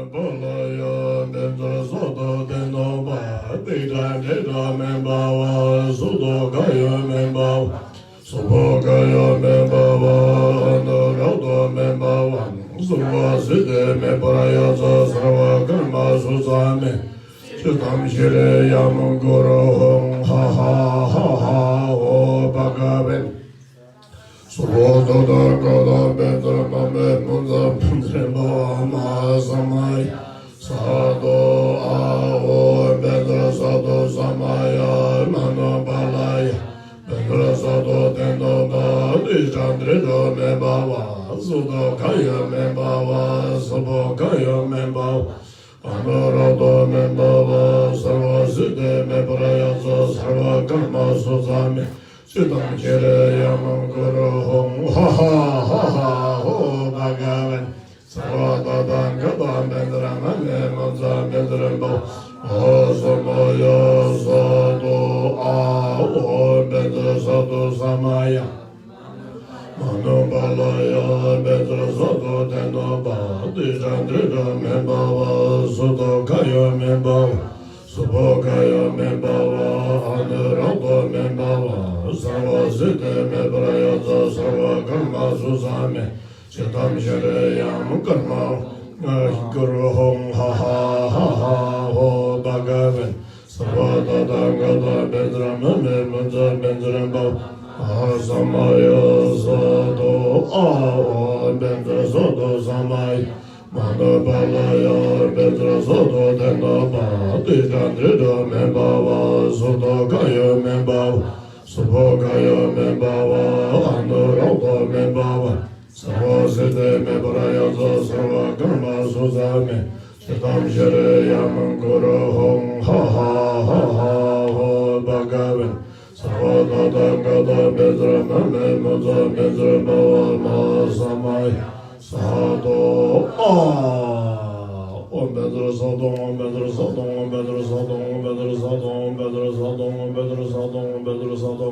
Balaya Bendra Soto Denova, Dita Dita Membawa, Sudo Gaya Membawa, Subo Gaya Membawa, Nurado Membawa, Suba Side Meparaya Sarva Karma Susame, Chitam Shire Yam Guru, Ha Ha Ha Ha, O Bhagavan. Subodo da Gada Bendra Mame Munza Bendre Bama Samay Sado Ao Bendra Sado Samaya Mano Balaya Bendra Sado Tendo Ba Dijandri Do Me Bawa Sudo Kaya Me Bawa Subo Kaya Me Bawa Anoro Do Me Bawa Sarva Siddhe Me Prayasa Sarva Karma Suzame Siddham Chire Yamam Guru Hum Ha Ha Ha Ha Ho Bhagavan Sarvadadan Gadam Bendram Ame Manzam Bendram Bo Ho Samaya Sadhu Aho Bendra Sadhu Samaya Manu Balaya Bendra Sadhu Tenoba Dijandrida Membava Sudho Kaya Membava Subhokaya Membawa, Anurado Membawa, Sarva Siddhe Meprayata, Sarva Karma Susame, Chitam Shire Yam Karma, Guru Hum Ha Ha Ha Ha Ho Bhagavan, Sarva Dada Gada Bendra Mame Munza Bendra Bhav, Asamaya Sadhu Aho Bendra Sadhu Samaya, Mano Balaya Bendra Soto Tenda Ba Dijandrida Membawa Soto Kaya Membawa Subho Kaya Membawa Anurado Membawa Sarva Siddhe Mepraya Sarva Karma Susame Chitam Shire Yam Guru Hum Ha Ha Ha Ha Ho Bhagavan Sarva Dada Gada Bendra Mame Munza Bendra Bhava Mahasamaya Sadhu Om Bedra Sadhu Om Bedra Sadhu Om Bedra Sadhu Om Bedra Sadhu Om Bedra Sadhu Om Bedra Sadhu Om Bedra Sadhu Om Bedra Sadhu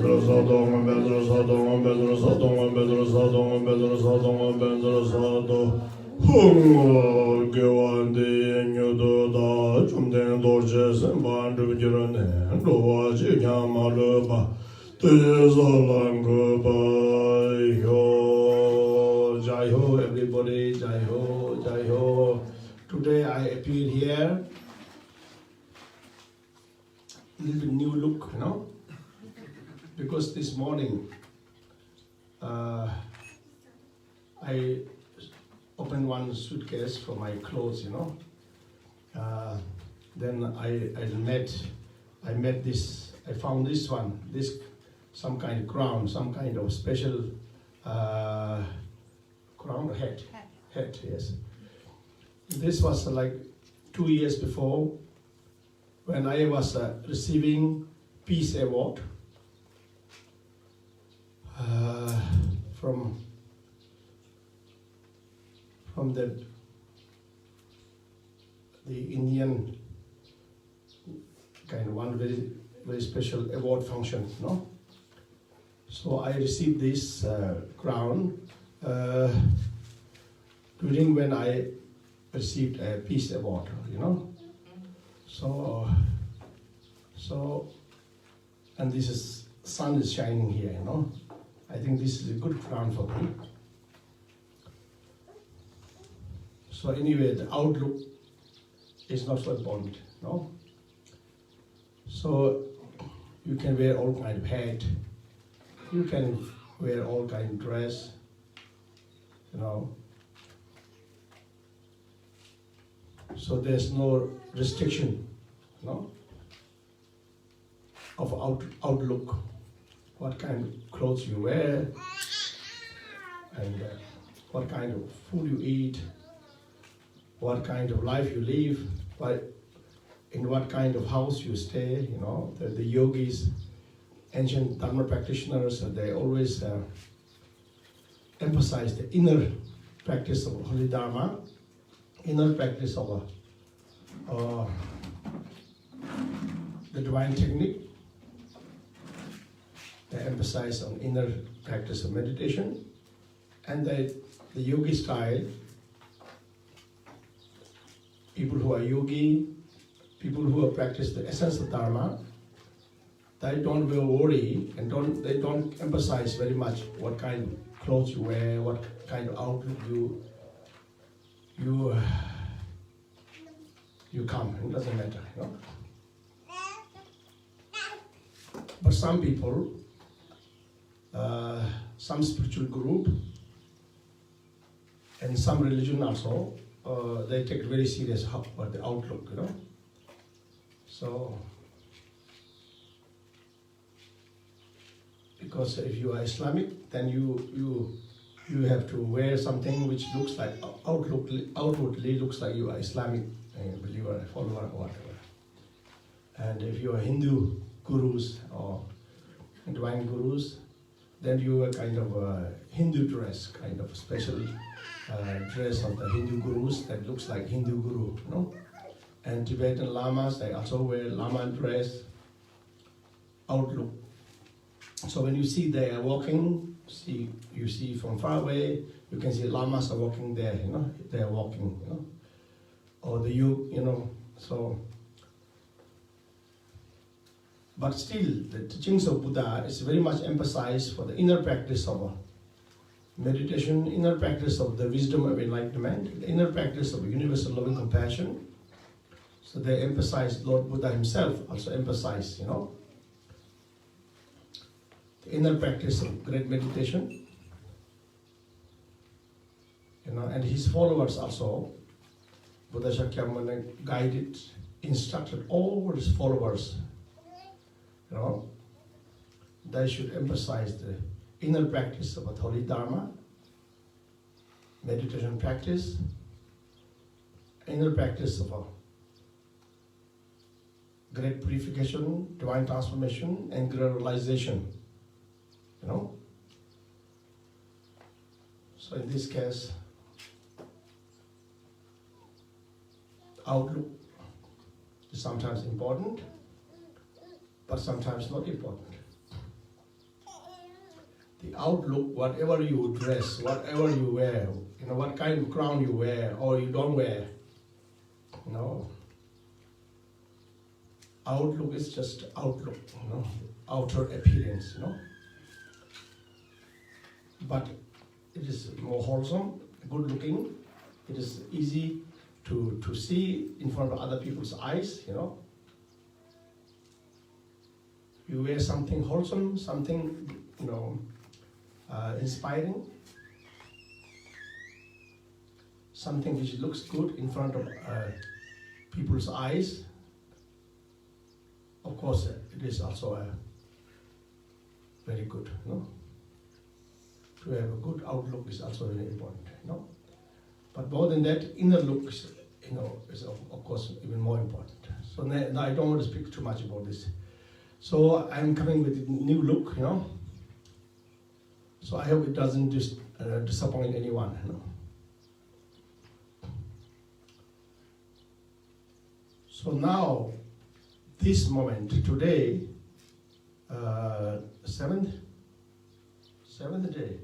Om Bedra Sadhu Om Bedra Sadhu Om Bedra Sadhu Om Bedra Sadhu Om Bedra Sadhu Hum Gevandi Enyudu Da Chumden Dorje Semban Dubjirane Dovaji Kyamaluba Tizalang Bye Ho Jai Ho everybody, Jai Ho, Jai Ho. Today I appeared here, a little bit new look, you know, because this morning I opened one suitcase for my clothes, you know. Then I met this, I found this one, this some kind of crown, some kind of special crown, hat, yes. This was like 2 years before when I was receiving Peace Award from the Indian kind of one very, very special award function, no? So I received this crown during when I received a Peace Award, you know. So and this is sun is shining here, you know. I think this is a good crown for me. So anyway, the outlook is not so important, no. So you can wear all kind of hat. You can wear all kind of dress, you know. So there's no restriction, no, of outlook, what kind of clothes you wear, and what kind of food you eat, what kind of life you live, in what kind of house you stay, you know. The yogis, ancient Dharma practitioners, they always emphasize the inner practice of Holy Dharma, inner practice of the divine technique. They emphasize on inner practice of meditation, and the yogi style people who are yogi, people who have practiced the essence of Dharma, they don't worry and they don't emphasize very much what kind of clothes you wear, what kind of outlook you come. It doesn't matter, you know. But some people, some spiritual group, and some religion also, they take it very serious about the outlook, you know. So, because if you are Islamic, then you have to wear something which looks like outwardly looks like you are Islamic believer, follower, or whatever. And if you are Hindu gurus or divine gurus, then you are kind of a Hindu dress, kind of special dress of the Hindu gurus that looks like Hindu guru, you know. And Tibetan lamas, they also wear lama dress, outlook. So when you see they are walking, you see from far away, you can see lamas are walking there, you know, they are walking, you know, or the you know, so. But still, the teachings of Buddha is very much emphasized for the inner practice of meditation, inner practice of the wisdom of enlightenment, the inner practice of universal loving compassion. So they emphasize, Lord Buddha himself also emphasized, you know, the inner practice of great meditation, you know, and his followers also, Buddha Shakyamuni guided, instructed all his followers, you know, they should emphasize the inner practice of a holy Dharma, meditation practice, inner practice of a great purification, divine transformation, and great realization, you know. So in this case, outlook is sometimes important, but sometimes not important. The outlook, whatever you dress, whatever you wear, you know, what kind of crown you wear or you don't wear, you know, outlook is just outlook, you know, outer appearance, you know. But it is more wholesome, good looking, it is easy to see in front of other people's eyes, you know. You wear something wholesome, something, you know, inspiring, something which looks good in front of people's eyes. Of course, it is also very good, you know. To have a good outlook is also very important, you know. But more than that, inner look is, you know, is of course even more important. So now I don't want to speak too much about this. So I'm coming with a new look, you know. So I hope it doesn't disappoint anyone, you know. So now, this moment, today, seventh day,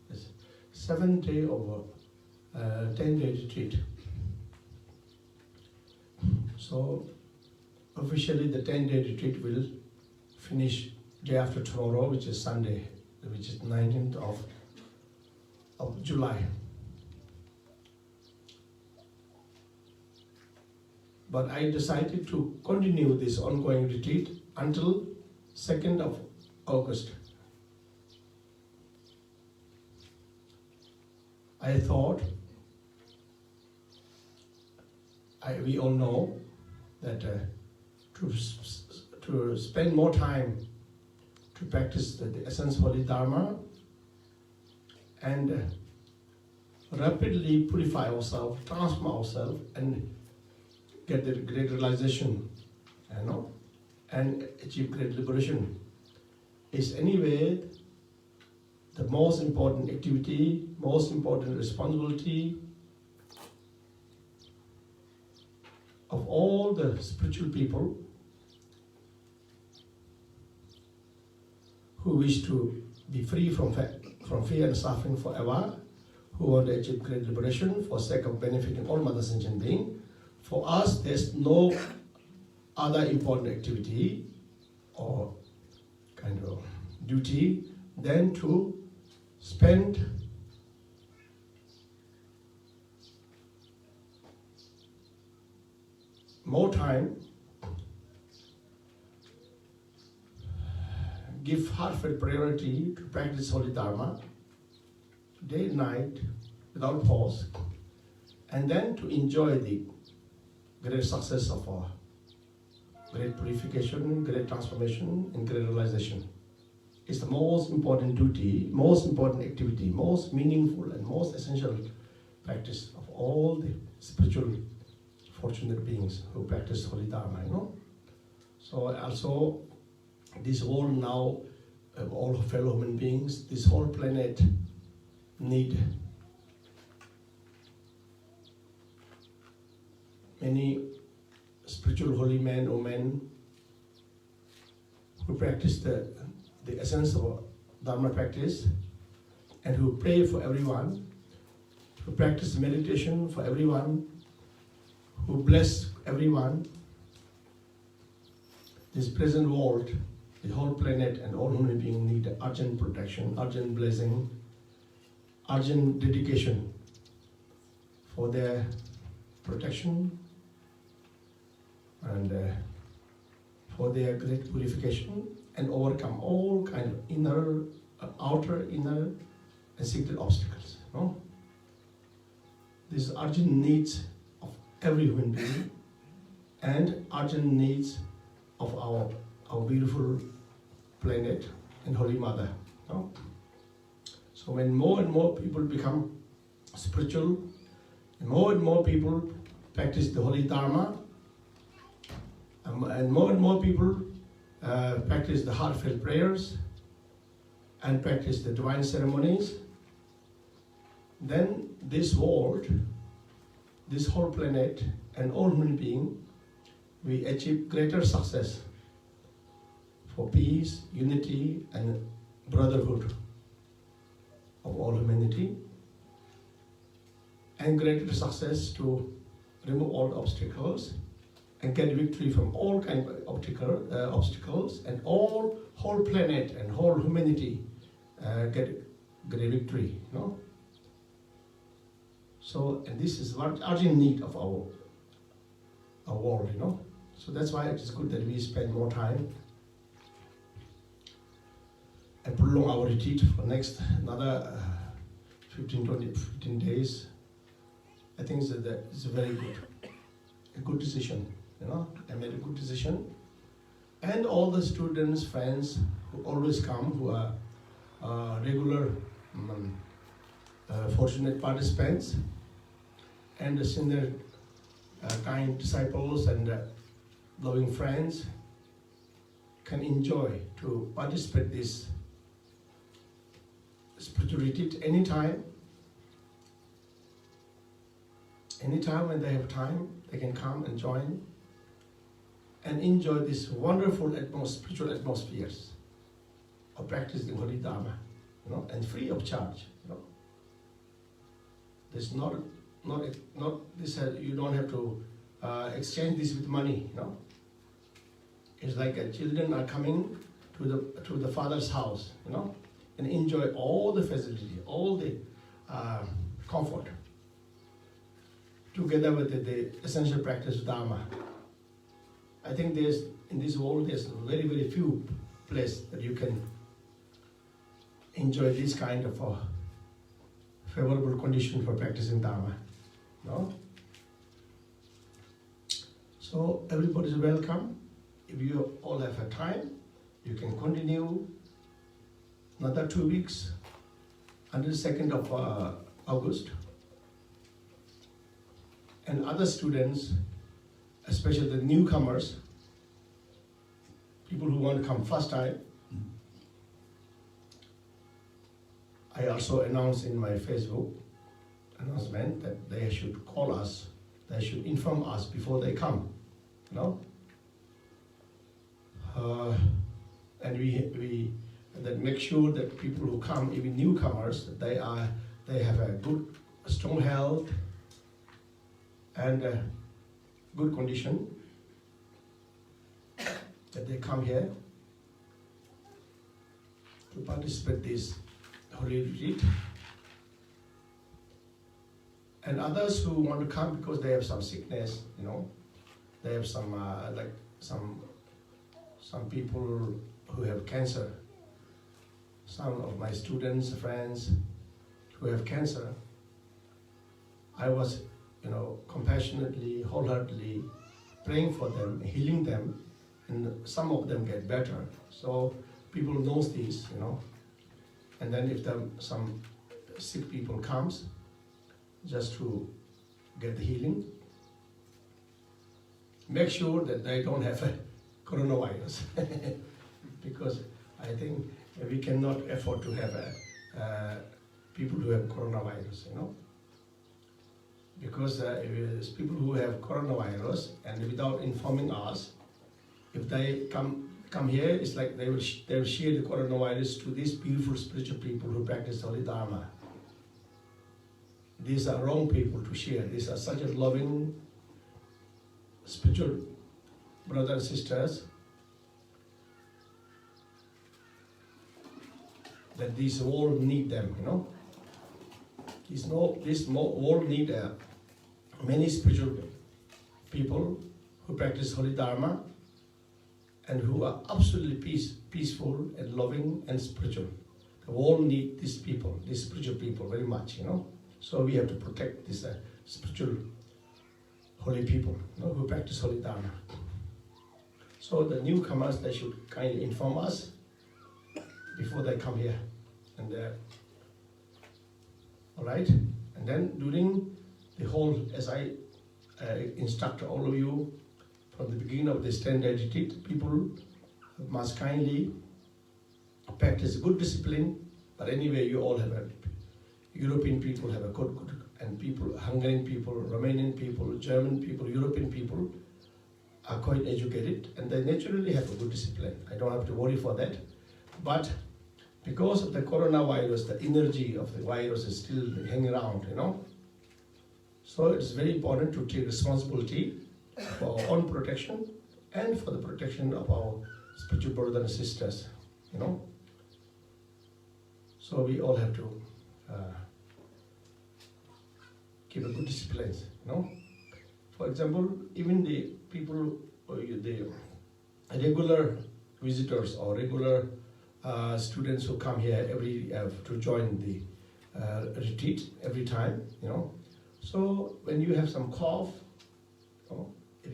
yes, 7th day of 10-day retreat. So officially the 10-day retreat will finish day after tomorrow, which is Sunday, which is 19th of July. But I decided to continue this ongoing retreat until 2nd of August. I thought, we all know that to spend more time to practice the essence of Holy Dharma and rapidly purify ourselves, transform ourselves, and get the great realization, you know, and achieve great liberation is anyway the most important activity, most important responsibility of all the spiritual people who wish to be free from fear and suffering forever, who want to achieve great liberation for sake of benefiting all mother sentient beings, For us, there's no other important activity or kind of duty than to spend more time, give heartfelt priority to practice Holy Dharma, day and night, without pause, and then to enjoy the great success of our great purification, great transformation, and great realization. It's the most important duty, most important activity, most meaningful and most essential practice of all the spiritual fortunate beings who practice Holy Dharma, So also, this whole now, all fellow human beings, this whole planet need many spiritual holy men or women who practice the essence of Dharma practice and who pray for everyone, who practice meditation for everyone, who bless everyone. This present world, the whole planet and all human beings need urgent protection, urgent blessing, urgent dedication for their protection and for their great purification and overcome all kind of inner, outer, inner and secret obstacles. These urgent needs of every human being and urgent needs of our beautiful planet and Holy Mother. So when more and more people become spiritual, and more people practice the Holy Dharma, and more people practice the heartfelt prayers and practice the divine ceremonies, then this world, this whole planet and all human beings, we achieve greater success for peace, unity and brotherhood of all humanity, and greater success to remove all obstacles and get victory from all kinds of obstacles, and whole planet and whole humanity get great victory. So, and this is one urgent need of our world. So that's why it is good that we spend more time and prolong our retreat for next another 15 days. I think that it's a very good decision. I made a good decision. And all the students, friends who always come, who are regular fortunate participants, and the senior kind disciples and loving friends can enjoy to participate this spiritual retreat anytime. Anytime when they have time, they can come and join and enjoy this wonderful spiritual atmospheres of practicing Holy Dharma, and free of charge. There's not this. You don't have to exchange this with money. It's like children are coming to the father's house, and enjoy all the facility, all the comfort, together with the essential practice of Dharma. I think in this world there's very, very few places that you can enjoy this kind of a favorable condition for practicing Dharma. So everybody's welcome. If you all have a time, you can continue another 2 weeks until 2nd of August. And other students, especially the newcomers, people who want to come first time, I also announced in my Facebook announcement that they should call us, they should inform us before they come, and we that make sure that people who come, even newcomers, that they have a good, strong health, and good condition that they come here to participate this holy retreat. And others who want to come because they have some sickness, they have some some people who have cancer. Some of my students, friends who have cancer, I was, compassionately, wholeheartedly praying for them, healing them, and some of them get better. So people knows this, And then if some sick people comes, just to get the healing, make sure that they don't have a coronavirus, because I think we cannot afford to have people who have coronavirus, because if people who have coronavirus and without informing us, if they come here, it's like they will share the coronavirus to these beautiful spiritual people who practice Holy Dharma. These are wrong people to share. These are such a loving spiritual brothers and sisters that these all need them, These all need many spiritual people who practice Holy Dharma and who are absolutely peaceful and loving and spiritual. They all need these people, these spiritual people very much, So we have to protect these spiritual holy people, who practice Holy Dharma. So the newcomers, they should kindly inform us before they come here. And all right. And then during the whole, as I instruct all of you from the beginning of this 10-day retreat, people must kindly practice good discipline. But anyway, you all have European people have a good, and people, Hungarian people, Romanian people, German people, European people are quite educated, and they naturally have a good discipline. I don't have to worry for that. But because of the coronavirus, the energy of the virus is still hanging around, So it's very important to take responsibility for our own protection and for the protection of our spiritual brothers and sisters, So we all have to keep a good discipline, For example, even the people, the regular visitors or regular students who come here to join the retreat every time, So when you have some cough, if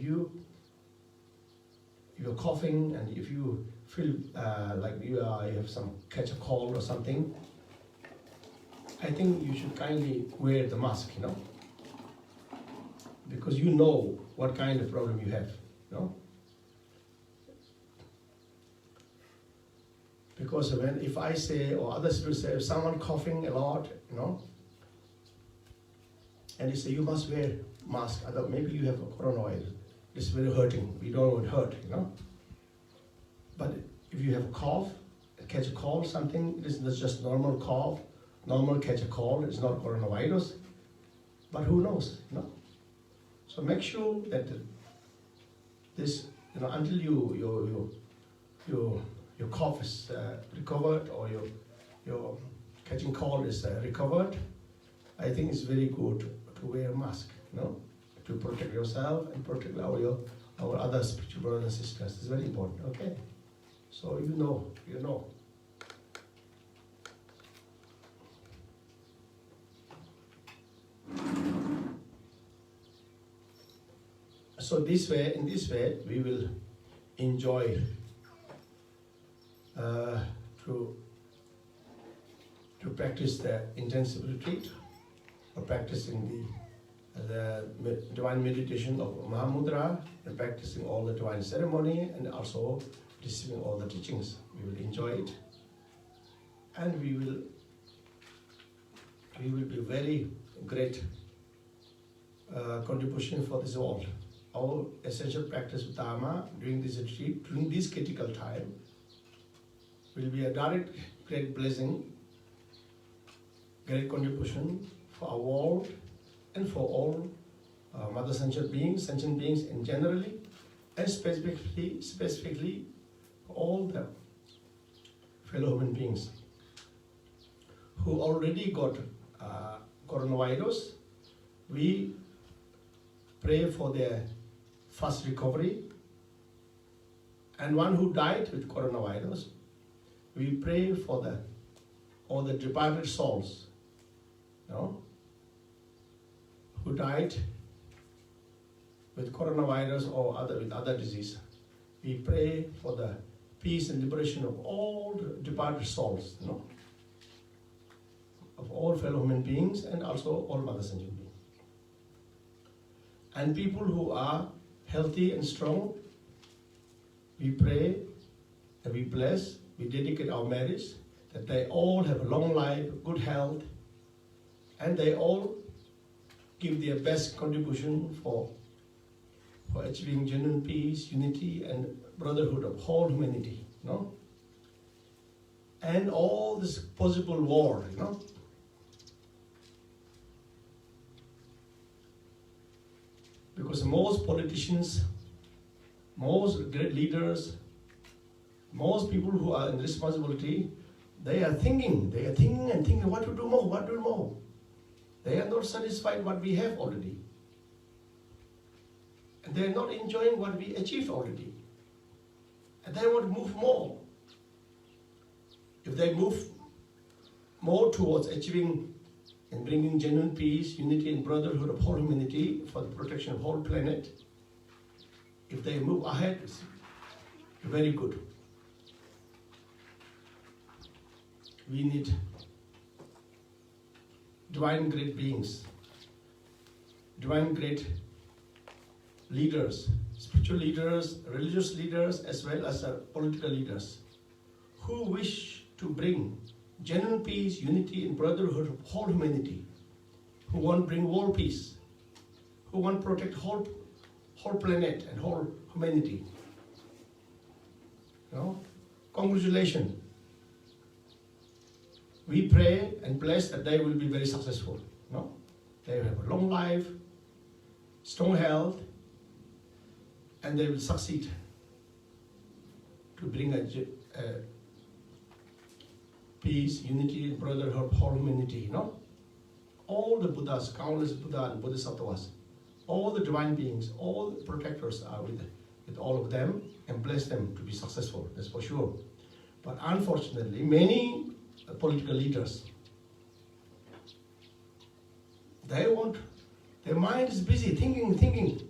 you're coughing and if you feel like you have catch a cold or something, I think you should kindly wear the mask, because you know what kind of problem you have, Because if I say, or others will say, if someone coughing a lot, and they say you must wear mask, maybe you have a coronavirus. It's very hurting. We don't want to hurt, But if you have a cough, catch a cold, something, this is just normal cough, normal catch a cold, it's not coronavirus. But who knows, So make sure that this, until your cough is recovered or your catching cold is recovered, I think it's very good to wear a mask, to protect yourself and protect our other spiritual brothers and sisters. It's very important, okay? So you know. So in this way, we will enjoy to practice the intensive retreat, or practicing the divine meditation of Mahamudra, and practicing all the divine ceremony, and also receiving all the teachings. We will enjoy it, and we will be very great contribution for this world. Our essential practice of Dharma during this retreat, during this critical time, will be a direct great blessing, great contribution for our world and for all mother sentient beings in generally, and specifically all the fellow human beings who already got coronavirus. We pray for their fast recovery, and one who died with coronavirus, we pray for all the departed souls, who died with coronavirus or with other disease. We pray for the peace and liberation of all the departed souls, of all fellow human beings and also all mother sentient beings. And people who are healthy and strong, we pray and we bless, we dedicate our marriage, that they all have a long life, good health, and they all give their best contribution for achieving genuine peace, unity, and brotherhood of whole humanity, and all this possible war, because most politicians, most great leaders, most people who are in responsibility, they are thinking what to do more. They are not satisfied what we have already. And they are not enjoying what we achieved already. And they want to move more. If they move more towards achieving and bringing genuine peace, unity, and brotherhood of whole humanity for the protection of whole planet, if they move ahead, it's very good. We need divine great beings, divine great leaders, spiritual leaders, religious leaders, as well as political leaders, who wish to bring genuine peace, unity, and brotherhood of whole humanity, who want to bring world peace, who want to protect whole planet and whole humanity. Congratulations. We pray and bless that they will be very successful. They will have a long life, strong health, and they will succeed to bring a peace, unity, brotherhood, whole humanity. All the Buddhas, countless Buddha and Bodhisattvas, all the divine beings, all the protectors are with all of them, and bless them to be successful. That's for sure. But unfortunately, many political leaders, their mind is busy thinking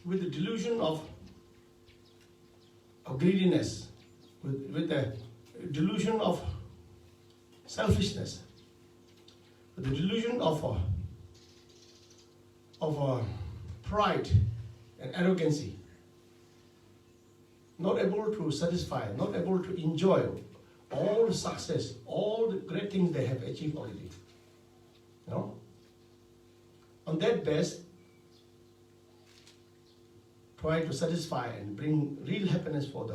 with the delusion of greediness, with the delusion of selfishness, with the delusion of pride and arrogancy, not able to satisfy, not able to enjoy all the success, all the great things they have achieved already. On that base, try to satisfy and bring real happiness for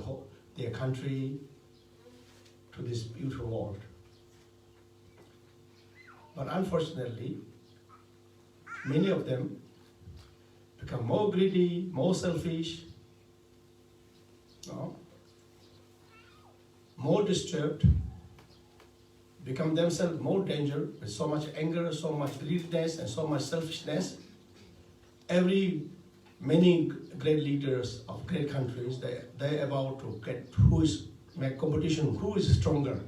their country, to this beautiful world. But unfortunately, many of them become more greedy, more selfish, more disturbed, become themselves more danger with so much anger, so much greediness, and so much selfishness. Many great leaders of great countries, they're about to make competition, who is stronger,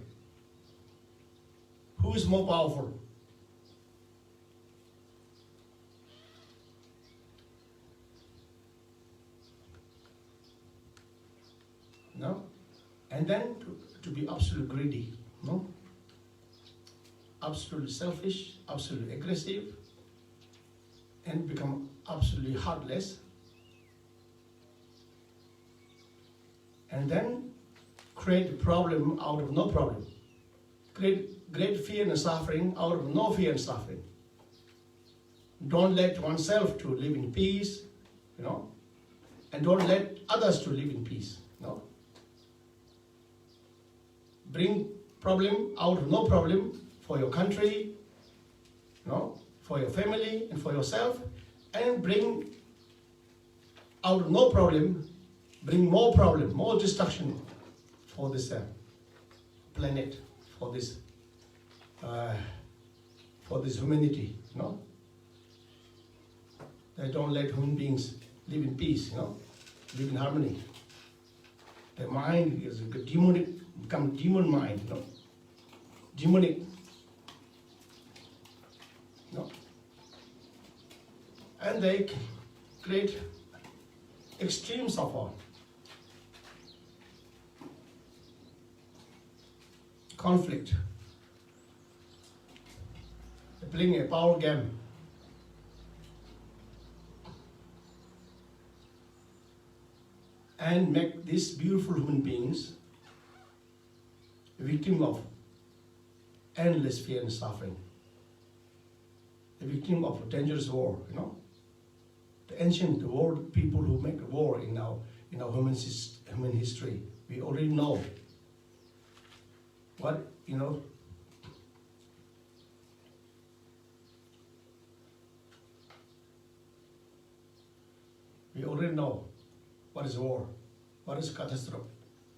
who is more powerful. And then to be absolutely greedy, absolutely selfish, absolutely aggressive, and become absolutely heartless. And then create a problem out of no problem. Create great fear and suffering out of no fear and suffering. Don't let oneself to live in peace, and don't let others to live in peace, Bring problem out of no problem for your country, for your family and for yourself, and bring out no problem, bring more problem, more destruction for this planet, for this humanity, you know. They don't let human beings live in peace, you know, live in harmony. Their mind is demonic, become demon mind, you know, demonic, you know. And they create extremes of conflict. They're playing a power game. And make these beautiful human beings a victim of endless fear and suffering. A victim of a dangerous war, you know. The ancient world people who make war in our human history, we already know what, you know, we already know what is war, what is catastrophe,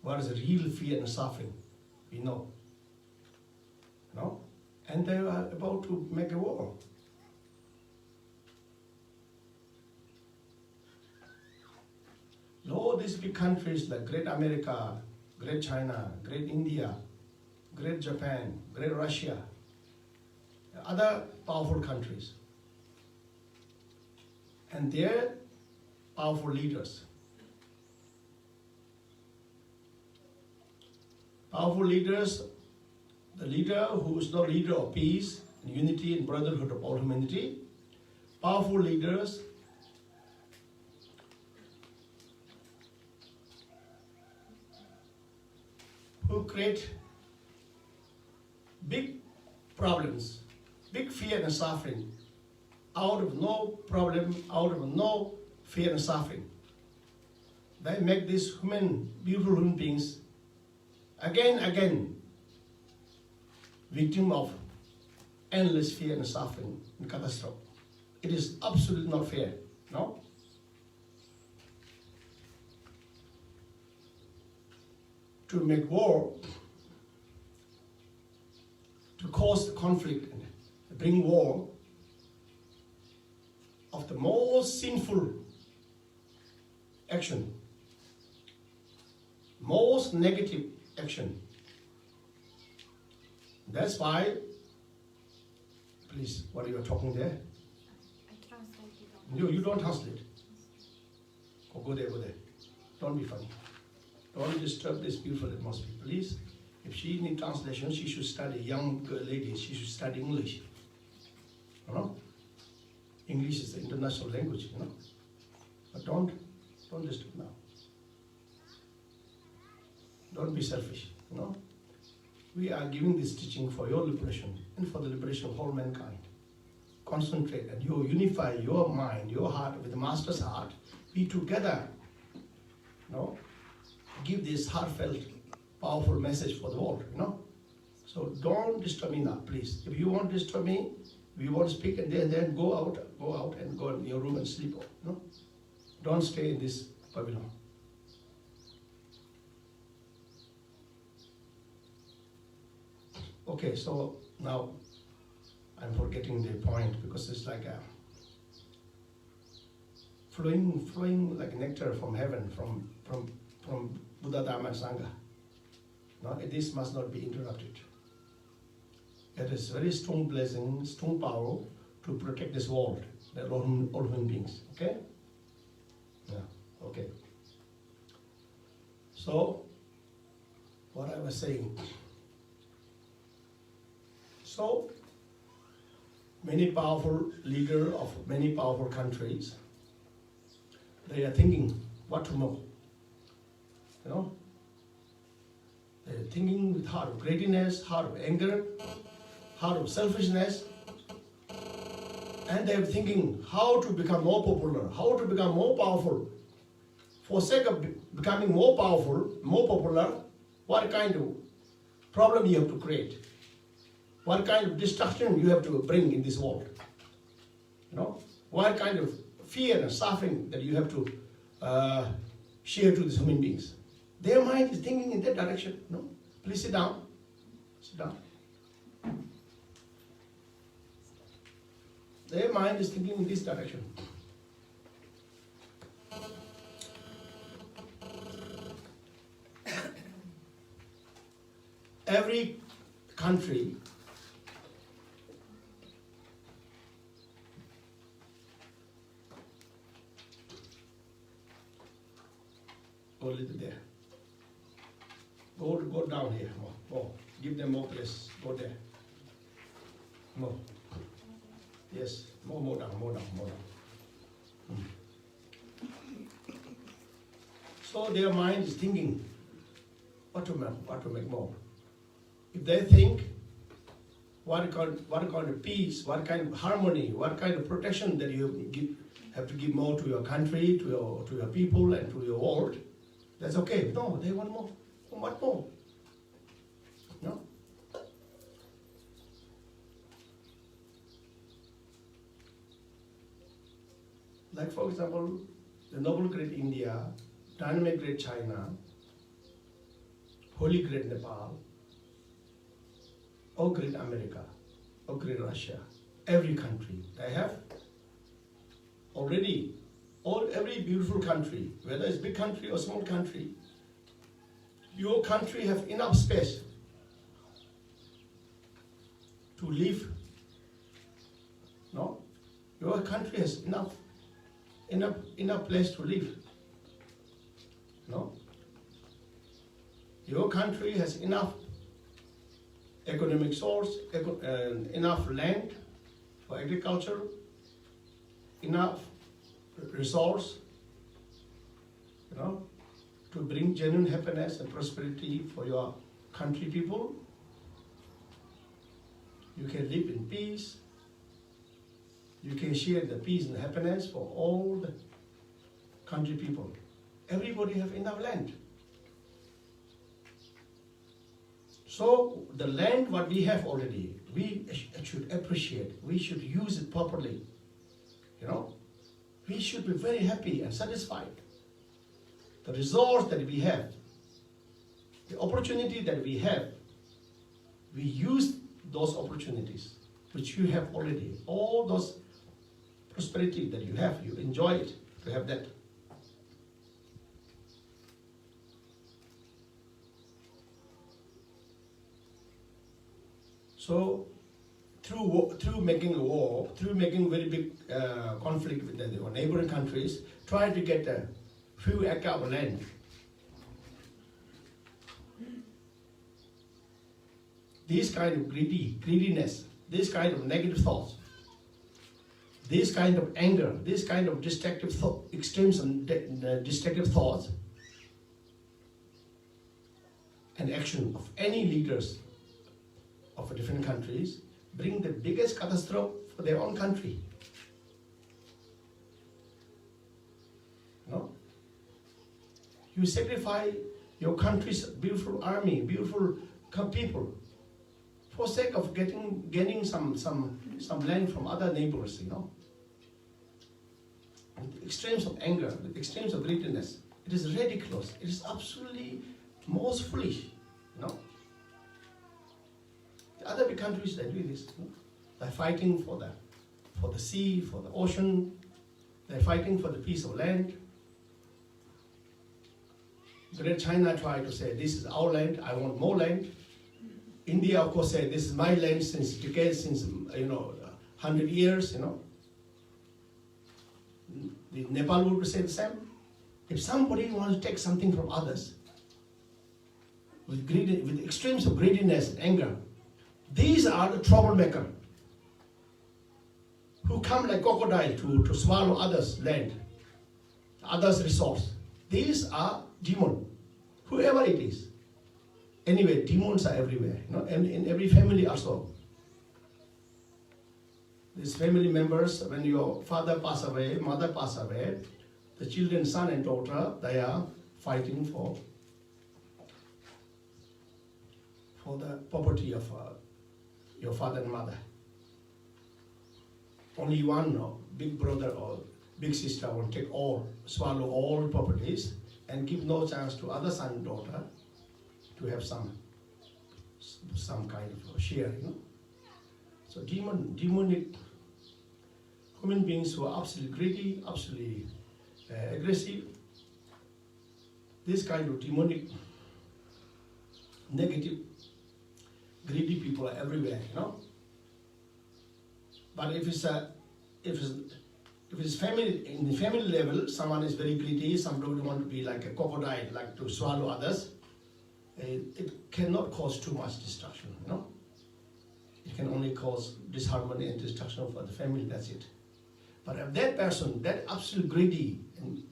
what is real fear and suffering. We know, you know, and they are about to make a war. All these big countries like Great America, Great China, Great India, Great Japan, Great Russia, other powerful countries, and their powerful leaders. Powerful leaders, the leader who is the leader of peace, and unity and brotherhood of all humanity. Powerful leaders who create big problems, big fear and suffering, out of no problem, out of no fear and suffering. They make these beautiful human beings again victim of endless fear and suffering and catastrophe. It is absolutely not fair, no? To make war, to cause conflict, and bring war of the most sinful action, most negative action. That's why, please, what are you talking there? I translated. You don't translate. Go there. Don't be funny. Don't disturb this beautiful atmosphere, please. If she needs translation, she should study, young lady, she should study English. You know? English is the international language, you know? But don't disturb now. Don't be selfish, you know? We are giving this teaching for your liberation and for the liberation of all mankind. Concentrate and you unify your mind, your heart with the Master's heart. Be together, you know? Give this heartfelt, powerful message for the world, you know? So don't disturb me now, please. If you want to disturb me, if you want to speak and then go out and go in your room and sleep, you know? Don't stay in this pavilion. Okay, so now I'm forgetting the point because it's like a flowing like nectar from heaven, from Buddha, Dharma, and Sangha. No, this must not be interrupted. It is very strong blessing, strong power to protect this world, all human beings. Okay? Yeah. Okay. So, what I was saying. So, many powerful leaders of many powerful countries, they are thinking what tomorrow. You know? They're thinking with heart of greediness, heart of anger, heart of selfishness, and they're thinking how to become more popular, how to become more powerful. For sake of becoming more powerful, more popular, what kind of problem you have to create? What kind of destruction you have to bring in this world? You know? what kind of fear and suffering that you have to share to the human beings. Their mind is thinking in that direction. No, please sit down. Sit down. Their mind is thinking in this direction. Every country go a little there. Go down here more. More. Give them more place. Go there. More. Yes. More down. So their mind is thinking what to make more. If they think what kind of peace, what kind of harmony, what kind of protection that you have to give more to your country, to your people, and to your world, that's okay. No, they want more. What more? No. Like for example, the noble great India, dynamic great China, holy great Nepal, or great America, or great Russia, every country, they have already, every beautiful country, whether it's big country or small country, your country have enough space to live. No? Your country has enough place to live. No? Your country has enough economic source, enough land for agriculture, enough resource, to bring genuine happiness and prosperity for your country people. You can live in peace. You can share the peace and happiness for all the country people. Everybody have enough land. So the land what we have already, we should appreciate. We should use it properly. We should be very happy and satisfied. The resource that we have, the opportunity that we have, we use those opportunities which you have already. All those prosperity that you have, you enjoy it to have that. So through making a war, through making very big conflict with the neighboring countries, try to get a few acres of land. This kind of greediness, this kind of negative thoughts, this kind of anger, this kind of destructive extremes and destructive thoughts and action of any leaders of different countries bring the biggest catastrophe for their own country. No? You sacrifice your country's beautiful army, beautiful people, for sake of gaining some land from other neighbors, With extremes of anger, with extremes of greediness. It is ridiculous. It is absolutely most foolish, The other big countries, they do this. They're fighting for the sea, for the ocean. They're fighting for the piece of land. Great China tried to say, this is our land, I want more land. India, of course, said, this is my land since decades, since, 100 years, The Nepal would say the same. If somebody wants to take something from others, with extremes of greediness and anger, these are the troublemaker who come like crocodile to swallow others' land, others' resource. These are demons, whoever it is. Anyway, demons are everywhere, and in every family also. These family members, when your father pass away, mother pass away, the children, son and daughter, they are fighting for the property of your father and mother. Only one big brother or big sister will take all, swallow all properties and give no chance to other son and daughter to have some kind of share, you know. So demonic human beings who are absolutely greedy, absolutely aggressive, this kind of demonic, negative, greedy people are everywhere, you know. But if it's family, in the family level, someone is very greedy, somebody want to be like a crocodile, like to swallow others, it cannot cause too much destruction, you know. It can only cause disharmony and destruction for the family, that's it. But if that person, that absolute greedy and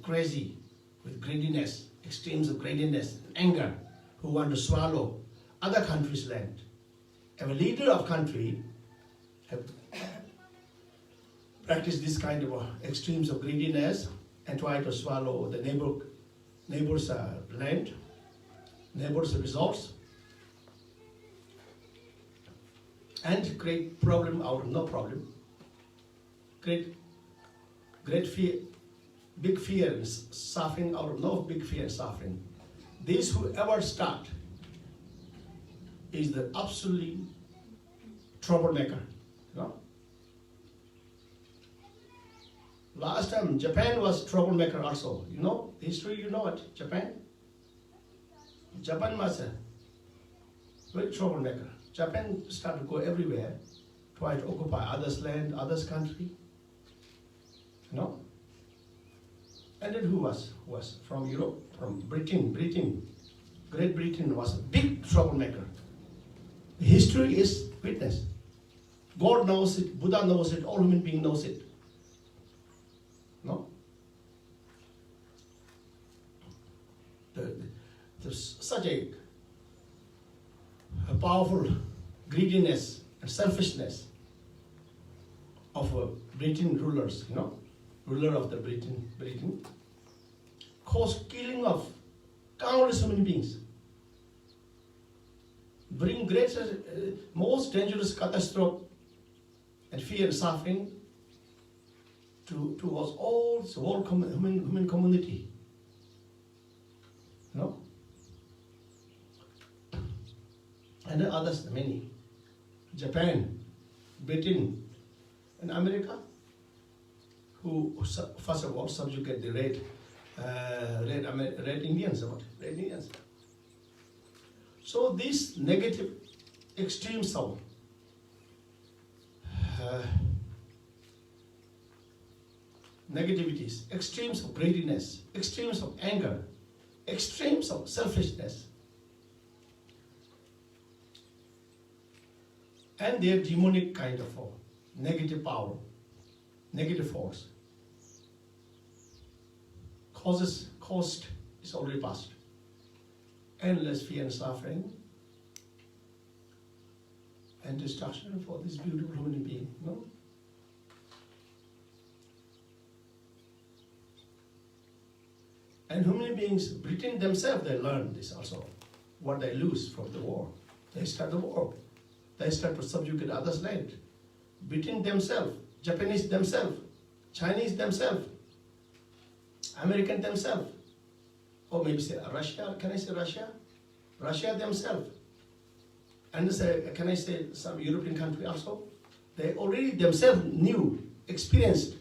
crazy, with greediness, extremes of greediness and anger, who want to swallow other countries' land, if a leader of country have practiced this kind of extremes of greediness and try to swallow the neighbor's land, neighbor's resource, and create problem out of no problem, create great fear, big fear and suffering out of no big fear and suffering. This whoever start is the absolutely troublemaker, you know. Last time Japan was troublemaker also, you know, the history, you know it, Japan was a very troublemaker. Japan started to go everywhere, try to occupy others' land, others' country, you know. And then who was from Europe, from Britain, Great Britain was a big troublemaker. The history is witness. God knows it, Buddha knows it, all human beings knows it. No? There's such a powerful greediness and selfishness of Britain rulers, you know, ruler of the Britain, caused killing of countless human beings, bring greatest, most dangerous catastrophe and fear and suffering towards all the whole human community, you know. And then others, many. Japan, Britain, and America, who first of all subjugate the red Indians. So these negative extremes of negativities, extremes of greediness, extremes of anger, extremes of selfishness, and their demonic kind of negative power, negative force, caused is already past. Endless fear and suffering and destruction for this beautiful human being, no? And human beings, Britain themselves, they learn this also, what they lose from the war. They start the war. They start to subjugate others' land. Britain themselves, Japanese themselves, Chinese themselves, American themselves, or maybe say Russia, can I say Russia? Russia themselves. And can I say some European country also? They already themselves knew, experienced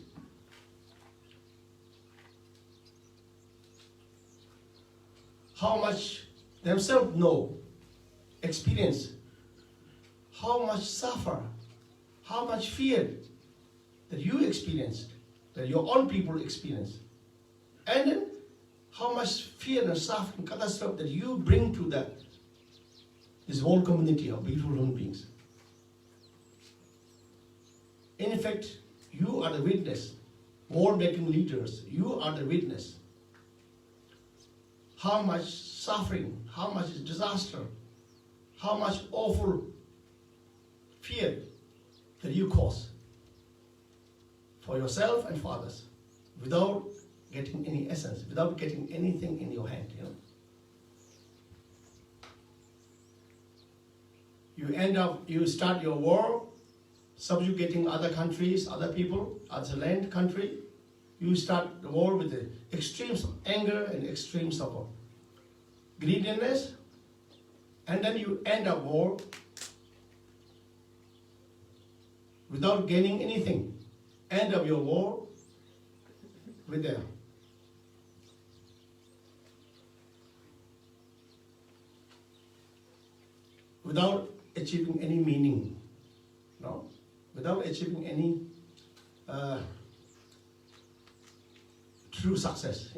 how much themselves know, experience, how much suffer, how much fear that you experienced, that your own people experienced, and then how much fear and suffering, catastrophe that you bring to this whole community of beautiful human beings. In fact, you are the witness, war-making leaders, you are the witness. How much suffering, how much disaster, how much awful fear that you cause for yourself and for others without getting any essence, without getting anything in your hand, you know. You start your war subjugating other countries, other people, other land, country. You start the war with the extremes of anger and extremes of greediness, and then you end up war without gaining anything. End of your war with them. Without achieving any meaning, no? Without achieving any true success,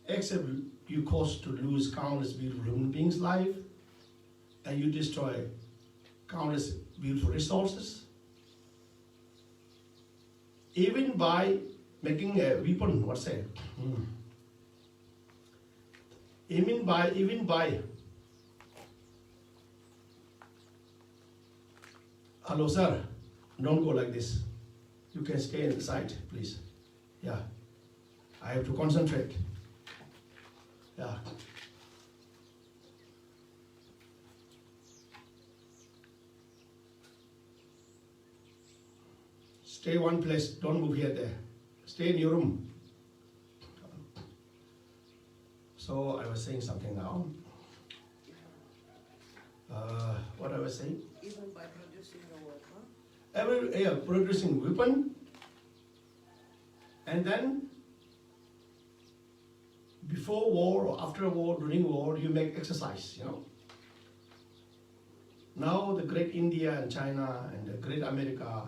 Except you cause to lose countless beautiful human beings' life, and you destroy countless beautiful resources. Even by making a weapon, even by hello sir, don't go like this. You can stay inside, please. Yeah. I have to concentrate. Yeah. Stay one place, don't move here there. Stay in your room. So I was saying something now. What I was saying? Even by producing a weapon? Producing weapon, and then before war or after war, during war, you make exercise, Now the great India and China and the great America,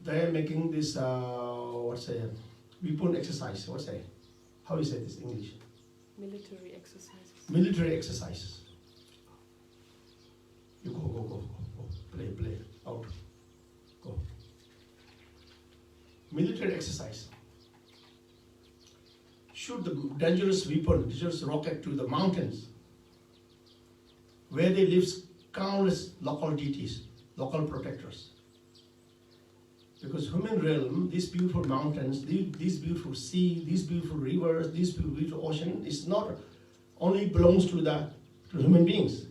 they're making this, weapon exercise, how you say this in English? Military exercises. Military exercises. You go, play, out, go. Military exercise. Shoot the dangerous weapon, dangerous rocket to the mountains, where they live countless local deities, local protectors. Because human realm, these beautiful mountains, these beautiful sea, these beautiful rivers, this beautiful ocean, is not only belongs to human beings.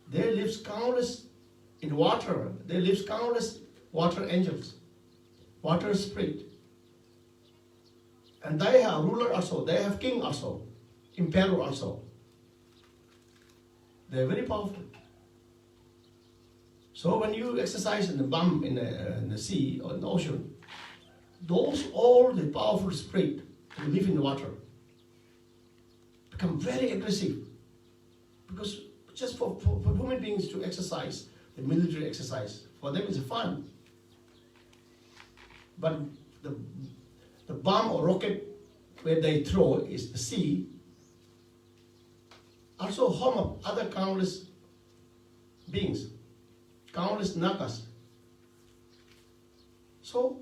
There lives countless in water. There lives countless water angels, water spirit, and they have ruler also. They have king also, emperor also. They are very powerful. So when you exercise in the bum in the sea or in the ocean, those all the powerful spirit who live in the water become very aggressive, because just for human beings to exercise the military exercise, for them it's fun. But the bomb or rocket where they throw is the sea, also home of other countless beings, countless nagas. So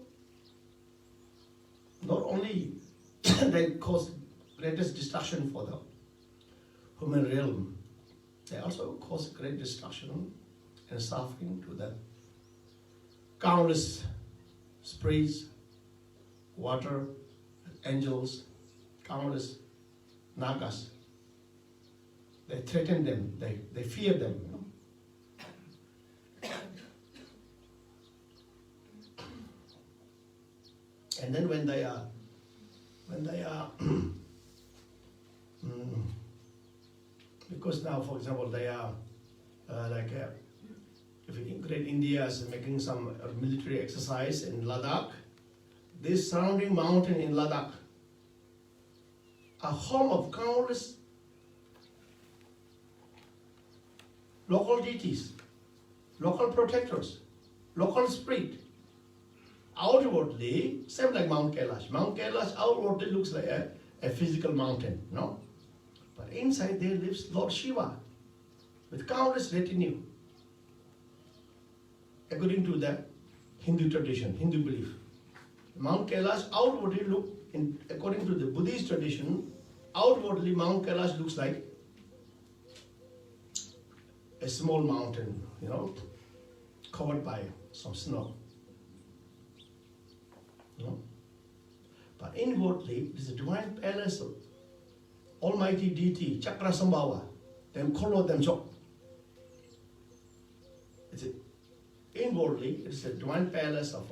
not only they cause greatest destruction for the human realm, they also cause great destruction and suffering to the countless spirits, water, angels, countless nagas. They threaten them, they fear them. And then when they are because now, for example, they are if great India is making some military exercise in Ladakh, this surrounding mountain in Ladakh are home of countless local deities, local protectors, local spirit. Outwardly, same like Mount Kailash. Mount Kailash outwardly looks like a physical mountain, no? But inside there lives Lord Shiva with countless retinue. According to the Hindu tradition, Hindu belief, Mount Kailash outwardly according to the Buddhist tradition, outwardly Mount Kailash looks like a small mountain, covered by some snow. But inwardly, it is a divine palace of Almighty deity, Chakra Sambhava, them color them chok. It's inwardly, it's a divine palace of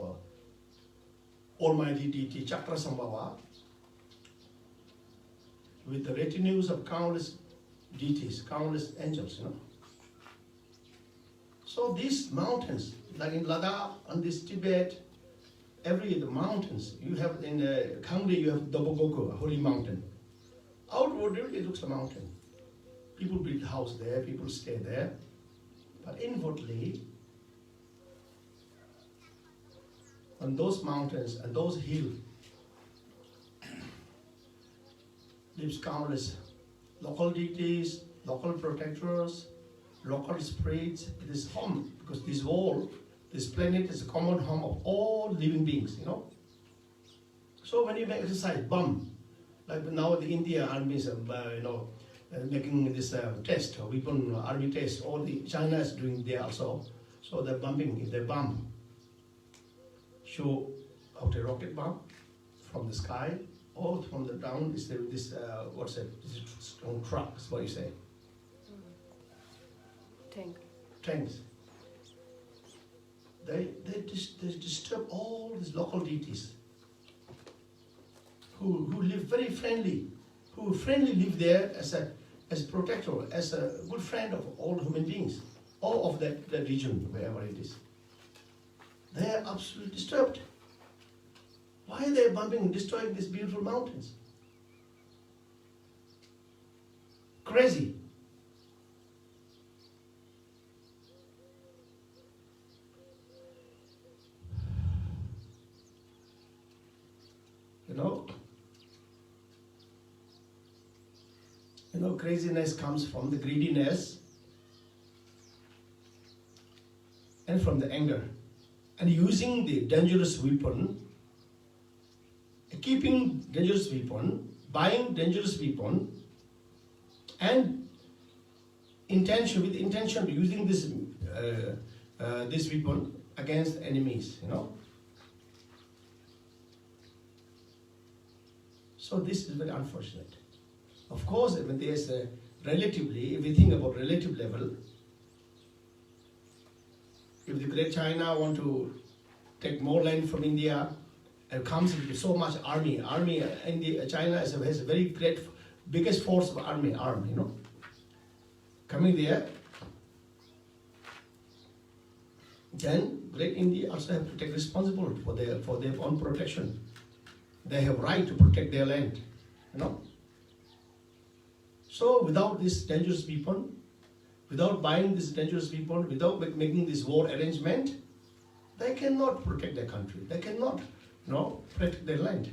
Almighty deity, Chakra Sambhava, with the retinues of countless deities, countless angels, you know. So these mountains, like in Ladakh and this Tibet, the mountains, you have in Hungary, you have Dobogoko, a holy mountain. Outwardly, it looks a mountain. People build house there, people stay there. But inwardly, on those mountains and those hills, lives countless local deities, local protectors, local spirits. It is home, because this world, this planet is a common home of all living beings, you know. So when you make exercise, like now the India army is, making this test, weapon army test, all the China is doing there also. So they're bumping, if they bump, show out a rocket bomb from the sky, or from the down, is there this, what's it, this stone truck, is what you say? Tanks. They disturb all these local deities who live very friendly, who friendly live there as a protector, as a good friend of all human beings, all of that region, wherever it is. They are absolutely disturbed. Why are they bumping and destroying these beautiful mountains? Crazy. You know, craziness comes from the greediness and from the anger. And using the dangerous weapon, keeping dangerous weapon, buying dangerous weapon, and with intention of using this weapon against enemies, you know. So this is very unfortunate. Of course, when there's relatively, if we think about relative level, if the Great China want to take more land from India, and comes with so much army, India, China has a very great, biggest force of army, you know, coming there, then Great India also have to take responsibility for their own protection. They have right to protect their land, you know. So without this dangerous weapon, without buying this dangerous weapon, without making this war arrangement, they cannot protect their country. They cannot, protect their land.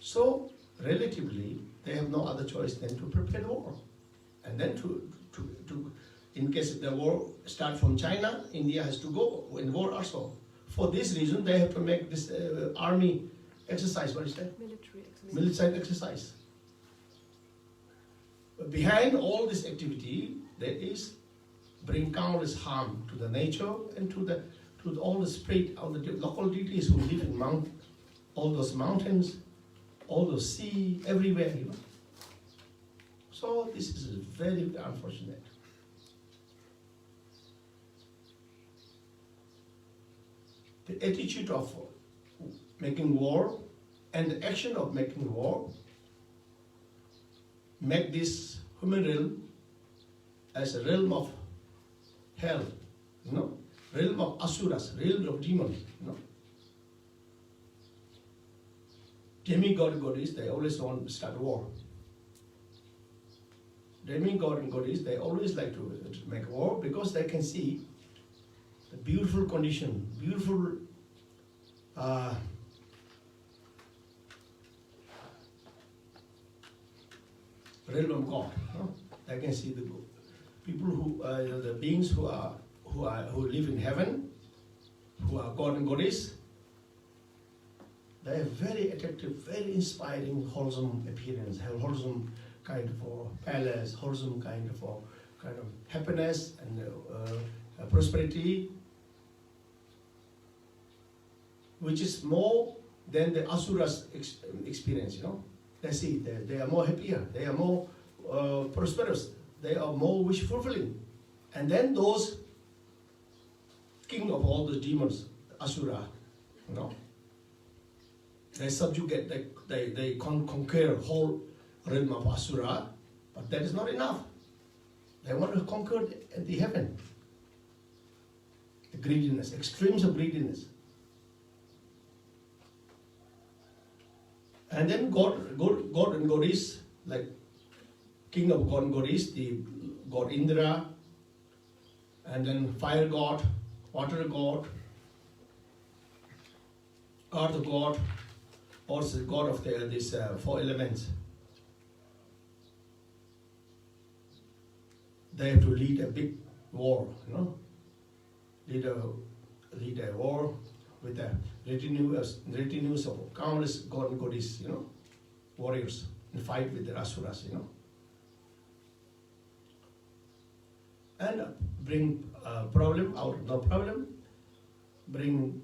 So relatively, they have no other choice than to prepare the war, and then to in case the war starts from China, India has to go in war also. For this reason, they have to make this army exercise. What is that? Military exercise. But behind all this activity, there is bring countless harm to the nature and to all the spirit of the local deities who live in all those mountains, all those sea, everywhere, you know. So this is very, very unfortunate. The attitude of making war and the action of making war make this human realm as a realm of hell, you know, realm of asuras, realm of demons, you know. Demigod goddess, they always want to start war. Demigod and goddess, they always like to make war because they can see the beautiful condition, beautiful realm of God. They can see the people who the beings who live in heaven, who are God and goddess. They have very attractive, very inspiring, wholesome appearance, have wholesome kind of palace, wholesome kind of happiness and prosperity, which is more than the asuras experience, you know. Let's see, they are more happier, they are more prosperous, they are more wish fulfilling. And then those king of all the demons, Asura, they subjugate, they conquer whole realm of Asura, but that is not enough. They want to conquer the heaven. The greediness, extremes of greediness. And then God and goddess, like king of God and goddess, the god Indra, and then fire god, water god, earth god, also god of these 4 elements. They have to lead a big war, lead a war with a retinues of countless god and goddess, warriors, and fight with the asuras, and bring problem out of no problem, bring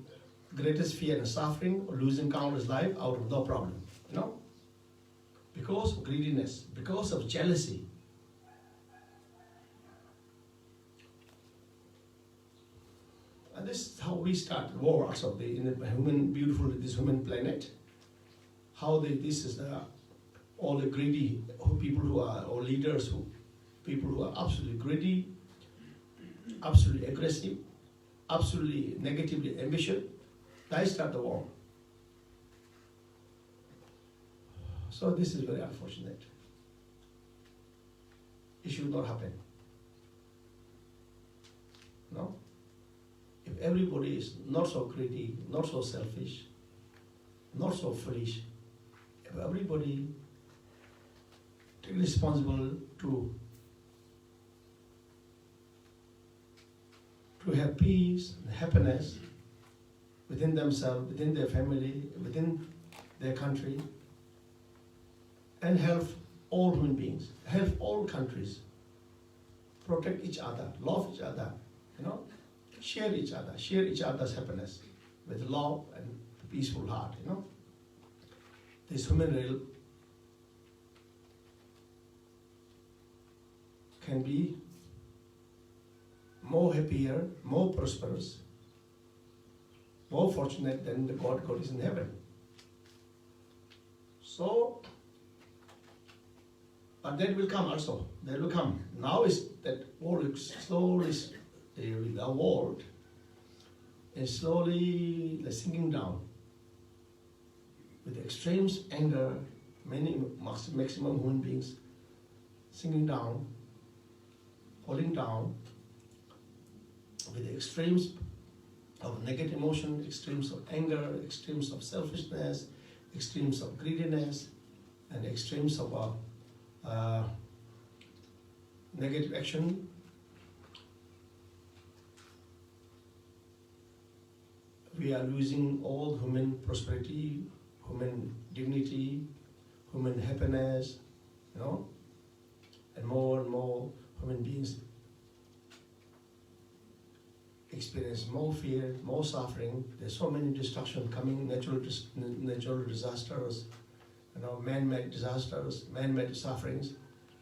greatest fear and suffering, or losing countless life out of no problem, because of greediness, because of jealousy. And this is how we start war also in the this human planet. How this is all the greedy people who are, or leaders people who are absolutely greedy, absolutely aggressive, absolutely negatively ambitious. They start the war. So this is very unfortunate. It should not happen. No? If everybody is not so greedy, not so selfish, not so foolish, if everybody take responsible to have peace and happiness within themselves, within their family, within their country, and help all human beings, help all countries, protect each other, love each other, share each other's happiness with love and a peaceful heart, This human realm can be more happier, more prosperous, more fortunate than the God is in heaven. So, but that will come also. That will come. Now is that world slowly, the world is slowly sinking down with extremes anger, many maximum human beings sinking down, falling down with the extremes of negative emotion, extremes of anger, extremes of selfishness, extremes of greediness, and extremes of negative action. We are losing all human prosperity, human dignity, human happiness, and more human beings experience more fear, more suffering. There's so many destruction coming, natural disasters, man-made disasters, man-made sufferings.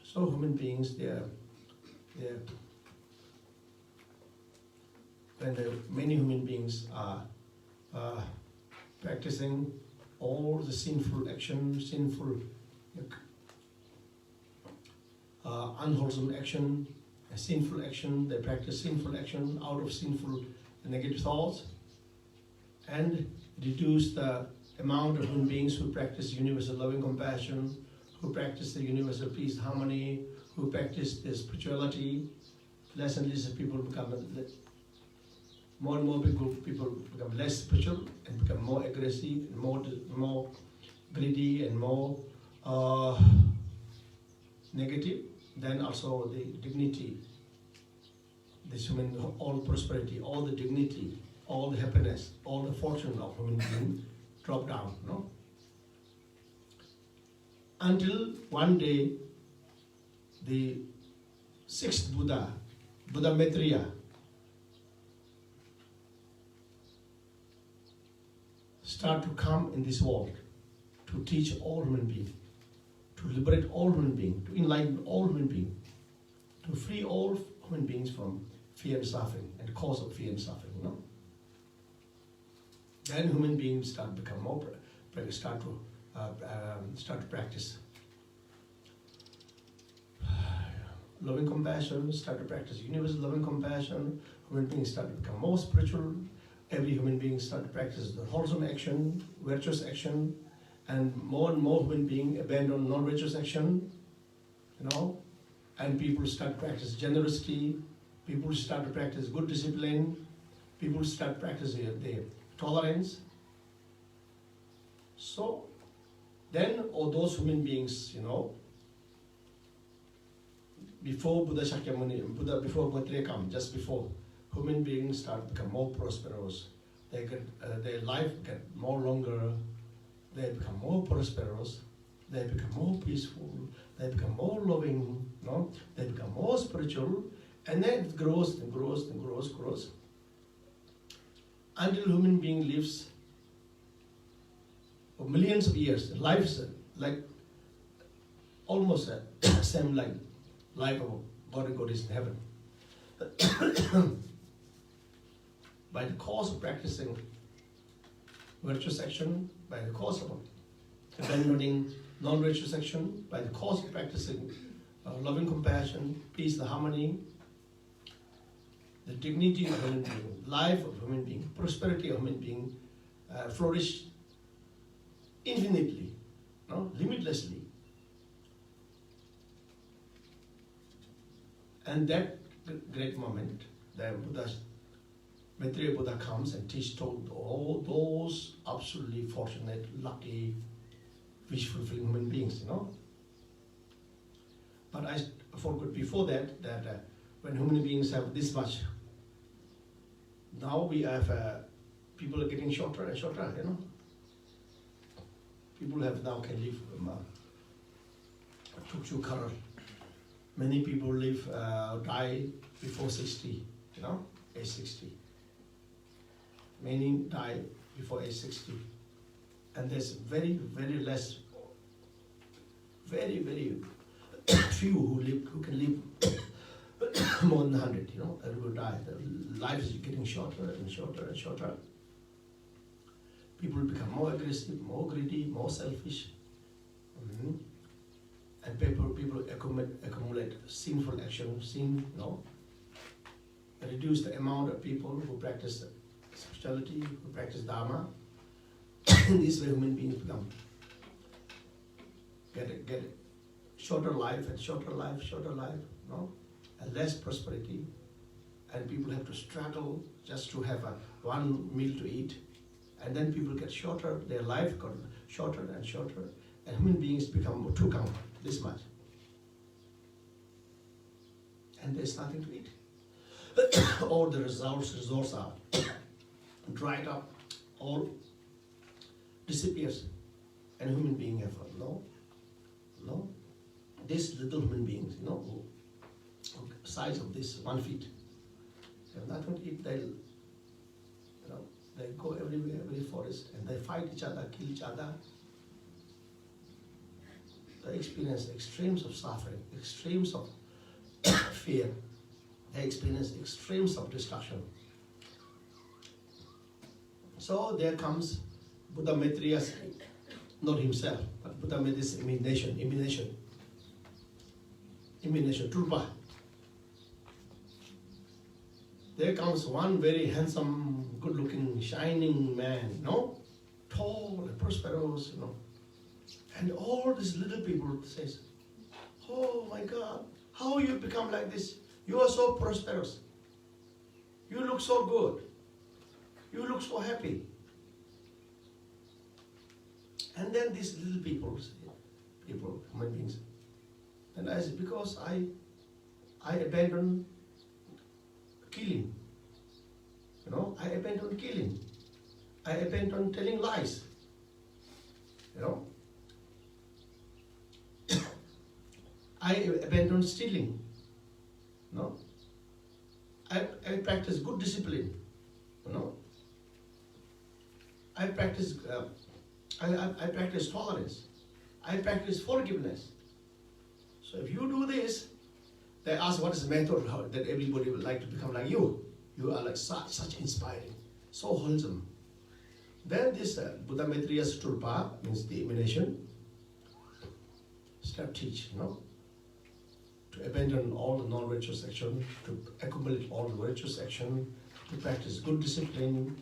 So human beings, many human beings are practicing all the sinful action, unwholesome action, sinful action. They practice sinful action out of sinful negative thoughts, and reduce the amount of human beings who practice universal loving compassion, who practice the universal peace, harmony, who practice the spirituality. Less and less people become, more and more people become less spiritual and become more aggressive, and more greedy, and more negative. Then also the dignity, this human, all prosperity, all the dignity, all the happiness, all the fortune of human being drop down, Until one day, the 6th Buddha, Buddha Maitreya, start to come in this world to teach all human beings. to liberate all human beings, to enlighten all human beings, to free all human beings from fear and suffering and cause of fear and suffering. Then human beings start to become more, start to practice loving compassion, start to practice universal loving compassion. Human beings start to become more spiritual. Every human being start to practice the wholesome action, virtuous action, and more human beings abandon non-virtuous action, and people start to practice generosity, people start to practice good discipline, people start to practice their tolerance. So then all those human beings, before Buddha Shakyamuni, before Maitreya come, just before, human beings start to become more prosperous. They get their life get more longer. They become more prosperous. They become more peaceful. They become more loving. They become more spiritual, and then it grows and grows and grows until human being lives for millions of years. Life is like almost same like life of God and Goddess in heaven. By the cause of practicing virtuous action, by the cause of abandoning non-virtuous action, by the cause of practicing loving compassion, peace, the harmony, the dignity of human being, life of human being, prosperity of human being flourish infinitely, limitlessly. And that great moment, the Maitreya Buddha comes and told all those absolutely fortunate, lucky, wish-fulfilling human beings, But I forgot before that when human beings have this much, now we have people are getting shorter and shorter, People have now can live Tukchu Karar. Many people die before 60, age 60. Many die before age 60. And there's very, very less, very, very few who can live more than 100, and will die. The life is getting shorter and shorter and shorter. People become more aggressive, more greedy, more selfish. And people accumulate sinful action, reduce the amount of people who practice spirituality, who practice Dharma. In this way, human beings become get shorter life and shorter life, and less prosperity, and people have to struggle just to have one meal to eat, and then people get shorter, their life got shorter and shorter, and human beings become two count, this much, and there's nothing to eat. All the resources are dried up, all disappears, and human beings have no. These little human beings, size of this 1 feet, they have nothing to eat. They go everywhere, every forest, and they fight each other, kill each other. They experience extremes of suffering, extremes of fear. They experience extremes of destruction. So there comes Buddha Maitreya, not himself, but Buddha made this emanation, Trupa. There comes one very handsome, good-looking, shining man, tall and prosperous, And all these little people says, "Oh my God, how you become like this? You are so prosperous. You look so good. You look so happy." And then these little people, human beings, and I said, because I abandoned killing. I abandoned killing. I abandoned telling lies. I abandoned stealing. I practice good discipline. I practice tolerance. I practice forgiveness. So if you do this, they ask what is the method that everybody would like to become like you. You are like such inspiring, so wholesome. Then this Buddha Maitreya Sturpa means the emanation. Start teach, to abandon all the non-virtuous action, to accumulate all the virtuous action, to practice good discipline,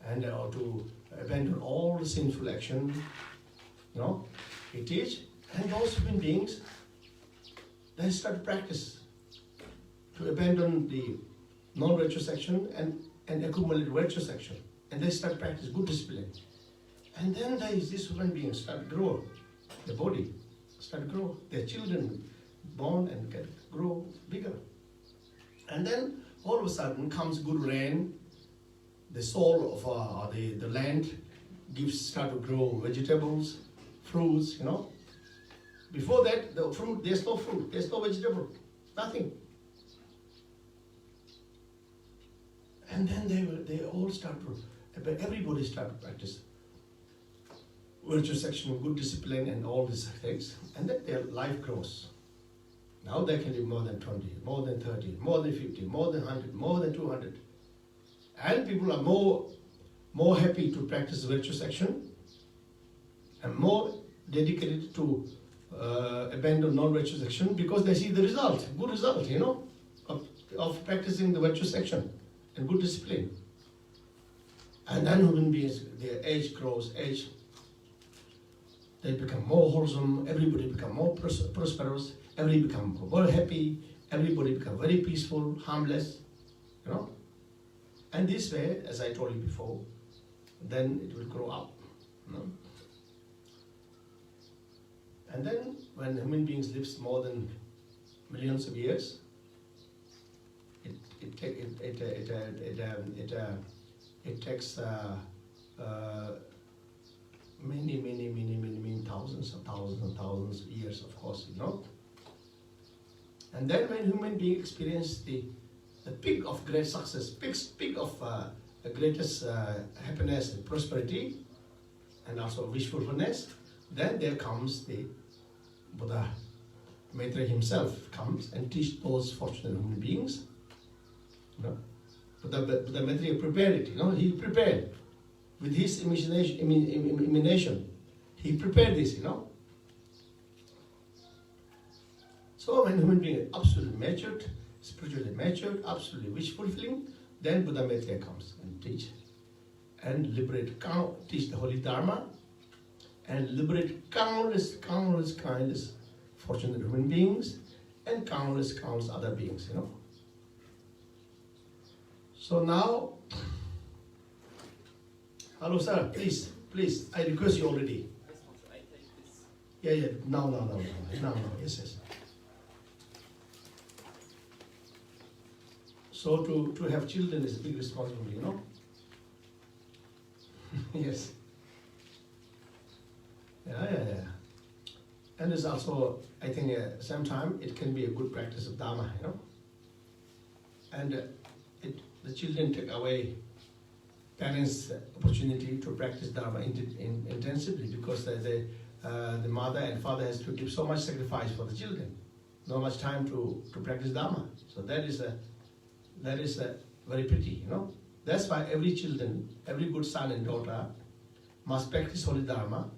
and to abandon all the sinful action. He teach, and those human beings, they start to practice to abandon the non-virtuous action and accumulate virtuous action. And they start to practice good discipline. And then these human beings start to grow, their body start to grow, their children born and grow bigger. And then all of a sudden comes good rain, the soil of the land start to grow vegetables, fruits, Before that, the fruit, there's no fruit, there's no vegetable, nothing. And then they all start to, everybody start to practice virtuous action, good discipline, and all these things. And then their life grows. Now they can live more than 20, more than 30, more than 50, more than 100, more than 200. And people are more happy to practice virtuous action and more dedicated to abandon non-virtuous action because they see the result, good result, of practicing the virtuous action and good discipline. And then human beings, their age grows, they become more wholesome, everybody become more prosperous, everybody become more happy, everybody become very peaceful, harmless, And this way, as I told you before, then it will grow up. And then when human beings live more than millions of years, it takes many thousands of years, of course, And then when human beings experience the peak of great success, peak of the greatest happiness and prosperity, and also wishfulness, then there comes the Buddha Maitreya himself comes and teach those fortunate human beings. Buddha Maitreya prepared it. He prepared with his emanation. He prepared this. So when human being is absolutely matured, spiritually matured, absolutely wish fulfilling, then Buddha Maitreya comes and teach and teach the holy Dharma and liberate countless fortunate human beings and countless other beings, So now, hello sir, please, I request you already. I take this. Yeah, no, yes. So to have children is a big responsibility, Yes. Yeah. And it's also, I think, at the same time, it can be a good practice of Dharma, And the children take away parents' opportunity to practice Dharma intensively because the mother and father has to give so much sacrifice for the children, not much time to practice Dharma. So that is very pretty, That's why every good son and daughter must practice holy Dharma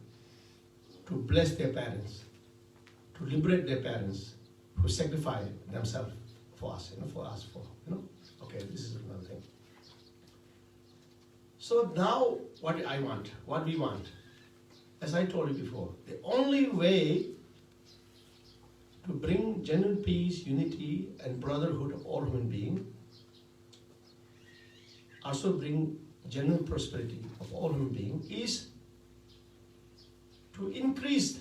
to bless their parents, to liberate their parents who sacrifice themselves for us, Okay, this is another thing. So now what we want, as I told you before, the only way to bring genuine peace, unity, and brotherhood of all human beings, also bring genuine prosperity of all human beings, is to increase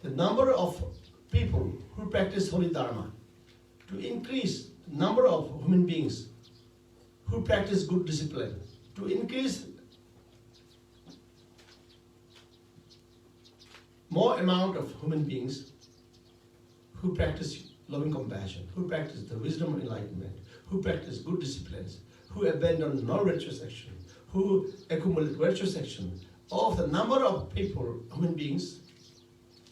the number of people who practice holy Dharma, to increase the number of human beings who practice good discipline, to increase more amount of human beings who practice loving compassion, who practice the wisdom of enlightenment, who practice good disciplines, who abandon non-virtuous action, who accumulate virtuous action. Of the number of people, human beings,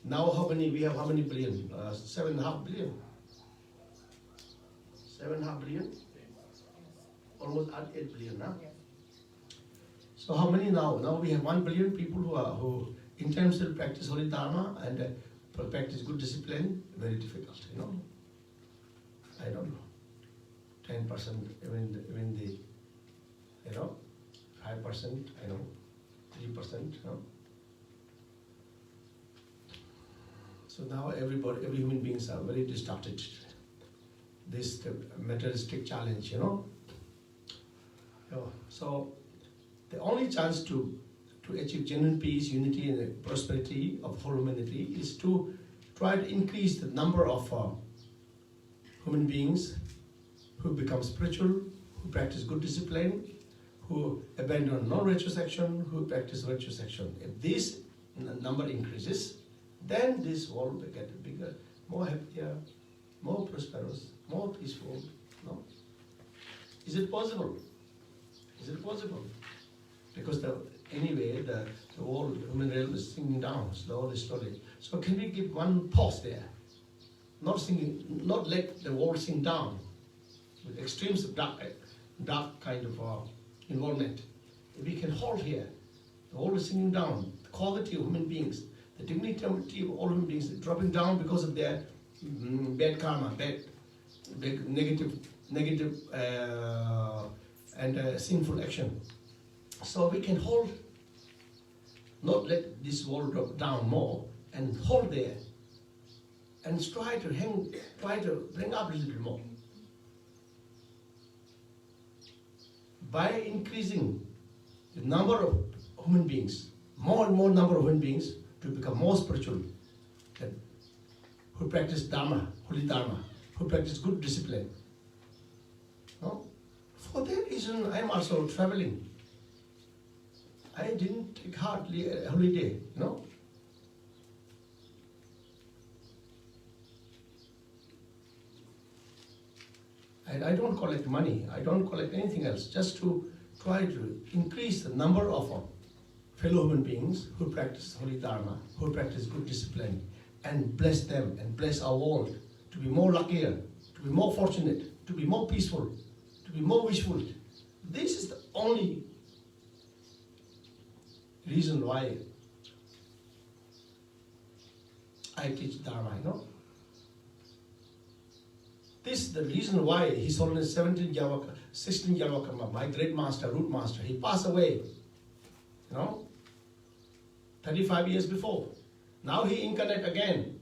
Now we have how many billion? 7.5 billion. 7.5 billion? Almost at 8 billion now. So how many now? Now we have 1 billion people who intensely practice Holy Dharma and practice good discipline. Very difficult, you know. I don't know. 10%, even the, you know, 5%, I know, 3%, you know. So now every human beings are very distracted. This the materialistic challenge, you know. So the only chance to achieve genuine peace, unity, and prosperity of whole humanity is to try to increase the number of human beings who become spiritual, who practice good discipline, who abandon non-virtuous action, who practice virtuous action. If this number increases, then this world will get bigger, more happier, more prosperous, more peaceful. No? Is it possible? Is it possible? Because anyway, the whole human realm is sinking down slowly. So can we give one pause there? Not let the world sink down with extremes of dark kind of involvement. If we can hold here, the world is sinking down, the quality of human beings, the dignity of all human beings is dropping down because of their bad karma, bad negative and sinful action. So we can hold, not let this world drop down more, and hold there, and try to bring up a little bit more. By increasing the number of human beings, more and more number of human beings to become more spiritual, who practice Dharma, Holy Dharma, who practice good discipline. No? For that reason, I am also traveling. I didn't take hardly a holiday, no? And I don't collect money, I don't collect anything else, just to try to increase the number of fellow human beings who practice Holy Dharma, who practice good discipline, and bless them and bless our world to be more luckier, to be more fortunate, to be more peaceful, to be more wishful. This is the only reason why I teach Dharma, you know. This is the reason why His Holiness 16 Javakarma, my great master, root master, he passed away, you know, 35 years before. Now he incarnate again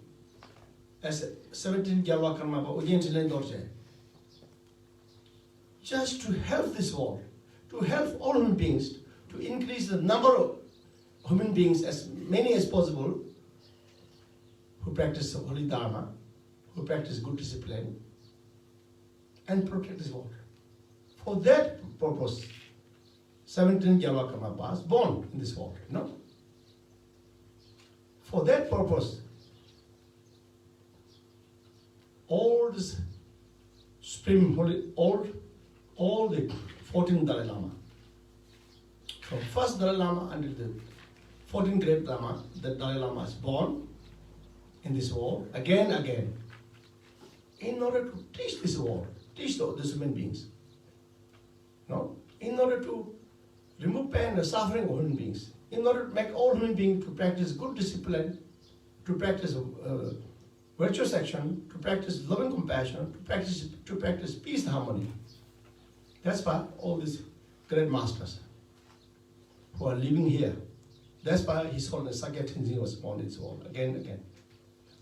as 17 Javakarma, just to help this world, to help all human beings, to increase the number of human beings, as many as possible, who practice Holy Dharma, who practice good discipline, and protect this world. For that purpose, 17 Javakarma was born in this world, you know. For that purpose, all this Supreme Holy, all the 14 Dalai Lama, from first Dalai Lama until the 14th great Lama, the Dalai Lama is born in this world again, in order to teach this world, teach these human beings, no? In order to remove pain and suffering of human beings, in order to make all human beings to practice good discipline, to practice virtuous action, to practice loving compassion, to practice peace and harmony. That's why all these great masters who are living here. That's why His Holiness Sakya Tenzin was born in this world again.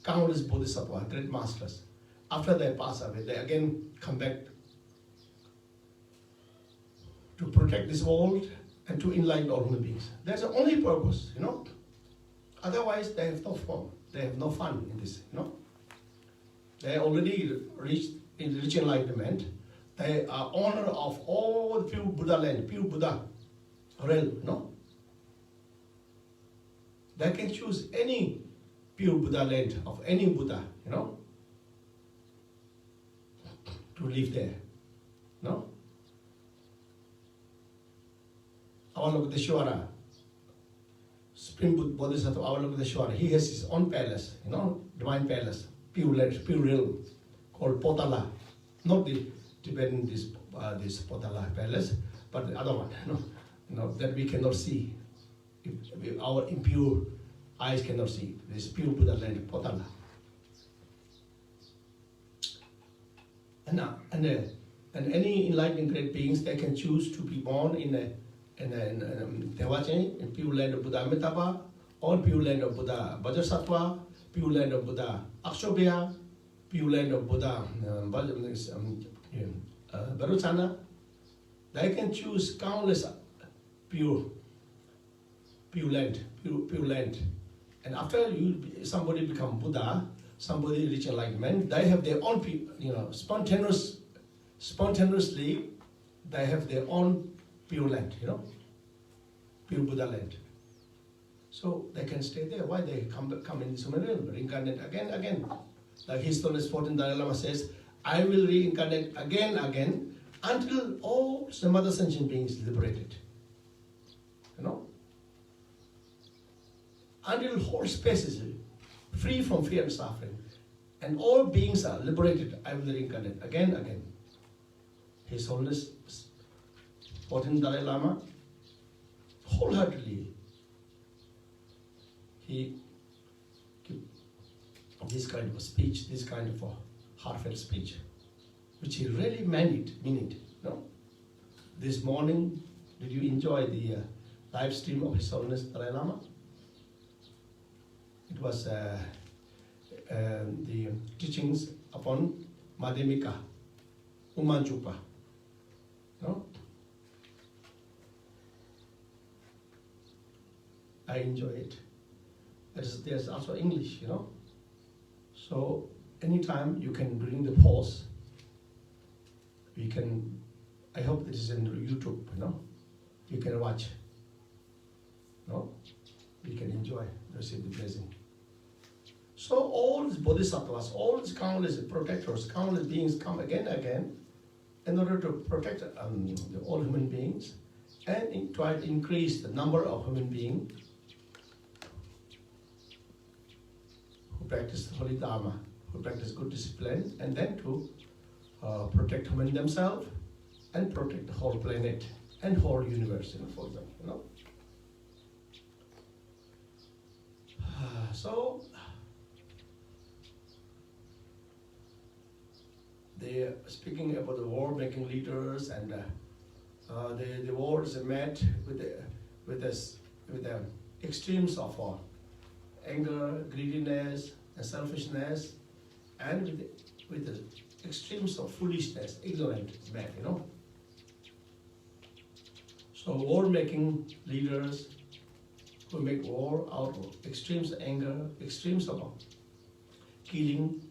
Countless bodhisattvas, great masters. After they pass away, they again come back to protect this world and to enlighten all human beings. That's the only purpose, you know. Otherwise, they have no fun. They have no fun in this, you know. They already reached enlightenment. They are owner of all the pure Buddha land, pure Buddha realm, you know. They can choose any pure Buddha land of any Buddha, you know, to live there, no? Avalokiteshvara, Supreme Bodhisattva Avalokiteshvara, he has his own palace, divine palace, pure realm, called Potala. Not the Tibetan this Potala palace, but the other one, that we cannot see. If our impure eyes cannot see. This pure Buddha land, Potala. And any enlightened great beings, they can choose to be born in pure land of Buddha Amitabha, or pure land of Buddha Vajrasattva, pure land of Buddha Akshobhya, pure land of Buddha Varuchana. They can choose countless pure land. And after somebody become Buddha, somebody reach enlightenment, they have their own, spontaneously, they have their own pure land, pure Buddha land. So they can stay there. Why they come in this human realm, reincarnate again. Like His Holiness 14th Dalai Lama says, I will reincarnate again, until all the mother sentient beings liberated. Until whole space is free from fear and suffering, and all beings are liberated, I will reincarnate again. His Holiness 14th Dalai Lama, wholeheartedly, he gave this kind of a speech, this kind of a heartfelt speech, which he really mean it. This morning, did you enjoy the live stream of His Holiness Dalai Lama? It was the teachings upon Madhyamika, Umanchupa. I enjoy it. There's also English, So anytime you can bring the pause, I hope it is in YouTube, you can watch, you can enjoy, receive the blessing. So all these bodhisattvas, all these countless protectors, countless beings come again in order to protect all human beings and try to increase the number of human beings who practice holy dharma, who practice good discipline, and then to protect human themselves and protect the whole planet and whole universe for them. So they are speaking about the war-making leaders, and the war is met with the extremes of anger, greediness, and selfishness, and with the extremes of foolishness, ignorant man. So war-making leaders who make war out of extremes of anger, extremes of killing,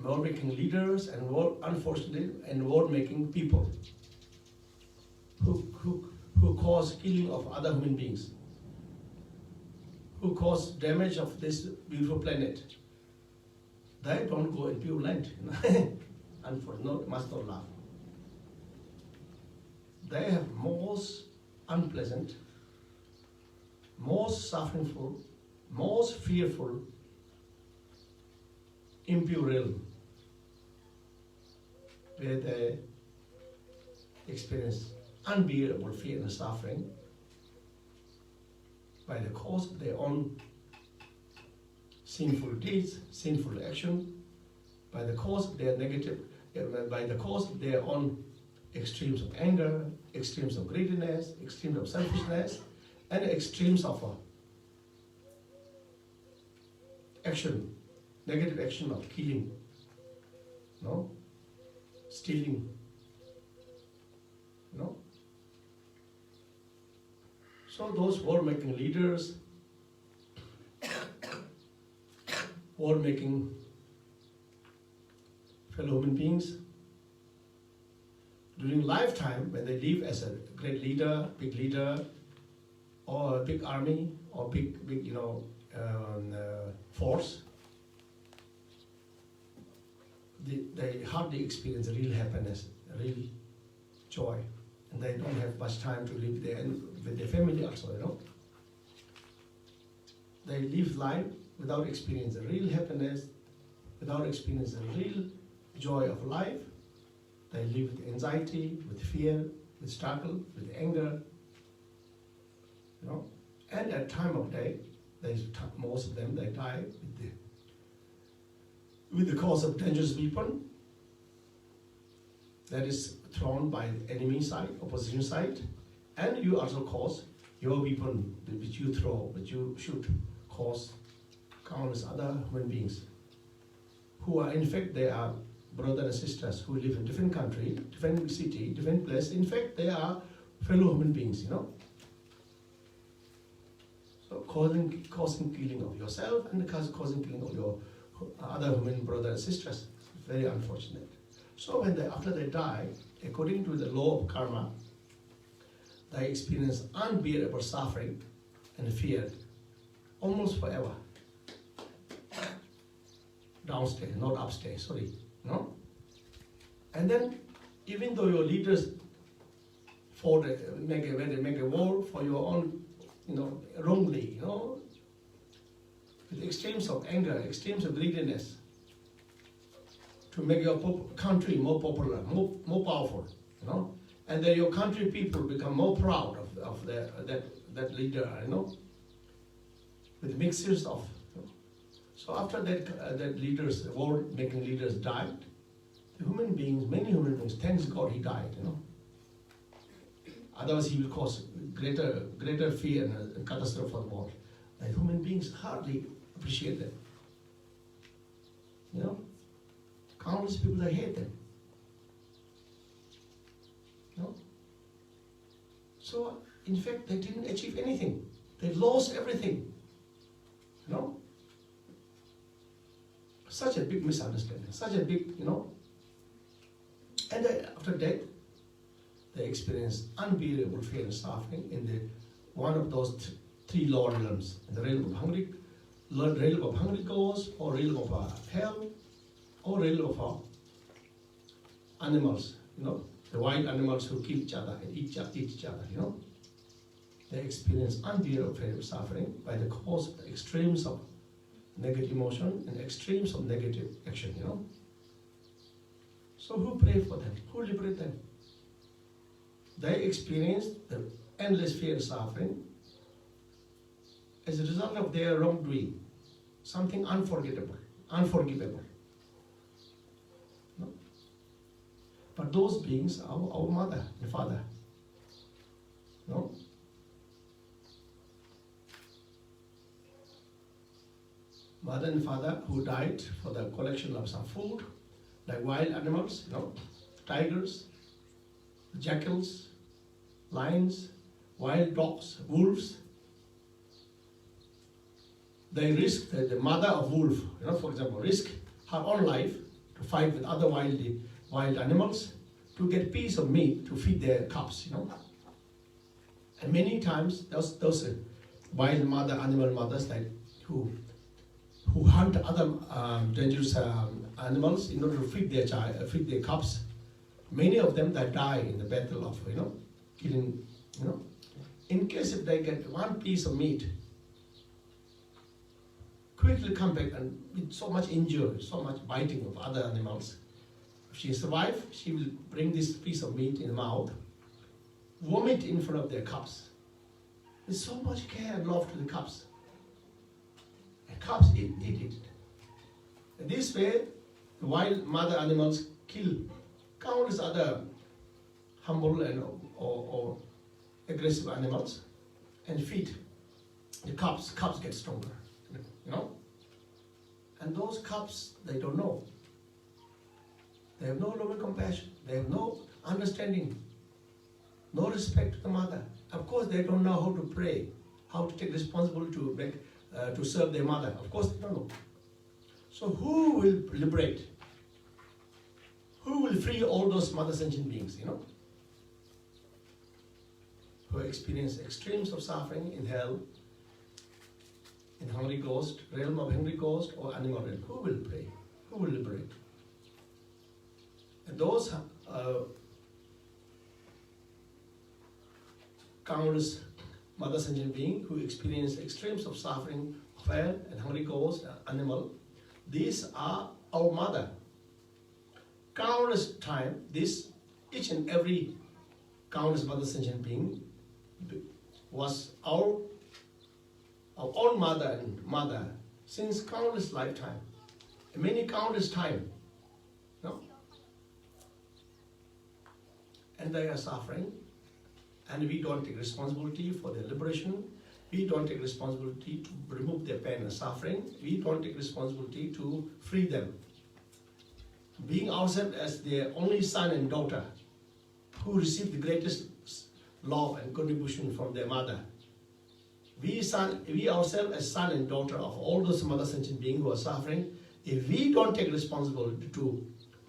war-making leaders, and unfortunately, war-making people who cause killing of other human beings, who cause damage of this beautiful planet. They don't go in pure land, and must not laugh. They have most unpleasant, most sufferingful, most fearful, impure realm, where they experience unbearable fear and suffering by the cause of their own sinful deeds, sinful action, by the cause of their own extremes of anger, extremes of greediness, extremes of selfishness, and extremes of action, negative action of killing, stealing, So those war-making leaders, war-making fellow human beings, during lifetime, when they live as a great leader, or a big army, or big force, they hardly experience real happiness, real joy, and they don't have much time to live there and with their family also, they live life without experiencing real happiness, without experiencing real joy of life. They live with anxiety, with fear, with struggle, with anger. You know, and at time of day, most of them they die with the cause of dangerous weapon that is thrown by enemy side, opposition side, and you also cause your weapon which you throw, which you shoot, cause countless other human beings who are, in fact, they are brothers and sisters who live in different country, different city, different place. In fact, they are fellow human beings, you know. So causing killing of yourself and causing killing of your other human brothers and sisters. Very unfortunate. So when after they die, according to the law of karma, they experience unbearable suffering and fear almost forever. Downstairs, not upstairs, sorry. No? And then, even though your leaders make a war for your own, you know, wrongly, you know, with extremes of anger, extremes of greediness, to make your country more popular, more powerful, you know, and then your country people become more proud of that leader, you know, with mixtures of. So after that leaders, war-making leaders died, the human beings, many human beings, thanks God he died, you know. Otherwise he will cause greater fear and catastrophe for the world. The human beings hardly appreciate them. You know, countless people, they hate them. You know? So, in fact, they didn't achieve anything. They lost everything. You know? Such a big misunderstanding, such a big, you know. And after death, they experience unbearable fear and suffering in one of those three lower realms. In the realm of Hungary, ghosts, or realm of hell, or realm of animals, you know, the wild animals who kill each other and eat each other, you know. They experience unbearable fear and suffering by the cause of the extremes of negative emotion and extremes of negative action, you know. So who pray for them? Who liberate them? They experience the endless fear and suffering as a result of their wrongdoing, something unforgivable. No? But those beings are our mother and father. No? Mother and father who died for the collection of some food, like wild animals, you know, tigers, jackals, lions, wild dogs, wolves. They risk, the mother of wolf, you know, for example, risk her own life to fight with other wild animals to get piece of meat to feed their cubs, you know. And many times those wild animal mothers like who hunt other dangerous animals in order to feed their cubs. Many of them that die in the battle of, you know, killing, you know. In case if they get one piece of meat, quickly come back and with so much injury, so much biting of other animals. If she survives, she will bring this piece of meat in the mouth, vomit in front of their cubs. With so much care and love to the cubs. And cubs eat it. And this way, the wild mother animals kill countless other humble and or aggressive animals and feed the cubs. Cubs get stronger, you know. And those cubs, they don't know. They have no love and compassion. They have no understanding, no respect to the mother. Of course, they don't know how to pray, how to take responsibility to serve their mother. Of course, they don't know. So who will liberate? Who will free all those mother sentient beings, you know? Who experience extremes of suffering in hell, in hungry ghost, realm of hungry ghost, or animal realm. Who will pray? Who will liberate? And those countless mother sentient being who experience extremes of suffering, hell and hungry ghost, animal. These are our mother. Countless time, each and every countless mother sentient being was our own mother and mother since countless lifetime, many countless time. No? And they are suffering, and we don't take responsibility for their liberation. We don't take responsibility to remove their pain and suffering. We don't take responsibility to free them. Being ourselves as their only son and daughter, who received the greatest love and contribution from their mother. We ourselves as son and daughter of all those mother sentient beings who are suffering, if we don't take responsibility to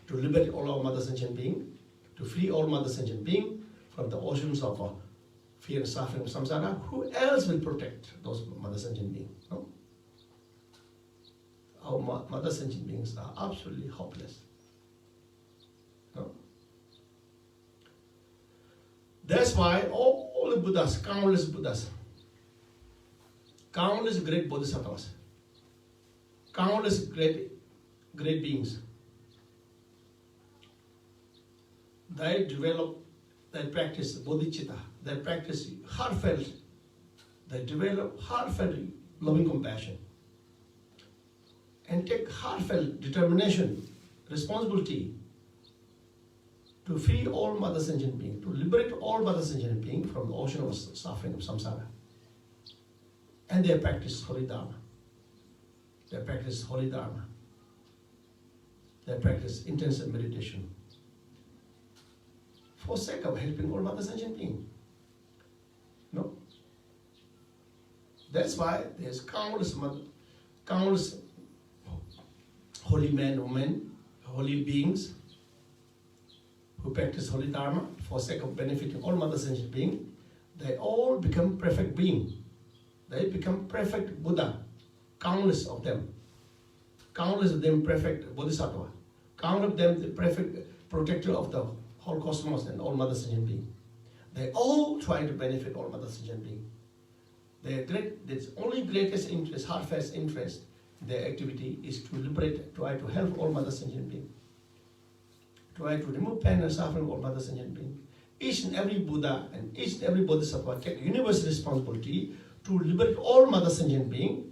liberate all our mother sentient beings, to free all mother sentient beings from the oceans of fear and suffering of samsara, who else will protect those mother sentient beings? No? Our mother sentient beings are absolutely hopeless. No? That's why all the Buddhas, countless great bodhisattvas, countless great beings, they practice bodhicitta, they practice heartfelt, they develop heartfelt loving compassion, and take heartfelt determination, responsibility to free all mother sentient beings, to liberate all mother sentient beings from the ocean of suffering of samsara. And they practice holy dharma. They practice holy dharma. They practice intensive meditation for sake of helping all mother sentient beings. No? That's why there's countless holy men, women, holy beings who practice holy dharma for sake of benefiting all mother sentient beings. They all become perfect beings. They become perfect Buddha. Countless of them perfect bodhisattva. Countless of them the perfect protector of the whole cosmos and all mother sentient beings. They all try to benefit all mother sentient beings. Their only greatest interest, heartfelt interest, their activity is to liberate, try to help all mother sentient beings. Try to remove pain and suffering of all mother sentient beings. Each and every Buddha and each and every bodhisattva take universal responsibility to liberate all mother sentient beings,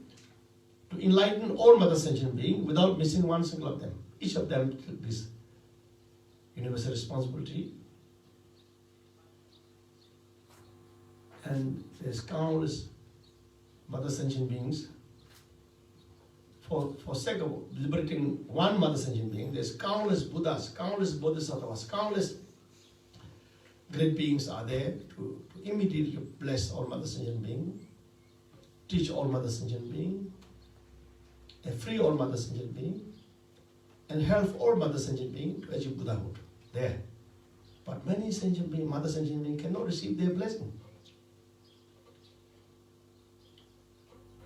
to enlighten all mother sentient beings without missing one single of them. Each of them took this universal responsibility. And there's countless mother sentient beings. For sake of liberating one mother sentient being, there's countless Buddhas, countless bodhisattvas, countless great beings are there to immediately bless all mother sentient beings, teach all mother sentient beings, and free all mother sentient beings, and help all mother sentient beings to achieve Buddhahood. There. But many sentient beings, mother sentient beings cannot receive their blessing,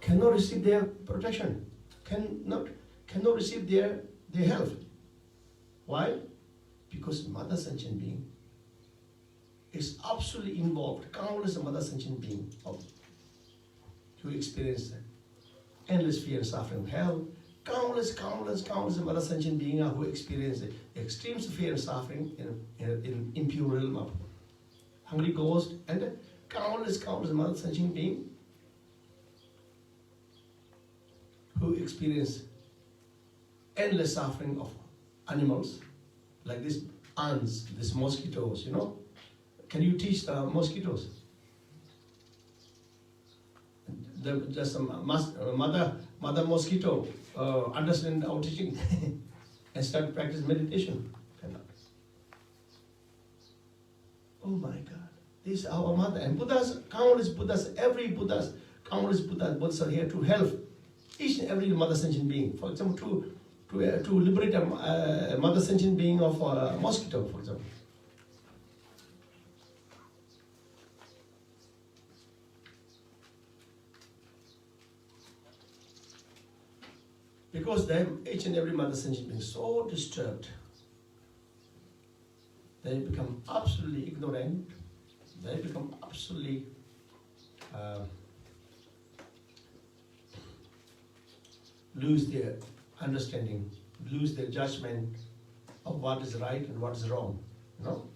cannot receive their protection, cannot receive their help. Why? Because mother sentient being is absolutely involved. Countless mother sentient beings who experience endless fear and suffering of hell. Countless mother sentient beings who experience the extreme fear and suffering in impure realm of hungry ghost, and countless mother sentient beings who experience endless suffering of animals, like these ants, these mosquitoes, you know. Can you teach the mosquitoes? Just a mother mosquito understand our teaching and start practice meditation. Cannot. Oh my God. This is our mother. And Buddhas, countless Buddhas, countless Buddhas are here to help each and every mother sentient being. For example, to liberate a mother sentient being of a mosquito, for example. Because each and every mother sentient being is so disturbed, they become absolutely ignorant, they become absolutely lose their understanding, lose their judgment of what is right and what is wrong, you know.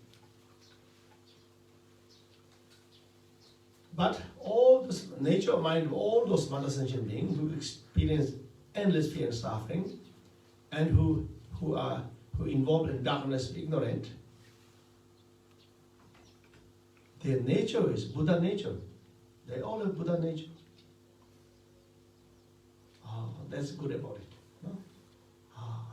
But all this nature of mind of all those mother sentient beings who experience endless fear and suffering, and who involved in darkness, ignorant, their nature is Buddha nature. They all have Buddha nature. Oh, that's good about it. No?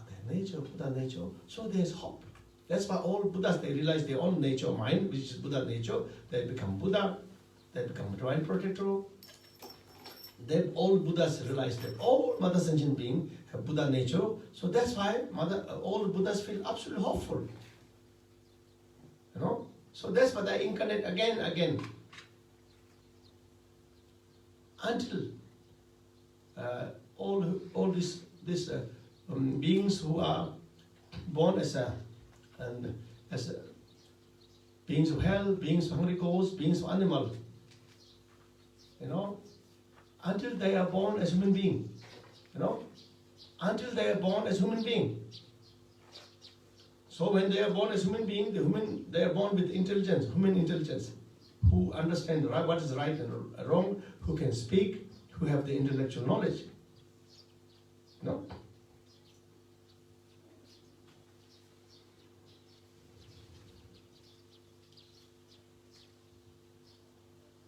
Their nature, Buddha nature. So there's hope. That's why all Buddhas, they realize their own nature of mind, which is Buddha nature. They become Buddha. They become divine protector. Then all Buddhas realize that all mother sentient beings have Buddha nature. So that's why all Buddhas feel absolutely hopeful. You know? So that's why they incarnate again and again. Until all these beings who are born as beings of hell, beings of hungry ghosts, beings of animal, you know, until they are born as human being, you know, until they are born as human being. So when they are born as human being, they are born with intelligence, human intelligence, who understand what is right and wrong, who can speak, who have the intellectual knowledge. No?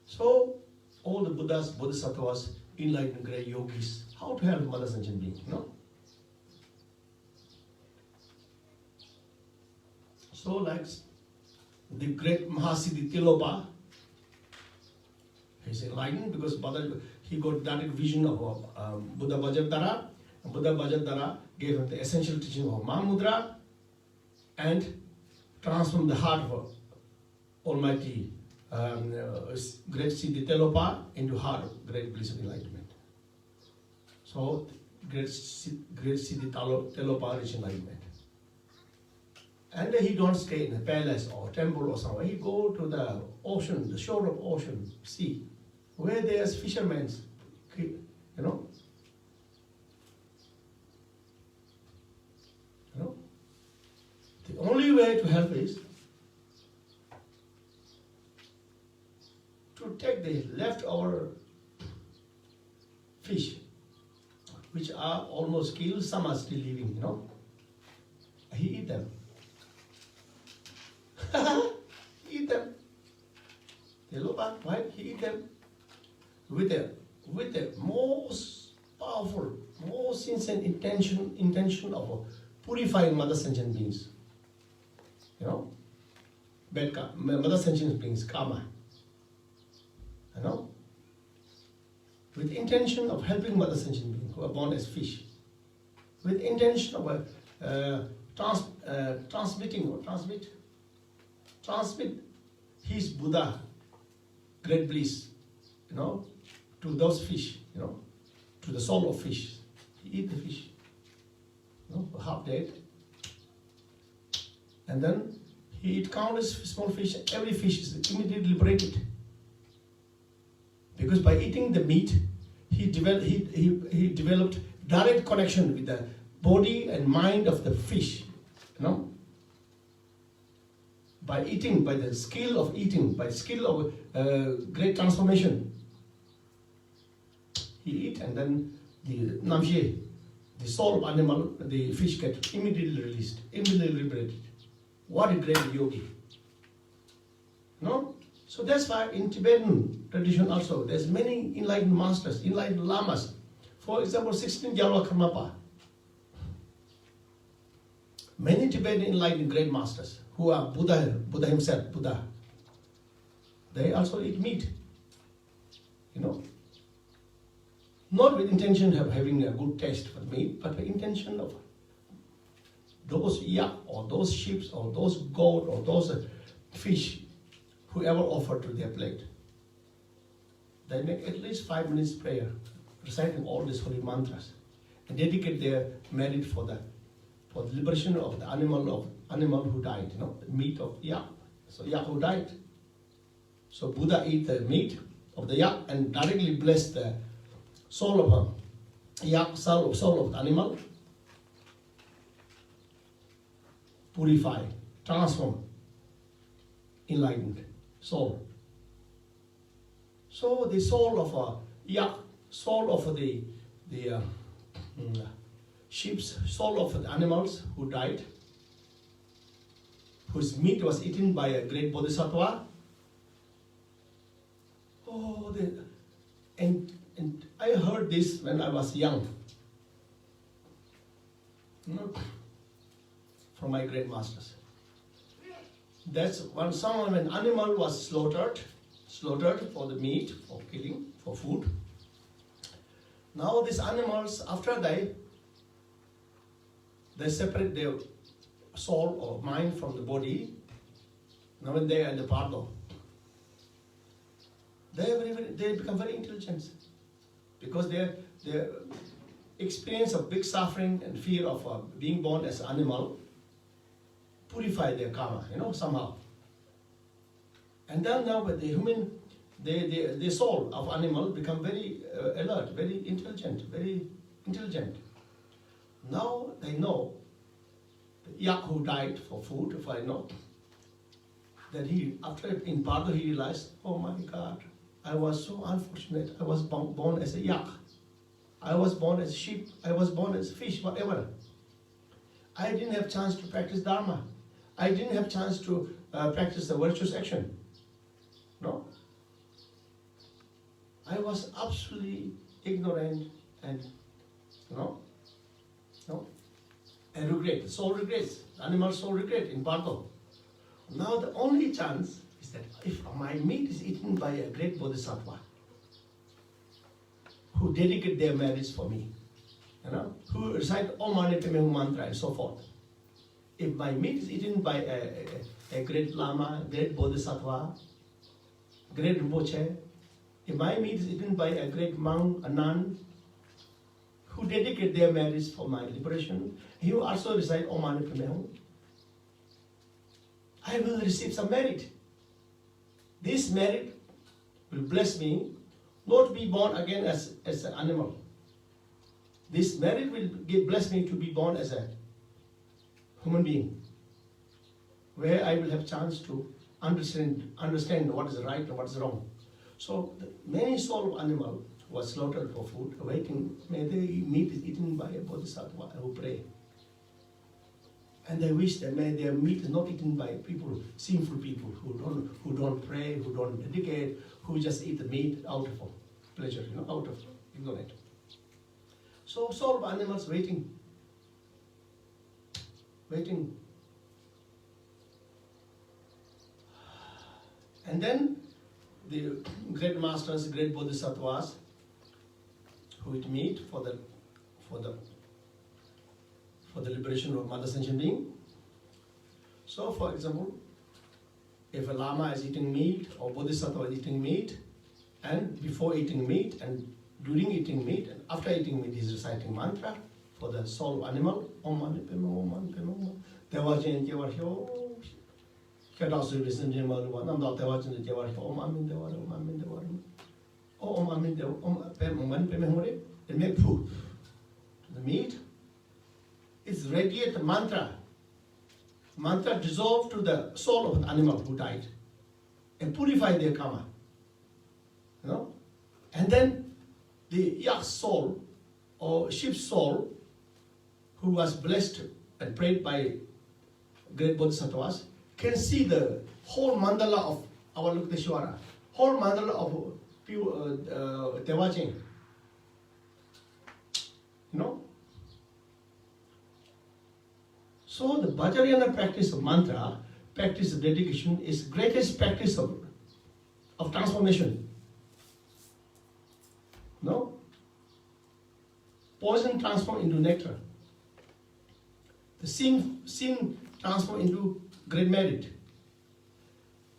So all the Buddhas, Bodhisattvas, enlightened great yogis, how to help mother sentient beings, no? So like the great Mahasiddhi Tilopa, he's enlightened because he got that vision of Buddha Vajradhara. Buddha Vajradhara gave him the essential teaching of Mahamudra and transformed the heart of Almighty great Siddhi Tilopa into heart of great bliss of enlightenment. So great Siddhi Tilopa reached enlightenment. And he don't stay in a palace or temple or somewhere. He go to the ocean, the shore of ocean, sea, where there's fishermen, you know. You know. The only way to help is to take the leftover fish, which are almost killed, some are still living, you know. He eat them. Eat them. Right? He eat them with the most powerful, most sincere intention of purifying mother sentient beings. You know, mother sentient beings, karma. You know, with intention of helping mother sentient beings who are born as fish, with intention of transmit his Buddha great bliss, you know, to those fish, you know, to the soul of fish. He eat the fish, you know, half dead, and then he eat countless small fish. Every fish is immediately liberated, because by eating the meat, he developed direct connection with the body and mind of the fish, you know. By eating, by the skill of eating, by skill of great transformation, he eat, and then the namje, the soul of animal, the fish get immediately released, immediately liberated. What a great yogi! No? So that's why in Tibetan tradition also, there's many enlightened masters, enlightened lamas. For example, 16 Gyalwa Karmapa. Many Tibetan enlightened great masters who are Buddha himself, Buddha. They also eat meat, you know. Not with intention of having a good taste for meat, but with intention of those yak or those sheep or those goat or those fish, whoever offered to their plate. They make at least 5 minutes prayer, reciting all these holy mantras, and dedicate their merit for the liberation of the animal who died, you know, the meat of yak. So yak who died. So Buddha eat the meat of the yak and directly bless the soul of a yak, soul of the animal, purify, transform, enlightened soul. So the soul of a yak, soul of the sheep's, soul of the animals who died, whose meat was eaten by a great bodhisattva. Oh, and I heard this when I was young, from my great masters. That's when an animal was slaughtered for the meat, for killing, for food. Now these animals, after they separate their soul or mind from the body. Now when they are in the pardo, they become very intelligent, because they experience of big suffering and fear of being born as an animal purify their karma, somehow. And then now with the human, the soul of animal become very alert, very intelligent, Now they know the yak who died for food, if I know, that after in Pardo he realized, oh my God, I was so unfortunate. I was born as a yak. I was born as sheep. I was born as fish, whatever. I didn't have chance to practice Dharma. I didn't have chance to practice the virtuous action. No. I was absolutely ignorant and, and regret. The soul regrets. The animal soul regret in Pardo. Now the only chance is that if my meat is eaten by a great bodhisattva who dedicate their marriage for me, who recite Om Mani Padme Hum mantra and so forth. If my meat is eaten by a great Lama, great Bodhisattva, great Rinpoche, if my meat is eaten by a great monk, a nun, who dedicate their marriage for my liberation, he will also recite Om Mani Padme Hum. I will receive some merit. This merit will bless me not to be born again as an animal. This merit will bless me to be born as a human being, where I will have chance to understand what is right and what is wrong. So many soul of animal was slaughtered for food, awaiting, may their meat is eaten by a bodhisattva who pray. And they wish that may their meat is not eaten by people, sinful people who don't pray, who don't dedicate, who just eat the meat out of pleasure, out of ignorance. So soul of animals waiting. And then the great masters, great bodhisattvas, who eat meat for the liberation of mother sentient being. So, for example, if a lama is eating meat or bodhisattva is eating meat, and before eating meat and during eating meat and after eating meat, he is reciting mantra for the soul of animal. Om Mani Padme Hum, Om Mani Padme Hum. Devajin Devarhyo. Kadasu Visan Jimaluwa. Namdal Devajin Devarhyo. Om Amin Devar. Om Amin Devar. Om Amin Devar. Om Mani Padme Hum. They make food. The meat is radiate mantra. Mantra dissolved to the soul of the animal who died and purify their karma. And then the yak soul or sheep's soul who was blessed and prayed by great bodhisattvas can see the whole mandala of Avalokiteshvara, whole mandala of pure Devajin. So the Vajrayana practice of mantra, practice of dedication, is greatest practice of transformation. No? Poison transform into nectar. The sin transform into great merit.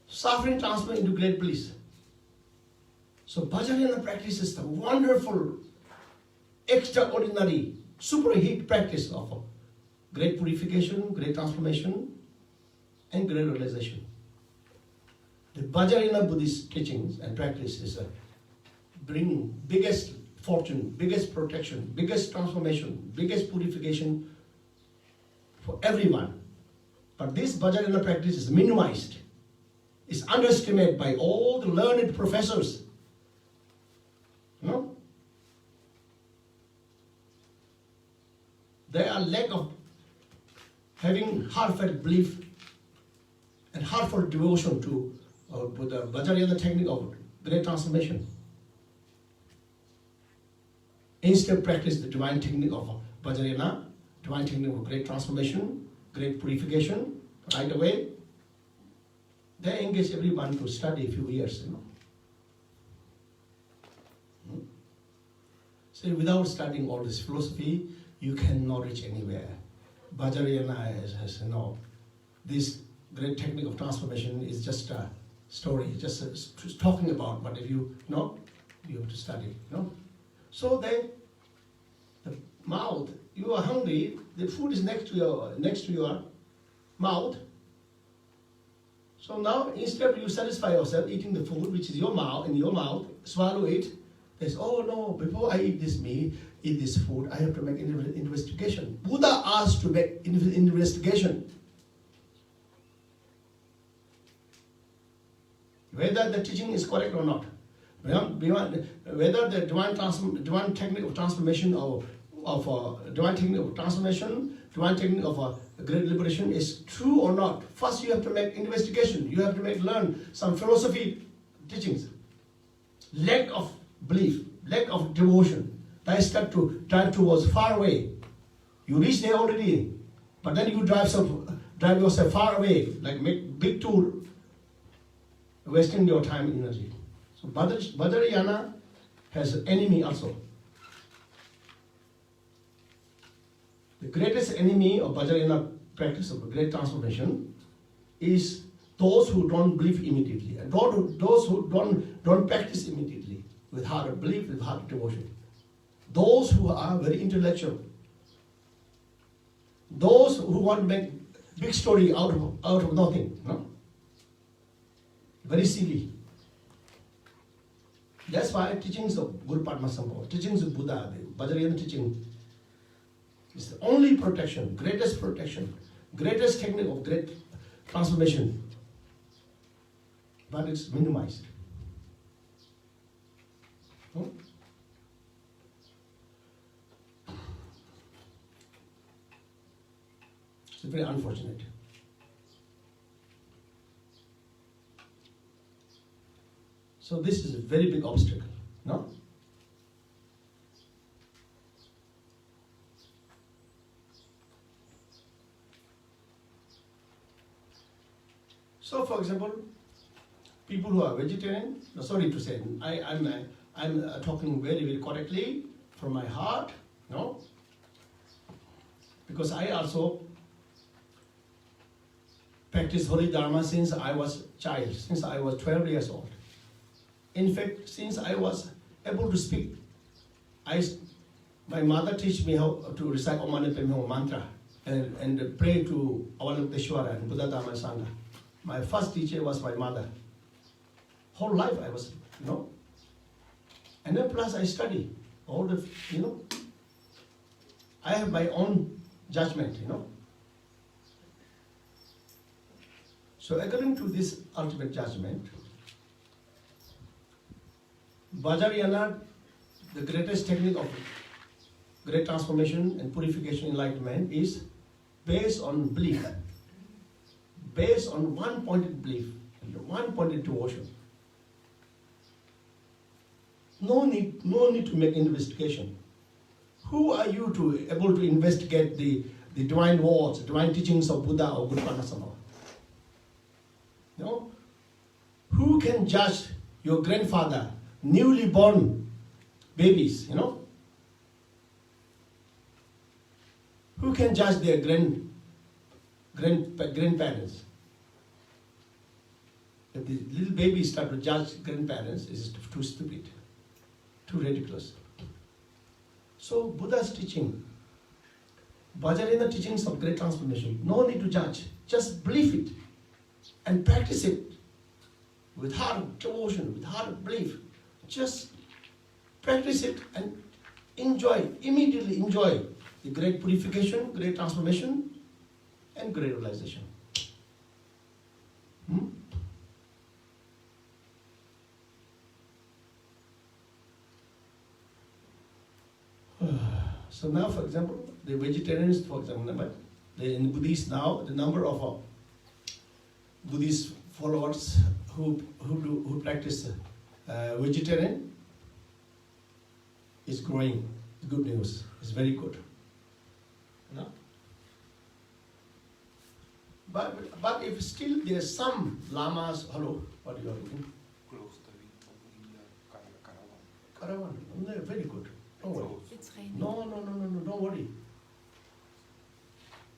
Suffering transform into great bliss. So Vajrayana practice is the wonderful, extraordinary, superheat practice of great purification, great transformation, and great realization. The Vajrayana Buddhist teachings and practice is bring biggest fortune, biggest protection, biggest transformation, biggest purification for everyone. But this Vajrayana practice is minimized. It's underestimated by all the learned professors. No? There are lack of having heartfelt belief and heartfelt devotion to the Vajrayana technique of great transformation. Instead, practice the divine technique of Vajrayana, divine technique of great transformation, great purification, right away. They engage everyone to study a few years, So without studying all this philosophy, you cannot reach anywhere. Vajrayana has this great technique of transformation is just a story, just talking about, but if you have to study, So the mouth, you are hungry, the food is next to your mouth. So now instead you satisfy yourself eating the food which is in your mouth, swallow it. There's, oh no, before I eat this food, I have to make investigation. Buddha asked to make investigation. Whether the teaching is correct or not. Whether the divine technique of transformation divine technique of great liberation is true or not. First you have to make investigation. You have to learn some philosophy teachings. Lack of belief, lack of devotion. That start to drive towards far away. You reach there already, but then you drive yourself far away, like make big tour, wasting your time and energy. So Vajrayana has an enemy also. The greatest enemy of Vajrayana practice of great transformation is those who don't believe immediately, and those who don't practice immediately with heart of belief, with heart of devotion. Those who are very intellectual, those who want to make big story out of nothing, very silly. That's why teachings of Guru Padmasambhava, teachings of Buddha, the Vajrayana teaching is the only protection, greatest technique of great transformation. But it's minimized. It's very unfortunate. So this is a very big obstacle, no? So, for example, people who are vegetarian, sorry to say, I'm talking very, very correctly from my heart, because I also practice Holy Dharma since I was a child, since I was 12 years old. In fact, since I was able to speak, my mother taught me how to recite Om Mani Padme Hum mantra and pray to Avalokiteshvara and Buddha Dharma Sangha. My first teacher was my mother. Whole life I was, And then plus I study all the, I have my own judgment, So according to this ultimate judgment, Vajrayana, the greatest technique of great transformation and purification enlightenment, is based on belief, based on one-pointed belief, one-pointed devotion. No need to make investigation. Who are you to able to investigate the divine words, divine teachings of Buddha or Guru Padmasambhava? Who can judge your grandfather, newly born babies, Who can judge their grandparents? If the little babies start to judge grandparents, it is too stupid, too ridiculous. So Buddha's teaching, Vajrayana teachings of great transformation, no need to judge, just believe it and practice it with heart of devotion, with heart of belief. Just practice it and enjoy, immediately enjoy the great purification, great transformation, and great realization. So now, for example, the vegetarians, for example, in Buddhists now, the number of Buddhist followers who practice vegetarian is growing. Good news. It's very good. No? But if still there's some lamas, hello, what are you looking? Close to the caravan. Caravan, very good. Don't worry. It's raining. No, don't worry.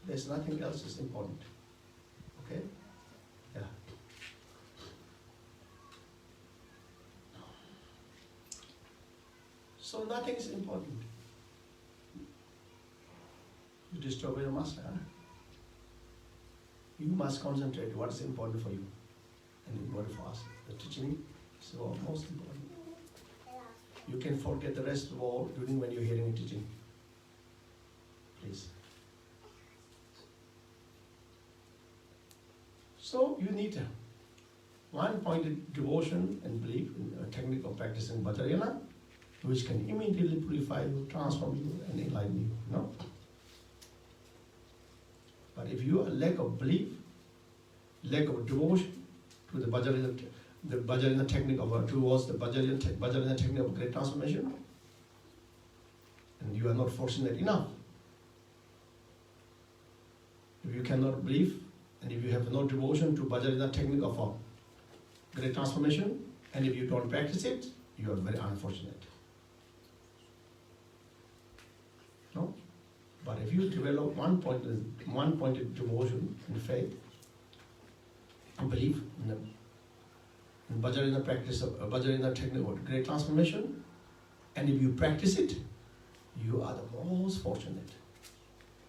There's nothing else is important. Okay? Yeah. So nothing is important. You disturb your master. Huh? You must concentrate what is important for you and important for us. The teaching is most important. You can forget the rest of all during when you're hearing a teaching. Please. So you need one-pointed devotion and belief in a technique of practicing Vajrayana, which can immediately purify you, transform you, and enlighten you. No? But if you lack of belief, lack of devotion to the Vajrayana technique of towards the Vajrayana technique of great transformation, and you are not fortunate enough. If you cannot believe, and if you have no devotion to Vajrayana technique of great transformation, and if you don't practice it, you are very unfortunate. No? But if you develop one-pointed devotion and faith and belief in Vajrayana practice of Vajrayana technique of great transformation, and if you practice it, you are the most fortunate,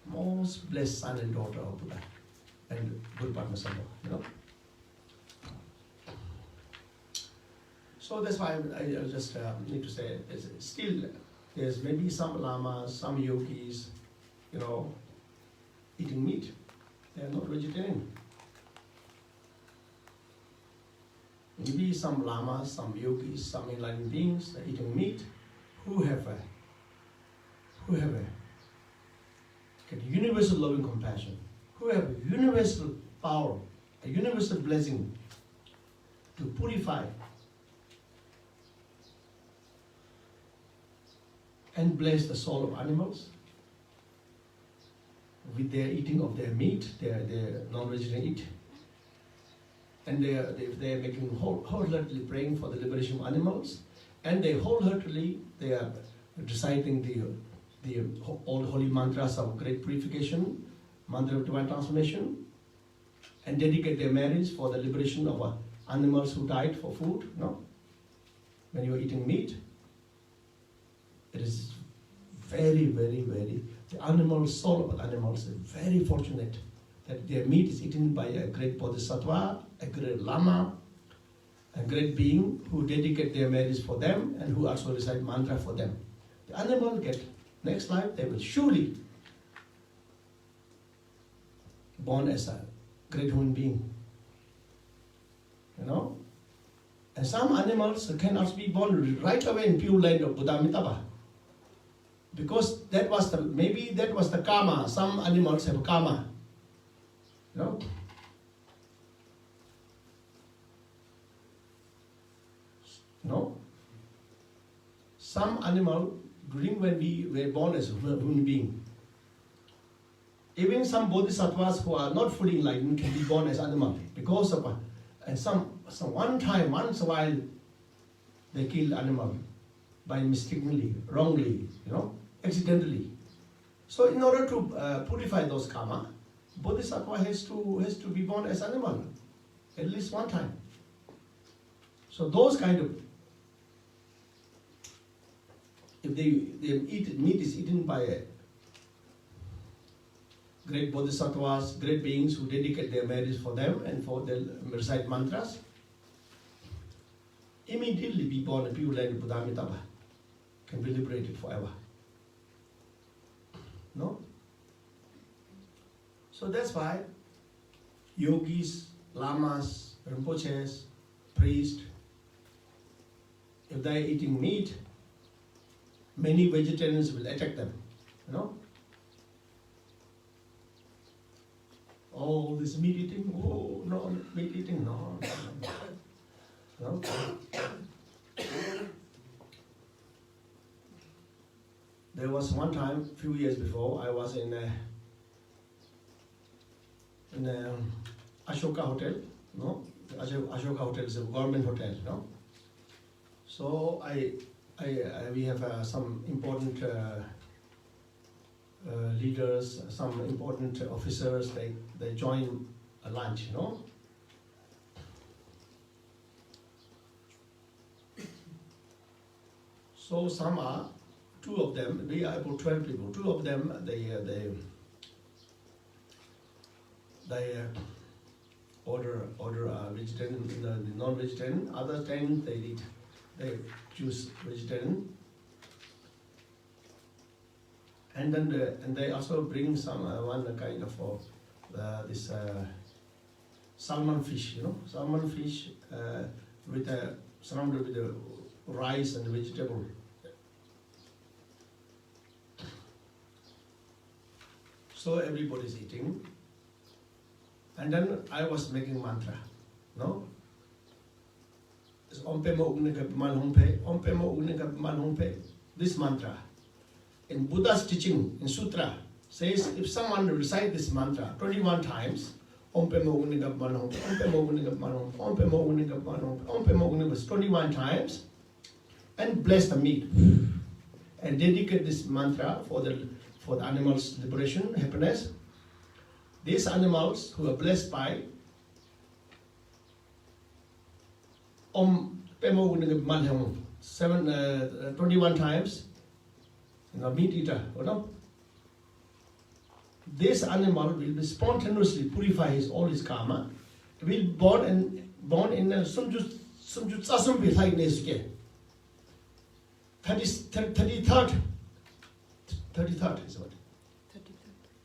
most blessed son and daughter of Buddha and Guru Padmasambhava, you know. So that's why I just need to say, still there's maybe some lamas, some yogis, you know, eating meat. They are not vegetarian. Maybe some lamas, some yogis, some enlightened beings are eating meat who have a universal loving compassion, who have a universal power, a universal blessing to purify and bless the soul of animals with their eating of their meat, their non-vegetarian eat. And they are making wholeheartedly praying for the liberation of animals, and they are reciting all holy mantras of great purification, mantra of divine transformation, and dedicate their marriage for the liberation of animals who died for food. No, when you are eating meat, it is very, very, very. The animal soul of animals is very fortunate that their meat is eaten by a great bodhisattva, a great lama, a great being who dedicate their marriage for them and who also recite mantra for them. The animal get next life, they will surely born as a great human being. You know? And some animals cannot be born right away in pure land of Buddha Amitabha. Because maybe that was the karma. Some animals have karma. You know? No? Some animal, during when we were born as a human being, even some bodhisattvas who are not fully enlightened can be born as animal because of once a while, they kill animal by mistakenly, wrongly, you know, accidentally. So in order to purify those karma, bodhisattva has to be born as animal at least one time. So those kind of, if they eat meat is eaten by great bodhisattvas, great beings who dedicate their marriage for them and for their recite mantras, immediately be born in pure land of Buddha Amitabha. can be liberated forever. No? So that's why yogis, lamas, rinpoches, priests, if they are eating meat, many vegetarians will attack them. You know? Oh, this meat eating, oh, no, meat eating, no. No? There was one time, a few years before, I was in a Ashoka Hotel, no? Ashoka Hotel is a government hotel, no? So we have some important leaders, some important officers. They join a lunch, you know. So two of them. We are about 12 people. Two of them, they order vegetarian, the non-vegetarian. Other 10 they choose vegetarian. And then and they also bring some one kind of this salmon fish, you know, salmon fish with surrounded with rice and vegetable. So everybody's eating, and then I was making mantra, no. This mantra. In Buddha's teaching, in Sutra, says if someone recite this mantra 21 times, was 21 times, and bless the meat, and dedicate this mantra for the animals' liberation, happiness. These animals who are blessed by 21 times, meat eater, you know. This animal will be spontaneously purify all his karma. Will born in a sumjut sasum behigness ke. 33rd is what?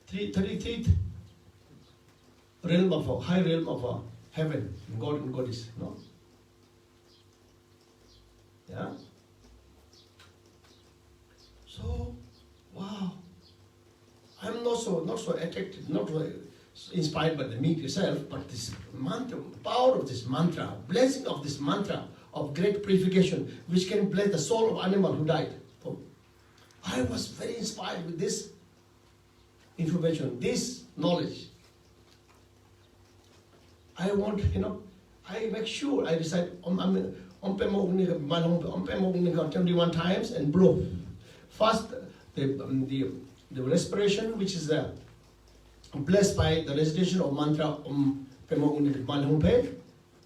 33th realm of high realm of heaven, God and Goddess, no? Yeah. So, wow, I'm not so attracted, not so inspired by the meat itself, but this mantra, power of this mantra, blessing of this mantra of great purification, which can bless the soul of animal who died. Oh, I was very inspired with this information, this knowledge. I want, I make sure I recite 21 times and blow. First, the respiration, which is blessed by the recitation of mantra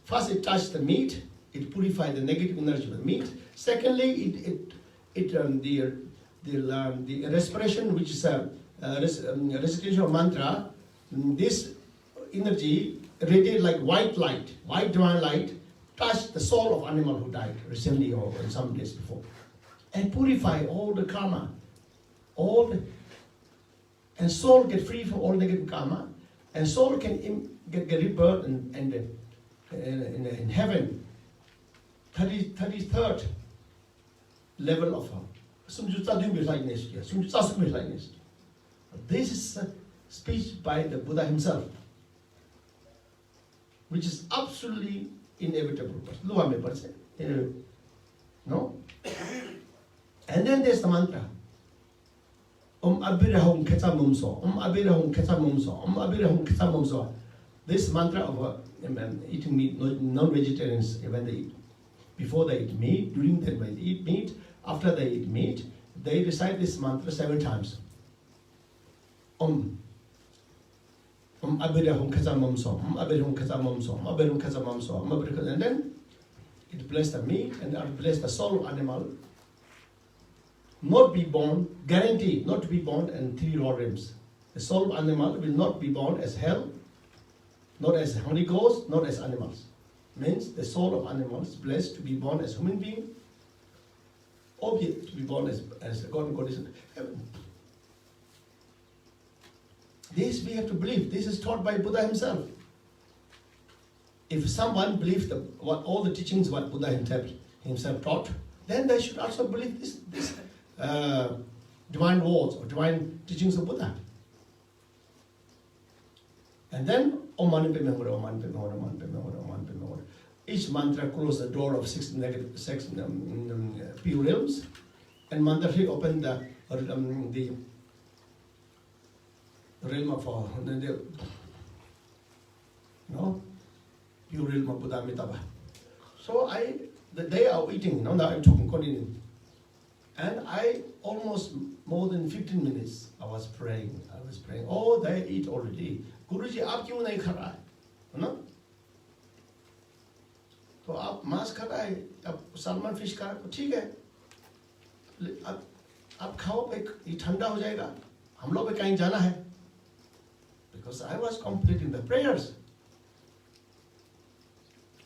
First, it touches the meat, it purifies the negative energy of the meat. Secondly, the respiration, which is recitation of mantra, this energy radiated like white light, white divine light, touched the soul of animal who died recently or in some days before, and purify all the karma, and soul get free from all negative karma, and soul can get rebirth in heaven, 33rd level of this is a speech by the Buddha himself, which is absolutely inevitable. No? And then there's the mantra. Abirahum Ketsa Mumso, Abirahum Ketsa Mumso, Abirahum Ketsa Mumso. This mantra of eating meat, non-vegetarians, when they eat, before they eat meat, during that when they eat meat, after they eat meat, they recite this mantra 7 times. Abirahum Ketsa Mumso, Abirahum Ketsa Mumso, Abirahum Ketsa Mumso, and then it bless the meat and it bless the soul of animal. Not be born, guaranteed not to be born in 3 raw realms. The soul of animal will not be born as hell, not as Holy Ghost, not as animals. Means the soul of animals is blessed to be born as human being, or to be born as God and God is in heaven. This we have to believe. This is taught by Buddha himself. If someone believes all the teachings what Buddha himself taught, then they should also believe this divine words or divine teachings of Buddha. And then Om Mani Padme Hum, Om Mani Padme Hum, Om Mani Padme Hum, Om Mani Padme Hum. Each mantra closes the door of six pure realms, and mantra open the realm of pure realm of Buddha Amitabha. So the day of eating, now I'm talking, continuing. And I almost more than 15 minutes I was praying. Oh, they eat already. Guruji, आप क्यों नहीं खा रहा है? ना? तो आप मांस खा रहा है, आप सैल्मन फिश खा रहा है, ठीक है. आप खाओ पे ये ठंडा हो जाएगा. हम लोग पे कहीं जाना है. Because I was completing the prayers.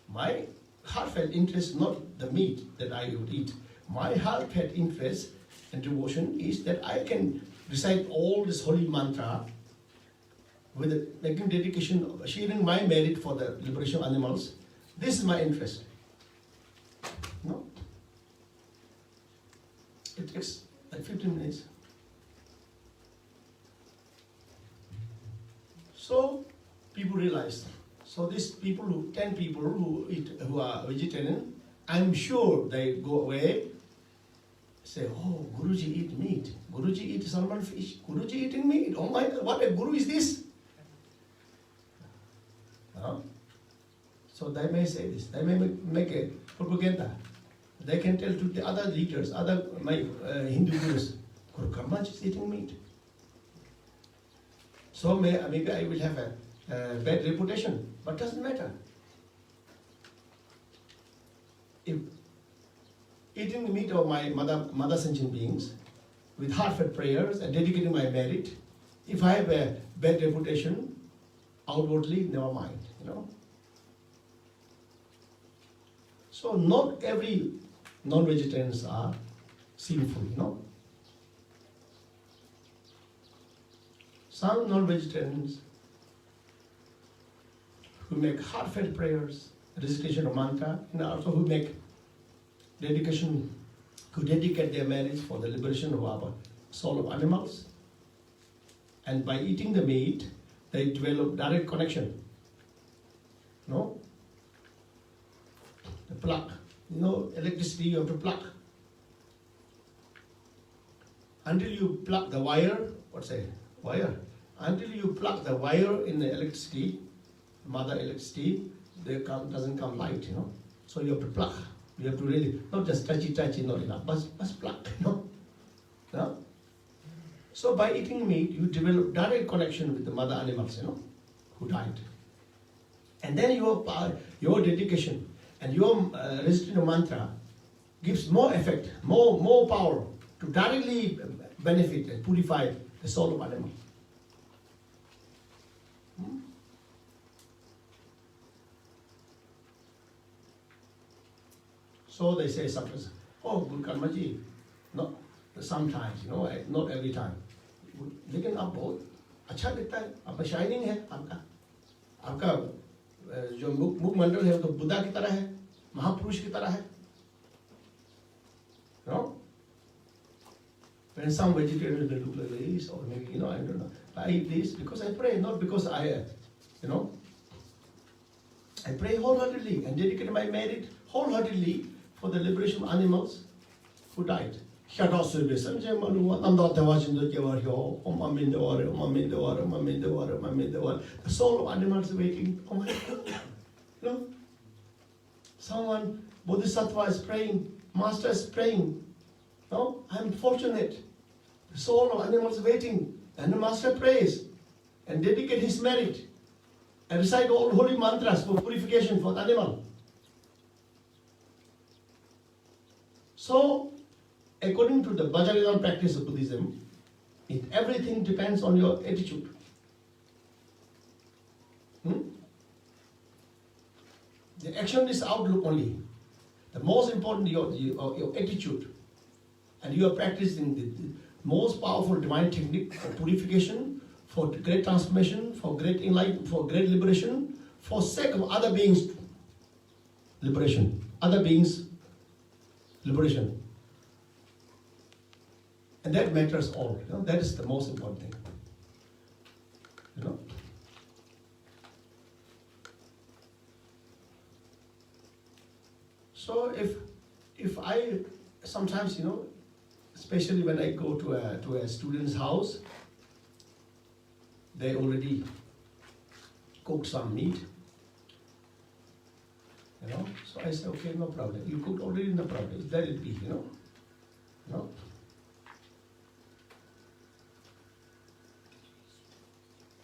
My heartfelt interest, not the meat that I would eat. My heartfelt interest and devotion is that I can recite all this holy mantra with making dedication, sharing my merit for the liberation of animals. This is my interest. No? It takes like 15 minutes. So people realize. So these people 10 people who are vegetarian, I'm sure they go away, say, oh, Guruji eat meat. Guruji eat salmon fish. Guruji eating meat. Oh my God, what a guru is this? So they may say this. They may make a propaganda. They can tell to the other leaders, my Hindu gurus, Guru Karmaji is eating meat. So maybe I will have a bad reputation, but doesn't matter. If eating the meat of my mother sentient beings with heartfelt prayers and dedicating my merit, if I have a bad reputation, outwardly, never mind, So not every non-vegetarians are sinful, Some non-vegetarians who make heartfelt prayers, recitation of mantra, and also who make dedication, who dedicate their marriage for the liberation of our soul of animals. And by eating the meat, they develop direct connection. The plug. Electricity you have to plug. Until you plug the wire, wire? Until you plug the wire in the electricity, mother electricity, doesn't come light, So you have to plug. You have to really, not just touchy, not enough, but plug, So by eating meat, you develop direct connection with the mother animals, who died. And then your dedication and your recitation of mantra gives more effect, more power to directly benefit and purify the soul of animal. So they say sometimes, oh, Guru Karmaji, no, sometimes, not every time. लेकिन आप बहुत अच्छा दिखता है, आपका shining है, आपका जो मुखमंडल है वो तो बुद्धा की तरह है, महापुरुष की तरह है. When some vegetarians they look like this, or maybe I don't know. I eat this because I pray, not because I pray wholeheartedly and dedicate my merit wholeheartedly for the liberation of animals who died. The soul of animals waiting. Oh my God. Someone, Bodhisattva is praying, Master is praying. No, I'm fortunate. The soul of animals waiting, and the Master prays and dedicate his merit and recite all holy mantras for purification for the animal. So, according to the Bhajanidhan practice of Buddhism, everything depends on your attitude. The action is outlook only. The most important your attitude. and you are practicing the most powerful divine technique for purification, for great transformation, for great enlightenment, for great liberation, for sake of other beings' liberation, other beings' liberation. And that matters all. That is the most important thing. So if I sometimes, especially when I go to a student's house, they already cooked some meat. So I say, okay, no problem. You cooked already, no problem. Let it be,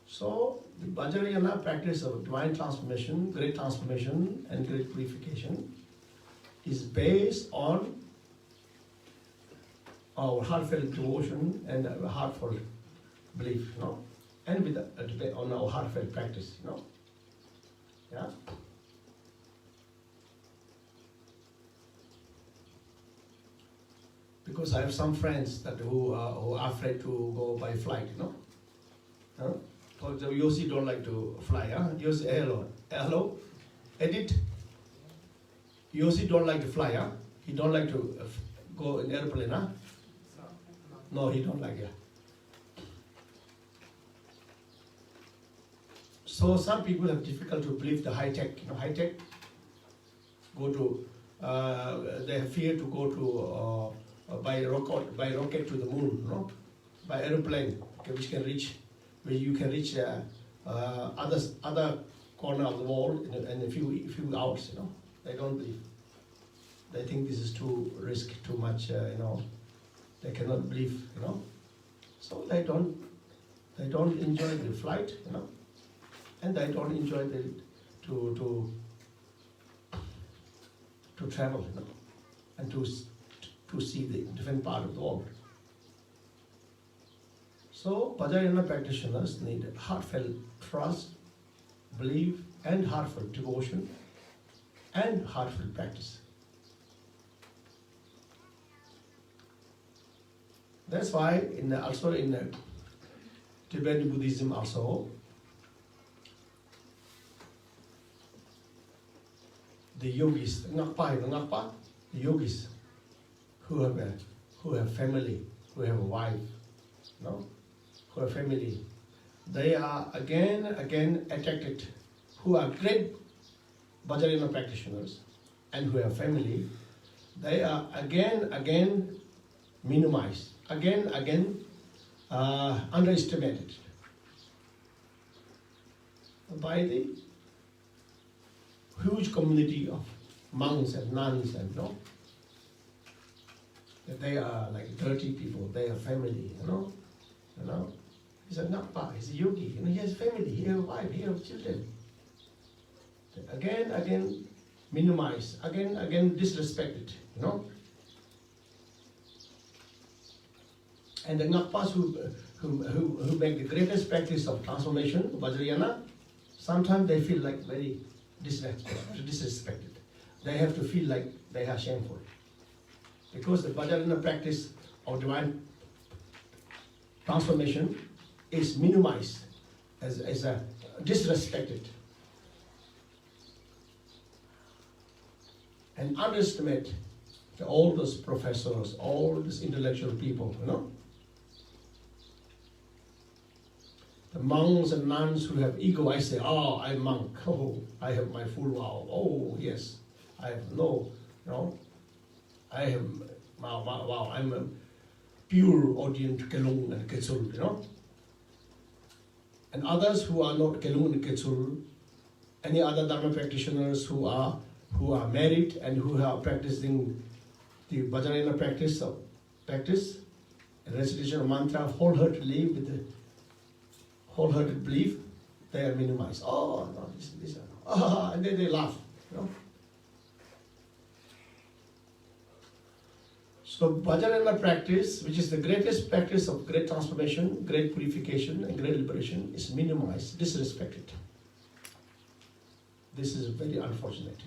So the Vajrayana practice of divine transformation, great transformation and great purification is based on our heartfelt devotion and heartfelt belief, and with on our heartfelt practice, yeah. Because I have some friends that who are afraid to go by flight, For example, Yossi don't like to fly, Yossi, hello, edit. Yossi don't like to fly, He don't like to go in airplane, No, he don't like it. So some people have difficulty to believe the high tech. High tech go to, they have fear to go to by rocket to the moon, by airplane, which can reach, where you can reach other corner of the world in a few hours. They don't believe. They think this is too risk, too much. They cannot believe. So they don't enjoy the flight. And they don't enjoy to travel, and to see the different part of the world. So Vajrayana practitioners need heartfelt trust, belief, and heartfelt devotion, and heartfelt practice. That's why also in Tibetan Buddhism also, the yogis, the yogis who have family, who have a wife, who have family, they are again attracted, who are great Vajrayana practitioners and who have family, they are again minimized, underestimated by the huge community of monks and nuns, and that they are like dirty people, they have family, He's a Nakpa, he's a yogi, he has family, he has a wife, he has children. Again minimized, again disrespected, And the Nakpas who make the greatest practice of transformation, Vajrayana, sometimes they feel like very disrespected. They have to feel like they are shameful. Because the Vajrayana practice of divine transformation is minimized, as a disrespected, and underestimate all those professors, all these intellectual people, The monks and nuns who have ego, I say, I'm monk, I have my full vow, yes, I have I have, wow, I'm a pure Orient Kelung and Ketsul, And others who are not Kelung and Ketsul, any other Dharma practitioners who are married and who are practicing the Vajrayana practice, recitation of mantra wholeheartedly with the wholehearted belief, they are minimized. Oh, no, this, and then they laugh, So Vajrayana practice, which is the greatest practice of great transformation, great purification, and great liberation, is minimized, disrespected. This is very unfortunate,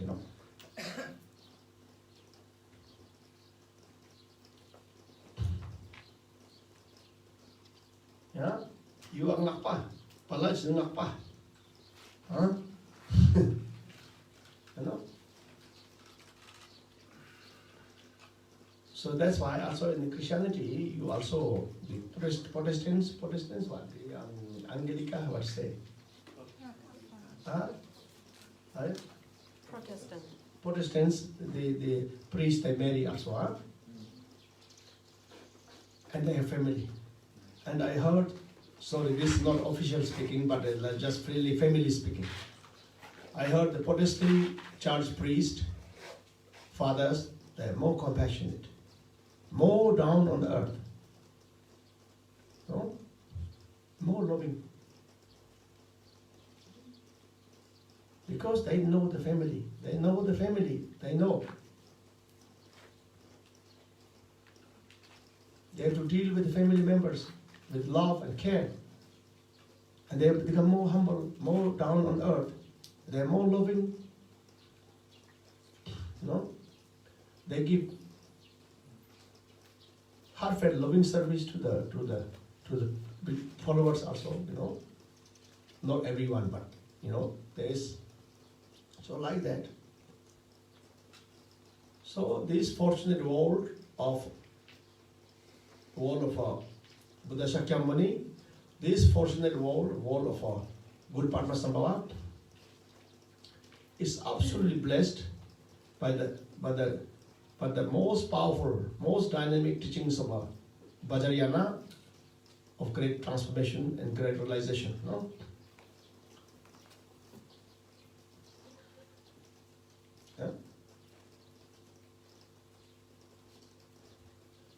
much ngakpa. Huh? You know? So that's why also in Christianity, you also, the Protestants, what? The Angelica, what say? Huh? Right? Protestant. Protestants, the priest, they marry also, huh? And they have family. And I heard, sorry, this is not official speaking, but just freely family speaking. I heard the Protestant church priest, fathers, they're more compassionate, more down on the earth, no? More loving. Because they know the family, they know. They have to deal with the family members with love and care. And they have become more humble, more down on earth. They are more loving. No? They give heartfelt loving service to the followers also, Not everyone, but there is. So like that. So this fortunate world of Buddha Shakyamuni, this fortunate world of Guru Padma Sambhava, is absolutely blessed by the most powerful, most dynamic teachings of Vajrayana, of great transformation and great realization. No? Yeah?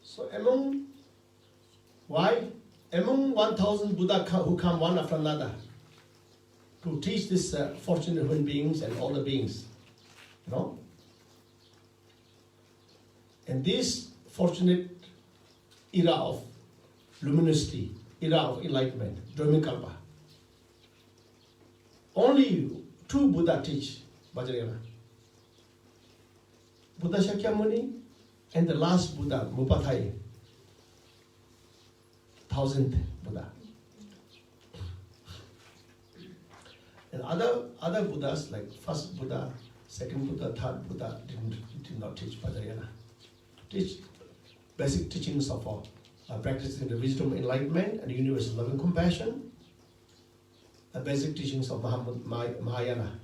So among 1,000 Buddha who come one after another to teach this fortunate human beings and all the beings, And this fortunate era of luminosity, era of enlightenment, Dharmikalpa, only 2 Buddha teach Vajrayana. Buddha Shakyamuni and the last Buddha, Mupathai, 1000th Buddha. And other Buddhas, like first Buddha, second Buddha, third Buddha, did not teach Vajrayana. Teach basic teachings of practicing the wisdom, enlightenment, and universal loving compassion. The basic teachings of Mahayana,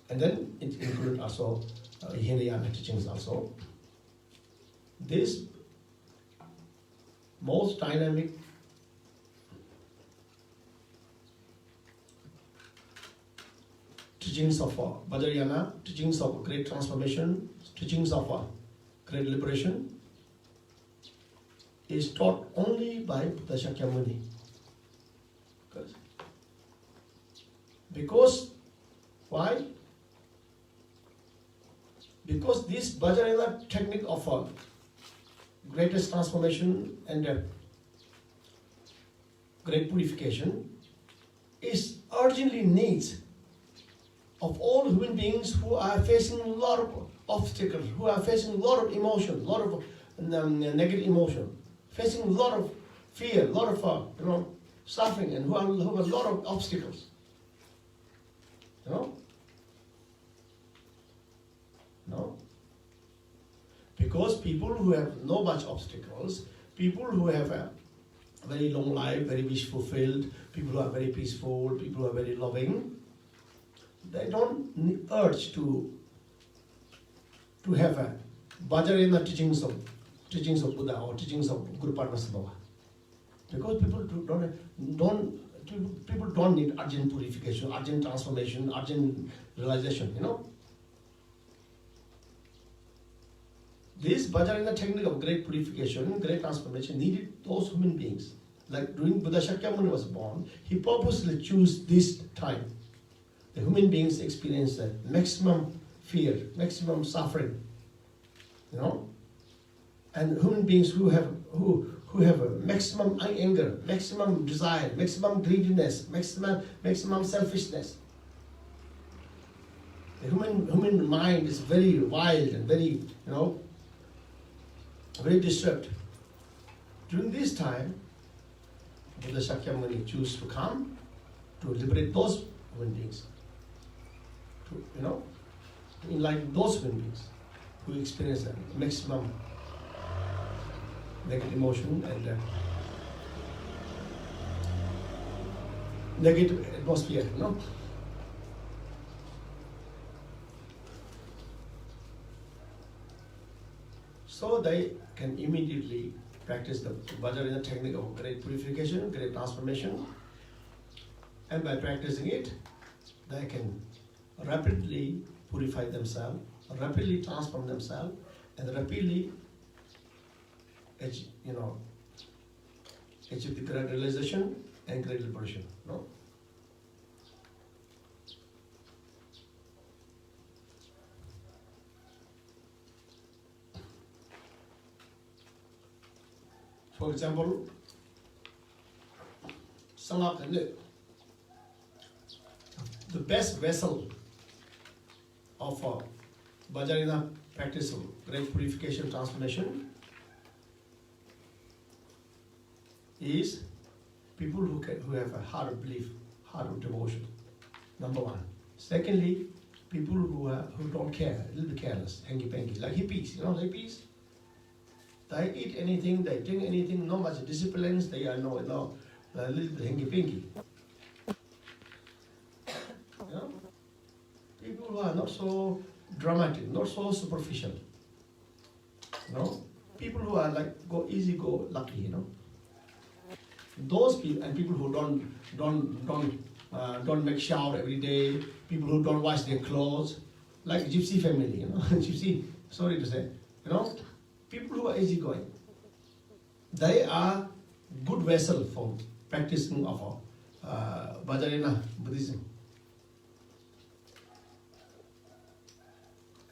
and then it includes also Hinayana teachings also. This most dynamic teachings of Vajrayana, teachings of great transformation, teachings of great liberation, is taught only by Buddha Shakyamuni. Because why? Because this Vajrayana technique of greatest transformation and great purification is urgently needs of all human beings who are facing a lot of obstacles, who are facing a lot of emotion, a lot of negative emotion, facing a lot of fear, a lot of suffering, and who have a lot of obstacles. No? Because people who have no much obstacles, people who have a very long life, very wish fulfilled, people who are very peaceful, people who are very loving, they don't urge to have a Vajrayana teachings of Buddha or teachings of Guru Padma Sambhava. Because people don't need urgent purification, urgent transformation, urgent realization, This Vajrayana technique of great purification, great transformation needed those human beings. Like during Buddha Shakyamuni was born, he purposely chose this time. The human beings experience the maximum fear, maximum suffering, and human beings who have a maximum anger, maximum desire, maximum greediness, maximum selfishness. The human mind is very wild and very, very disturbed. During this time, Buddha Shakyamuni chose to come to liberate those human beings, to enlighten those human beings who experience a maximum negative emotion and negative atmosphere, So they can immediately practice the Vajrayana technique of great purification, great transformation, and by practicing it, they can rapidly purify themselves, rapidly transform themselves, and rapidly achieve the great realization and great liberation. For example, the best vessel of Vajrayana practice of great purification transformation is people who have a heart of belief, heart of devotion. Number one. Secondly, people who don't care, a little bit careless, hanky-panky, like hippies. Hippies. They eat anything, they drink anything, not much disciplines. They are a little bit hanky-panky. People who are not so dramatic, not so superficial. People who are like go easy, go lucky. Those people, and people who don't make shower every day, people who don't wash their clothes, like gypsy family, gypsy. Sorry to say, people who are easygoing. They are good vessel for practicing of Vajrayana Buddhism.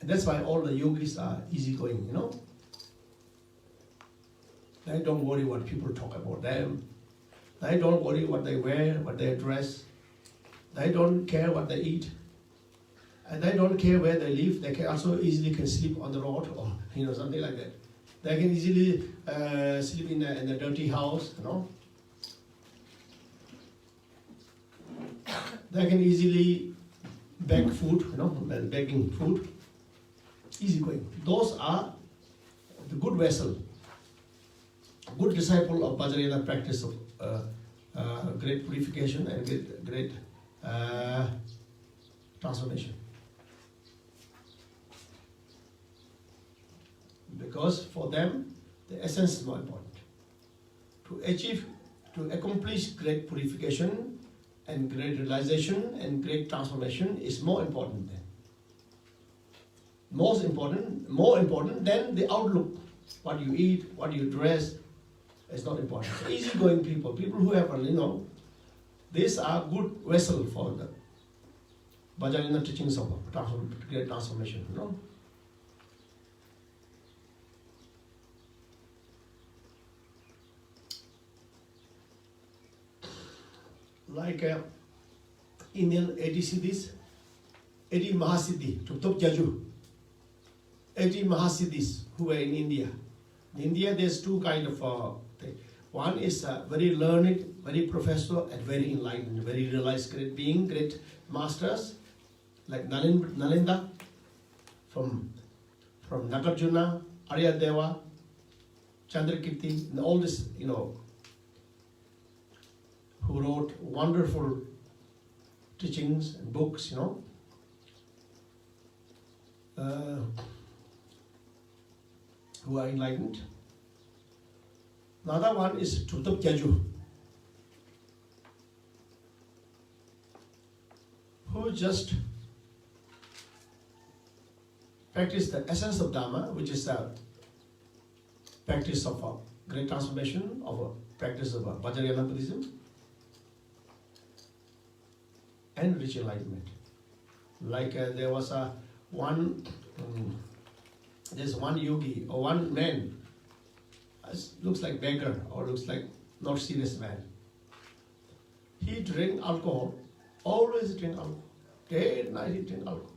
And that's why all the yogis are easygoing. They don't worry what people talk about them. They don't worry what they wear, what they dress. They don't care what they eat. And they don't care where they live. They can also easily sleep on the road or something like that. They can easily sleep in a dirty house. They can easily beg food. Begging food. Easy going. Those are the good vessel, good disciple of Vajrayana practice of great purification and great transformation. Because for them, the essence is more important. To accomplish great purification and great realization and great transformation is more important than. More important than the outlook. What you eat, what you dress, is not important. So easygoing people who have, these are good vessel for the Vajrayana teachings of great transformation. Like Indian 80 siddhis, 80 Mahasiddhi, Tup Jaju. 80 Mahasiddhis who were in India. In India, there's two kind of thing. One is very learned, very professor, and very enlightened, very realized great being, great masters, like Nalinda from Nagarjuna, Aryadeva, Chandrakirti, and all this, who wrote wonderful teachings and books, who are enlightened. Another one is Tutup Jaju, who just practice the essence of Dharma, which is the practice of a great transformation, of a practice of Vajrayana Buddhism, and rich enlightenment. Like there was there's one yogi or one man, looks like beggar or looks like not serious man. He drank alcohol, always drink alcohol. Day and night he drink alcohol.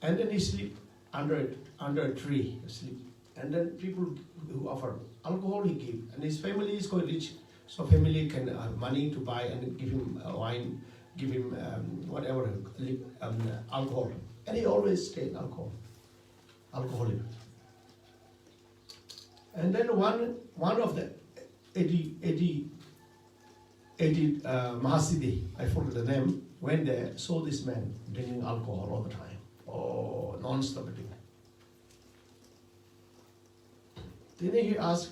And then he sleep under a tree, sleep. And then people who offer alcohol he give. And his family is quite rich, So family can have money to buy and give him wine, give him whatever, alcohol. And he always stayed alcoholic. And then one of the 80 Mahasiddhi, I forget the name, when they saw this man drinking alcohol all the time, non-stop drinking. Then he asked,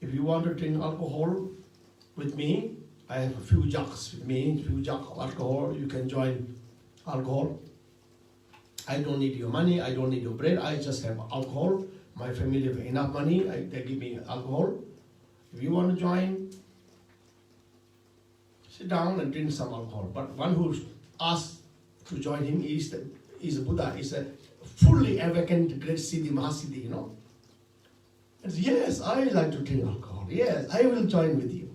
if you want to drink alcohol with me, I have a few jugs with me, few jugs of alcohol, you can join alcohol. I don't need your money, I don't need your bread, I just have alcohol. My family have enough money, they give me alcohol. If you want to join, sit down and drink some alcohol. But one who asked to join him is a Buddha, is a fully awakened great Siddhi, Mahasiddhi, you know. And yes, I like to drink alcohol. Yes, I will join with you.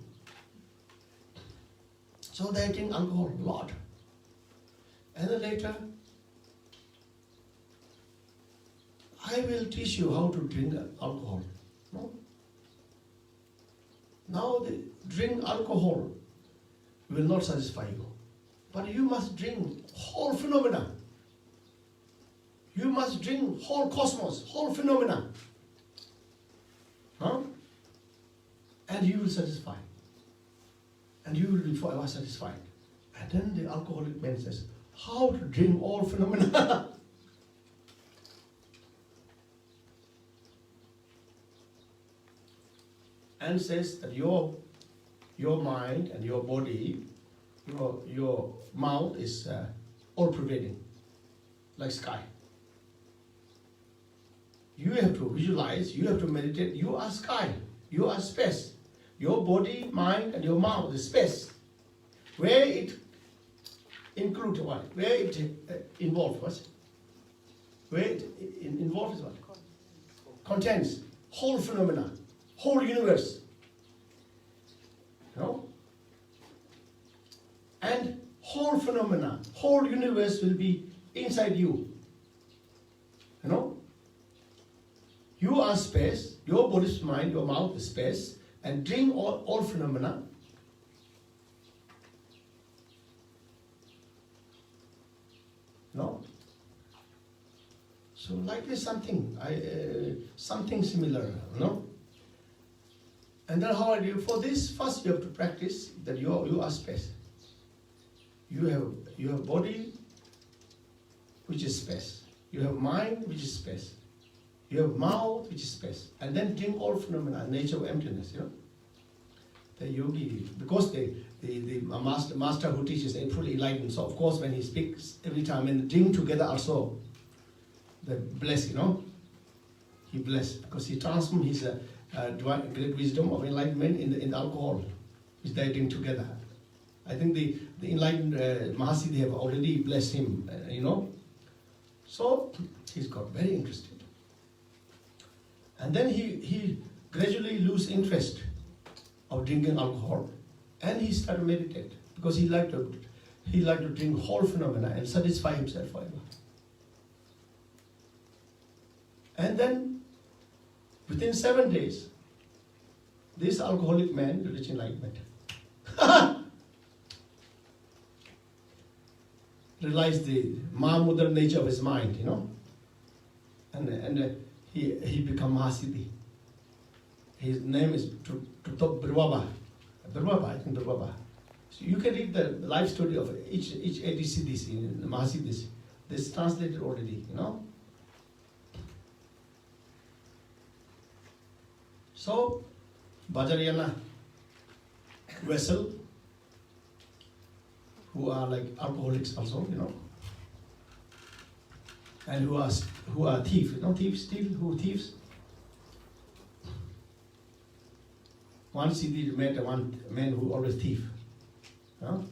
So they drink alcohol a lot. And then later, I will teach you how to drink alcohol. No? Now the drink alcohol will not satisfy you. But you must drink whole phenomena. You must drink whole cosmos, whole phenomena. Huh? And you will satisfy. And you will be forever satisfied. And then the alcoholic man says, how to drink all phenomena? And says that your mind and your body, your mouth is all pervading, like sky. You have to visualize, you have to meditate, you are sky, you are space. Your body, mind and your mouth is space. Where it includes what? Where it involves what? Where it involves what? Contains whole phenomena, whole universe. You know? And whole phenomena, whole universe will be inside you. You know? You are space, your body is mind, your mouth is space, and drink all phenomena. No? So like this something similar, no? And then how do you, for this, first you have to practice that you are space. You have body, which is space. You have mind, which is space. You have mouth, which is space. And then drink all phenomena, nature of emptiness, you know. The yogi, because the master who teaches is fully enlightened, so of course when he speaks every time and drink together also, they bless, you know. He bless, because he transforms his great wisdom of enlightenment in the alcohol, which they drink together. I think the enlightened Mahasiddhi have already blessed him, you know. So he's got very interested. And then he gradually lose interest of drinking alcohol, and he started to meditate because he liked to drink whole phenomena and satisfy himself forever. And then within 7 days, this alcoholic man reached enlightenment. Realized the Mahamudra nature of his mind, you know, and he become Mahasiddhi. His name is Brahma. I think Brahma. So you can read the life story of each 80 siddhis in the Mahasiddhis. This is translated already, you know. So, Bajarayana vessel, who are like alcoholics also, you know, and who are thieves, you know, thieves. One siddhi met one man who always thief, you know?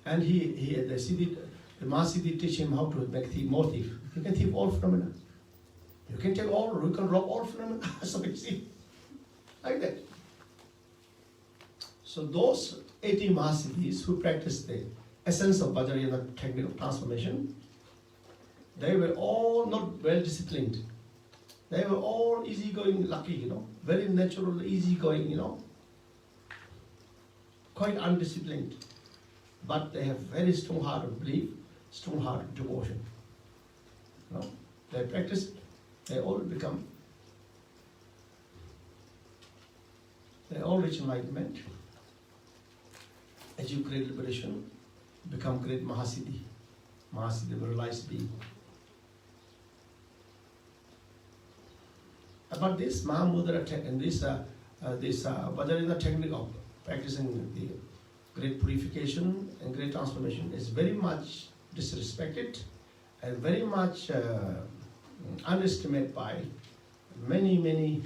And the Mahasiddhi teach him how to make more thief. You can thief all phenomena. You can take all, you can rob all phenomena. So you see, like that. So those 80 Mahasiddhis who practice the essence of Vajrayana technique of transformation, they were all not well disciplined. They were all easygoing, lucky, you know, very natural, easygoing, you know. quite undisciplined, but they have very strong heart of belief, strong heart of devotion. You know, they practice, they all reach enlightenment, achieve great liberation, become great Mahasiddhi, realized being. But this Mahamudra and this Vajrayana technique of practicing the great purification and great transformation is very much disrespected and very much underestimated by many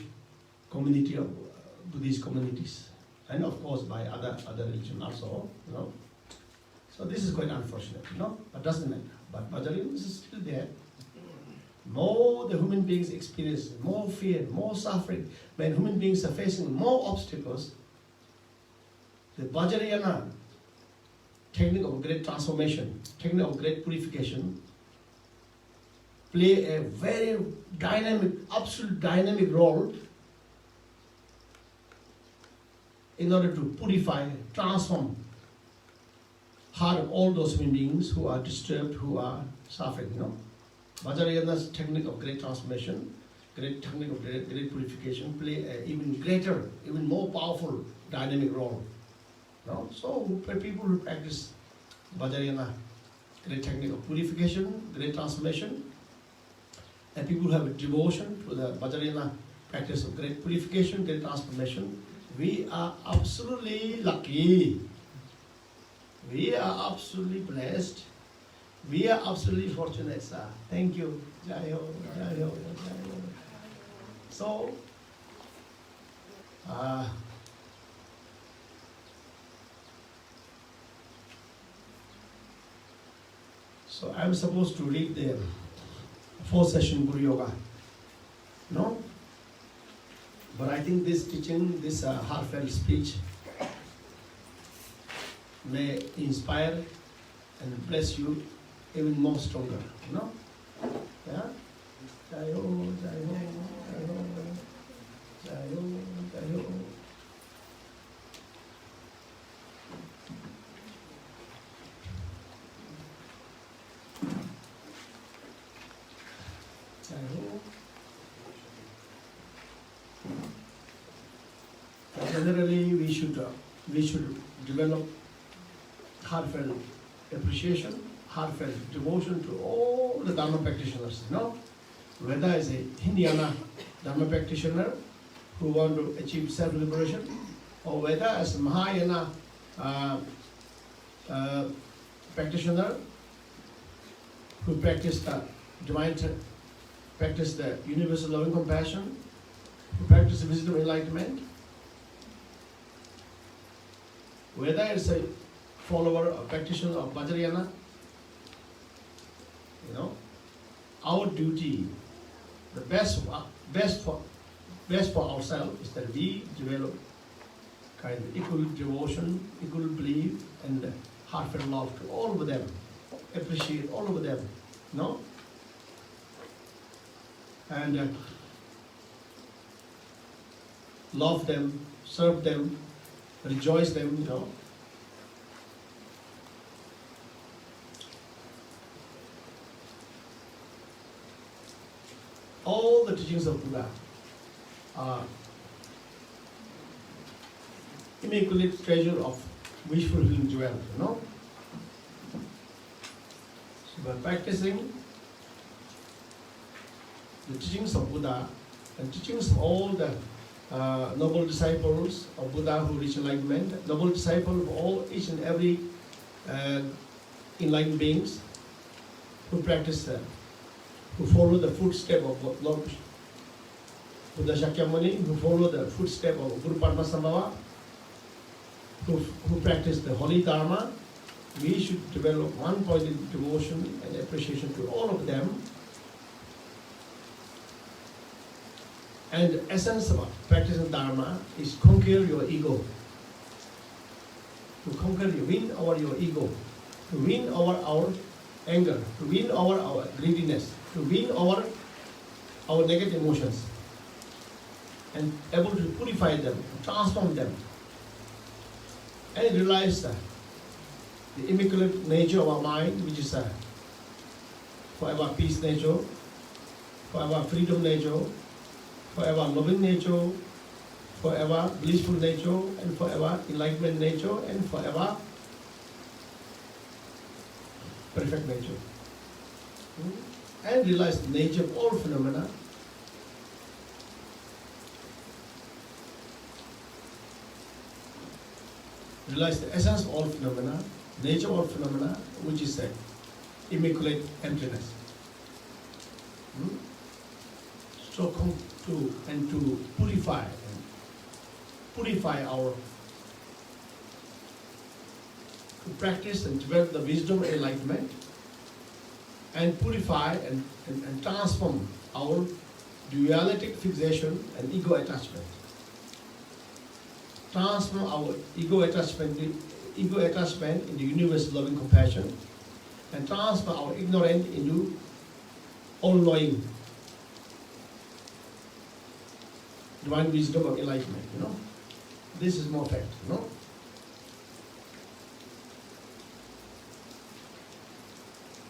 community of Buddhist communities, and of course by other religions also, you know. So this is quite unfortunate, you know, but doesn't matter. But Vajrayana is still there. More the human beings experience more fear, more suffering, when human beings are facing more obstacles, the Vajrayana technique of great transformation, technique of great purification, play a very dynamic, absolute dynamic role in order to purify, transform heart of all those human beings who are disturbed, who are suffering, you know. Vajrayana's technique of great transformation, great technique of great purification play an even greater, even more powerful dynamic role. You know? So people who practice Vajrayana, great technique of purification, great transformation, and people who have a devotion to the Vajrayana practice of great purification, great transformation, we are absolutely lucky. We are absolutely blessed. We are absolutely fortunate, sir. Thank you. Jai Ho, Jai Ho, Jai Ho. So, so I'm supposed to read the 4-session Guru Yoga. No? But I think this teaching, this heartfelt speech may inspire and bless you even more stronger, you know? Yeah? Jai Ho, Jai Ho, Jai Ho, Jai Ho, Jai Ho. Jai Ho. Generally, we should develop heartfelt appreciation, heartfelt devotion to all the Dharma practitioners, you know, whether as a Hindiana Dharma practitioner who want to achieve self-liberation, or whether as a Mahayana practitioner who practice the divine, practice the universal loving compassion, who practice the wisdom enlightenment, whether it's a follower or practitioner of Vajrayana, you know, our duty, the best for ourselves is that we develop kind of equal devotion, equal belief, and heartfelt love to all of them, appreciate all of them, you know, and love them, serve them, rejoice them, you know. All the teachings of Buddha are immaculate treasure of wish fulfilling jewel, you know. So by practicing the teachings of Buddha and teachings of all the noble disciples of Buddha who reach enlightenment, noble disciples of all, each and every enlightened beings who practice who follow the footsteps of Lord Buddha Shakyamuni, who follow the footsteps of Guru Padmasambhava, who practice the holy Dharma, we should develop one-pointed devotion and appreciation to all of them. And the essence of practicing Dharma is conquer your ego. To conquer, win over your ego, to win over our anger, to win over our greediness, to win over our negative emotions, and able to purify them, transform them, and realize the immaculate nature of our mind, which is forever peace nature, forever freedom nature, forever loving nature, forever blissful nature, and forever enlightenment nature, and forever perfect nature. And realize the nature of all phenomena. Realize the essence of all phenomena, nature of all phenomena, which is immaculate emptiness. So come to and to purify our, to practice and develop the wisdom and enlightenment, and purify and transform our dualistic fixation and ego attachment. Transform our ego attachment into universal loving compassion, and transform our ignorance into all-knowing divine wisdom of enlightenment. This is more fact.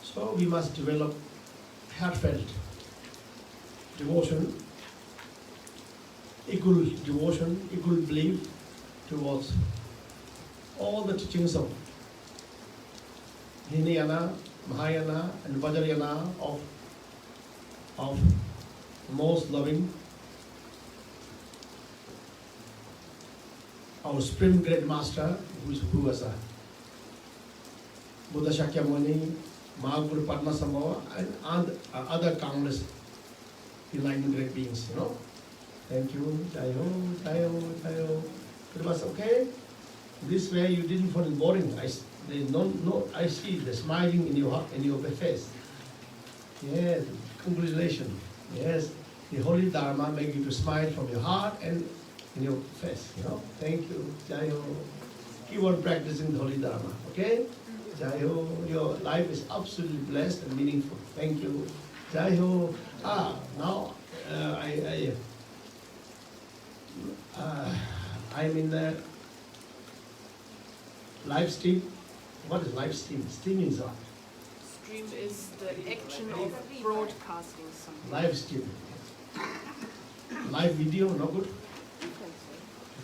So we must develop heartfelt devotion, equal belief towards all the teachings of Hinayana, Mahayana, and Vajrayana of most loving, our Supreme Great Master, who was a Buddha Shakyamuni, Mahaguru Padmasambhava, and other countless enlightened great beings. Thank you. Jayo. It was okay. This way you didn't find it boring. I see the smiling in your face. Yes, congratulations. Yes, the Holy Dharma make you to smile from your heart and in your face. Thank you. Jayo. Keep on practicing the Holy Dharma. Okay? Jayo. Your life is absolutely blessed and meaningful. Thank you. Jayo. Now I'm in the live stream. What is live stream? Stream is what? Stream is the action of broadcasting something. Live stream. Live video, no good?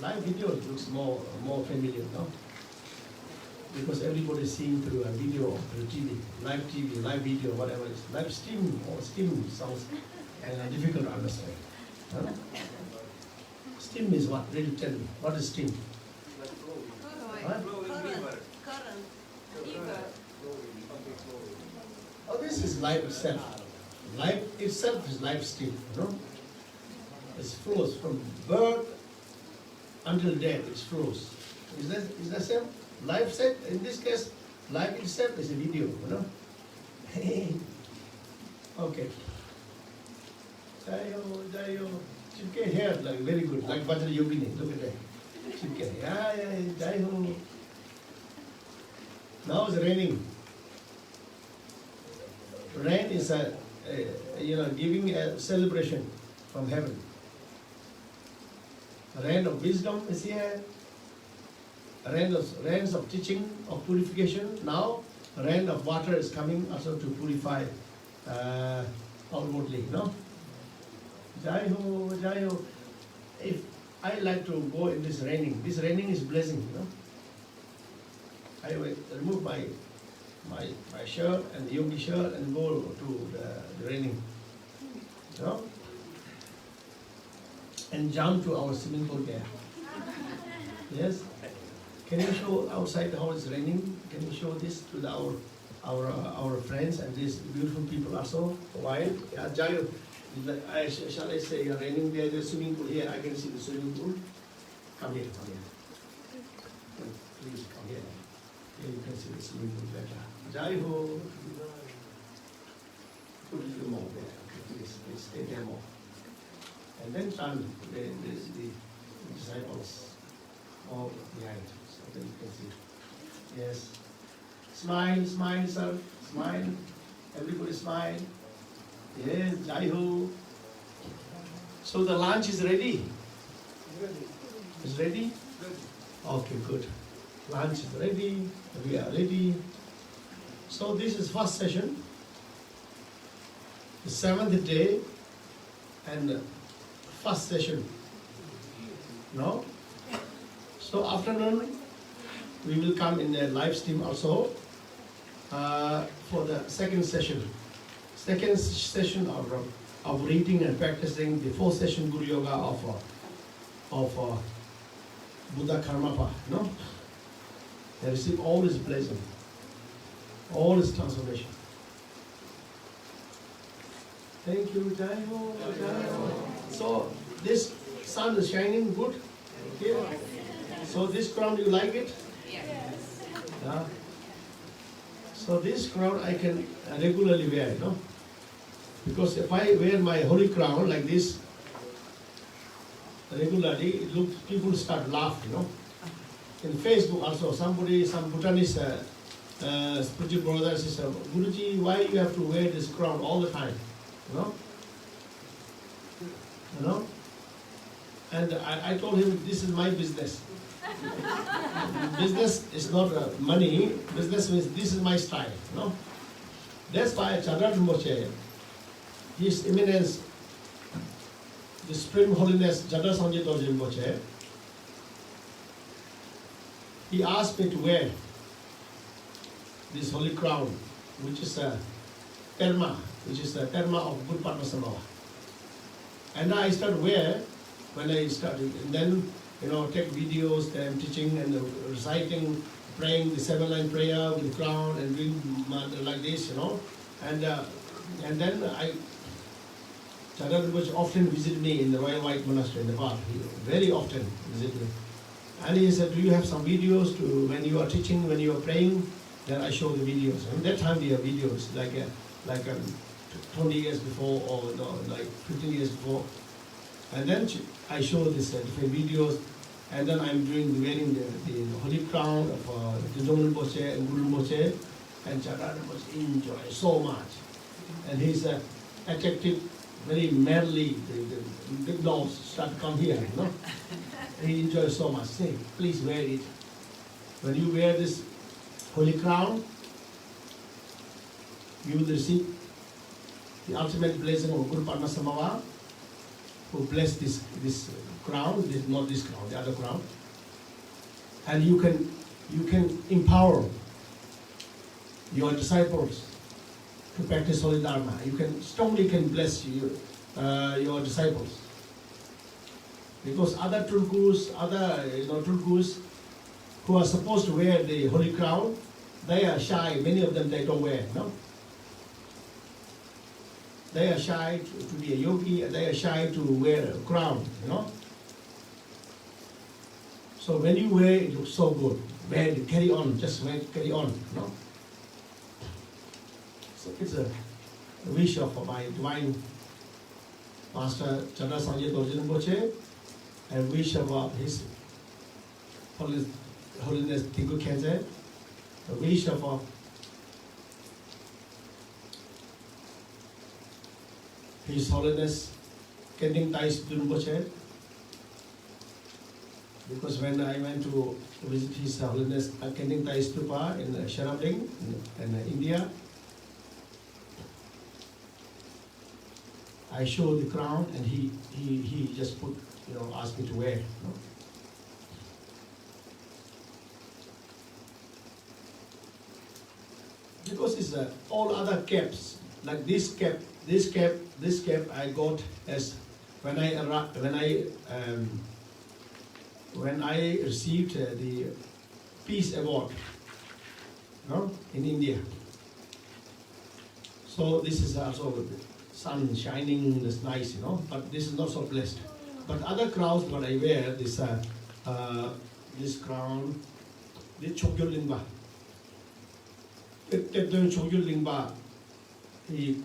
Live video looks more familiar, no? Because everybody is seeing through a video or through TV, live video, whatever it is. Live stream or stream sounds difficult to understand. Huh? Steam is what? Really tell me. What is steam? What? Current. Fever. Oh, this is life itself. Life itself is life steam, It flows from birth until death. It flows. Is that same? Life set, in this case, life itself is a video, Okay. Jayo. Chipke here, like very good, like Vajra Yogini. Look at that. Chipke. Yeah, Jayo. Now it's raining. Rain is giving a celebration from heaven. Rain of wisdom is here. Rains of teaching, of purification. Now, rain of water is coming also to purify outwardly, Jayo. If I like to go in this raining is blessing, I will remove my shirt and the yogi shirt and go to the raining, and jump to our swimming pool there. Yes. Can you show outside how it's raining? Can you show this to our friends and these beautiful people also? Why? Yeah, Jayo. Shall I say raining there? There's a swimming pool here. I can see the swimming pool. Come here. Please come here. Here you can see the swimming pool better. Jayo. Put a little more there. Okay, please stay there more. And then turn the disciples all behind, so that you can see. Yes. Smile, sir. Smile. Everybody smile. Yes, Jai-ho. So the lunch is ready? It's ready? Okay, good. Lunch is ready, we are ready. So this is first session, the 7th day, and first session. No? So afternoon, we will come in a live stream also for the second session. Second session of reading and practicing the 4th session Guru Yoga of Buddha Karmapa. No? They receive all his blessing, all his transformation. Thank you, Jai Ho, Jai Ho. So this sun is shining good here. So this crown, you like it? Yes. Yeah. So this crown I can regularly wear, you know. Because if I wear my holy crown like this regularly, it looks, people start laughing, you know. In Facebook also, some Bhutanese spiritual brothers says, Guruji, why you have to wear this crown all the time? You know? And I told him, this is my business. Business is not money, business means this is my style, you know? That's why Chadra Rinpoche, His Eminence, the Supreme Holiness Chadra Sanjay Dorje Rinpoche, he asked me to wear this holy crown, which is a terma, of Guru Padmasambhava. And I started wear when I started, and then take videos, then teaching and reciting, praying the 7-line prayer with the crown and doing like this, and then Chadra Rinpoche often visited me in the Royal White Monastery in Nepal. He very often visited me. And he said, do you have some videos to when you are teaching, when you are praying? Then I show the videos. And that time we have videos, like 20 years before or no, like 15 years before. And then I show this different videos. And then I'm wearing the holy crown of Tenzong Rinpoche and Guru Rinpoche. And Chadra Rinpoche enjoy so much. And he's attractive, very manly. The big dogs start to come here, He enjoys so much. Say, please wear it. When you wear this holy crown, you will receive the ultimate blessing of Guru Padmasambhava, who blessed this crown, not this crown, the other crown. And you can empower your disciples to practice holy dharma. You can strongly bless your disciples. Because other Tulkus, Tulkus who are supposed to wear the holy crown, they are shy. Many of them, they don't wear, no? They are shy to be a yogi, they are shy to wear a crown, So when you wear it, looks so good. Wear it, carry on, just wear it, carry on, So it's a wish of my divine Master Chadra Sanjay Dorje Rinpoche, and wish of His Holiness Kunhegyes, a wish of His Holiness Kending Thais Rinpoche, because when I went to visit His Holiness Kending Thais Stupa in Sharabling in India, I showed the crown and he just put, asked me to wear. Because it's all other caps, like this cap I got as when I received the Peace Award, in India. So this is also sun shining, it's nice, but this is not so blessed. But other crowns, what I wear, this crown, this Chogyol Lingba. Chogyol Lingba, he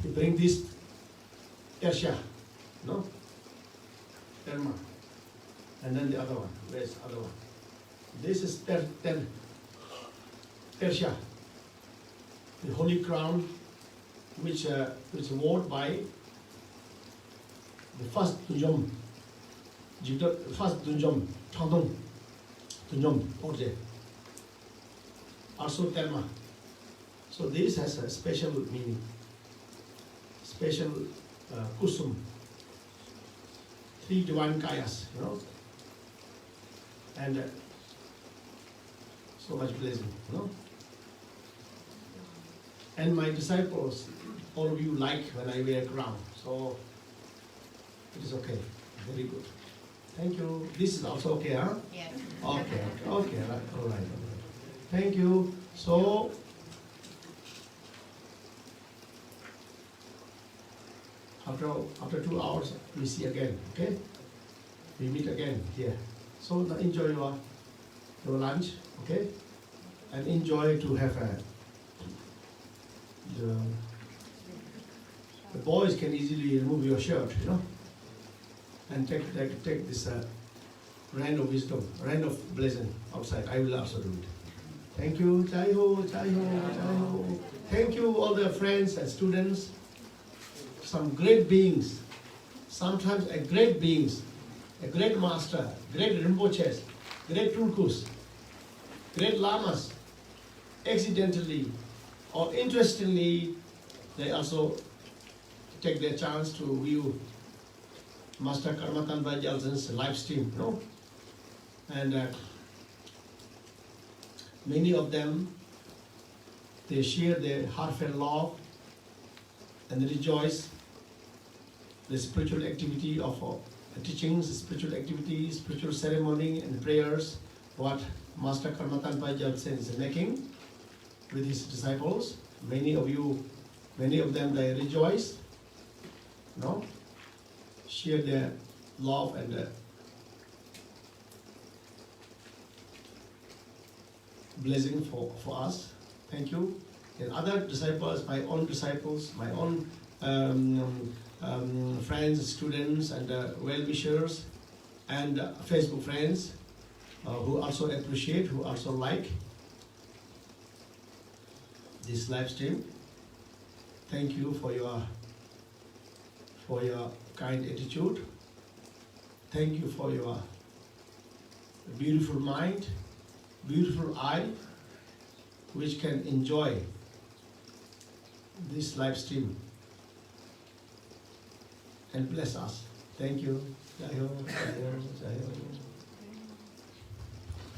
bring this Tersha, Terma. And then the other one, where's the other one? This is Tersha, the holy crown, which worn by the first Tunjom, Tunjom, Orje, also Terma. So this has a special meaning, special kusum, 3 divine kayas, and so much blessing, And my disciples, all of you like when I wear crown, so it is okay, very good. Thank you. This is also okay, huh? Yes. Okay, right, all right. Thank you. So, after 2 hours, we see again, okay? We meet again here. So now enjoy your lunch, okay? And enjoy to have the boys can easily remove your shirt, and take this rain of wisdom, rain of blessing outside. I will also do it. Thank you. Jai ho, jai ho, jai ho. Thank you, all the friends and students. Some great beings, sometimes great beings, a great master, great Rinpoches, great Tulkus, great lamas, accidentally or interestingly, they also take their chance to view Master Karmatan Vajalsan's live stream, And many of them, they share their heartfelt love and they rejoice the spiritual activity of teachings, spiritual activity, spiritual ceremony and prayers, what Master Karmatan Vajalsan is making with his disciples. Many of them, they rejoice, share their love and blessing for us. Thank you. And other disciples, my own friends, students, and well-wishers, and Facebook friends who also appreciate, who also like this live stream. Thank you for your kind attitude. Thank you for your beautiful mind, beautiful eye, which can enjoy this live stream and bless us. Thank you. Jai Ho, Jai Ho, Jai Ho.